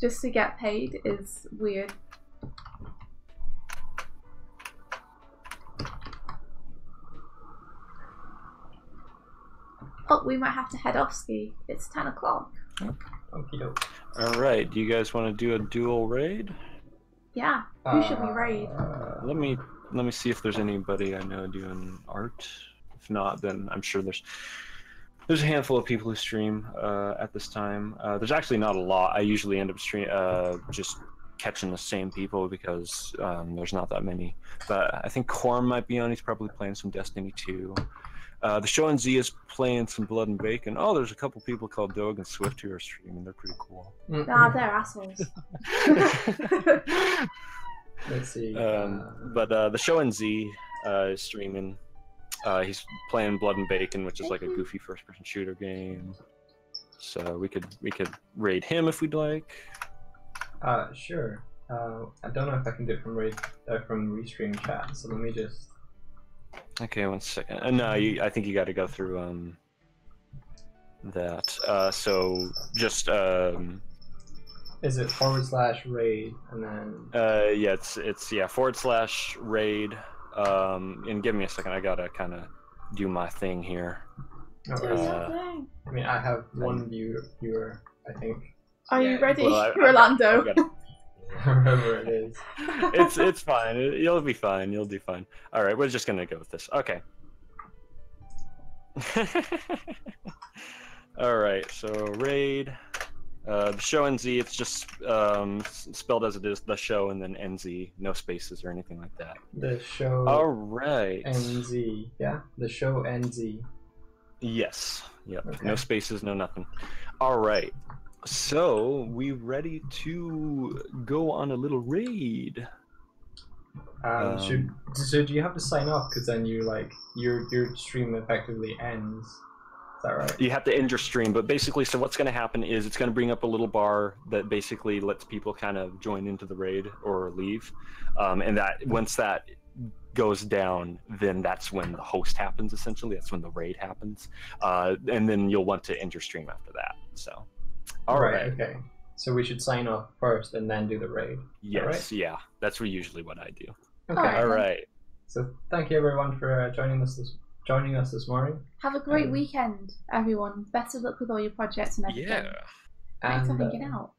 just to get paid is weird. Oh, we might have to head off, Ski. It's 10 o'clock. Okie doke. Alright, do you guys want to do a dual raid? Yeah. Who should we raid? Let me see if there's anybody I know doing art. If not, then I'm sure there's a handful of people who stream at this time. There's actually not a lot. I usually end up just catching the same people because there's not that many. But I think Corm might be on. He's probably playing some Destiny 2. The Show and Z is playing some Blood and Bacon. Oh, there's a couple people called Doig and Swift who are streaming. They're pretty cool. Nah, they're assholes. Let's see. But the Show and Z is streaming. He's playing Blood and Bacon, which is like a goofy first-person shooter game. So we could raid him if we'd like. Sure. I don't know if I can do it from restream chat. So let me just. Okay, 1 second. No, I think you got to go through that. So just Is it /raid and then? Yeah, it's /raid. And give me a second. I gotta kind of do my thing here. Oh, I mean, I have one viewer. I think. Are you ready, Well, Rolando? Wherever it is. It's fine. You'll be fine. You'll do fine. All right, we're just gonna go with this. Okay. All right. So raid. The Show NZ. It's just spelled as it is. The Show and then NZ. No spaces or anything like that. The Show. All right. NZ. Yeah. The Show NZ. Yes. Yep. Okay. No spaces. No nothing. All right. So we ready to go on a little raid? So do you have to sign off because then your stream effectively ends? Is that right? You have to end your stream, but basically, so what's going to happen is it's going to bring up a little bar that basically lets people kind of join into the raid or leave, and that once that goes down, then that's when the host happens. Essentially, that's when the raid happens, and then you'll want to end your stream after that. So. All right. Okay. So we should sign off first and then do the raid. Yes. Right? Yeah. That's usually what I do. Okay. All right. So thank you everyone for joining us this morning. Have a great weekend, everyone. Best of luck with all your projects and everything. Yeah. Thanks for And hanging out.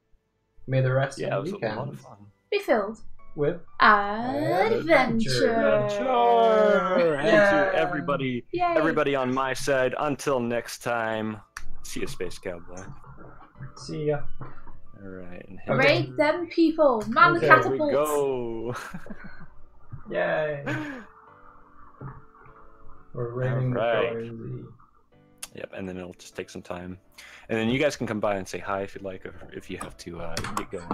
may the rest Yeah, it of was the a lot weekend of fun. Be filled. with adventure. And to everybody, Yay. everybody on my side. Until next time, see you, Space Cowboy. See ya. All right. And Okay. Raid them people. Man the Okay. There we catapults. go. Yay. We're raiding Alright. the OMZ. Yep, and then it'll just take some time, and then you guys can come by and say hi if you'd like, or if you have to get going.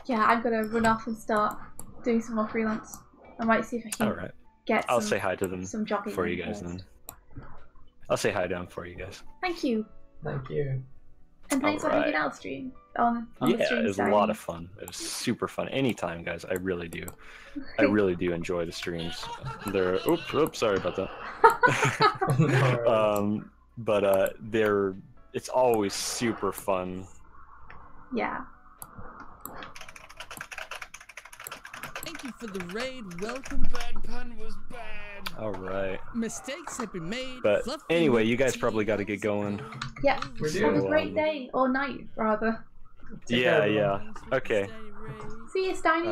Yeah, I'm gonna run off and start doing some more freelance. I might see if I can All right. get I'll some, say hi to them some jogging for you in guys first. then. I'll say hi down for you guys. Thank you. Thank you. And thanks for hanging Alright. out stream on the Yeah, stream. it was a lot of fun. It was super fun. Anytime, guys. I really do. I really do enjoy the streams. They're oops, sorry about that. But it's always super fun. Yeah. Thank you for the raid. Welcome. Bad pun was bad. All right. Mistakes have been made. But Fluffy anyway, you guys tea probably got to get going. Yeah. We Have a do. great day or night, rather. Yeah. Okay. See you, Steiny.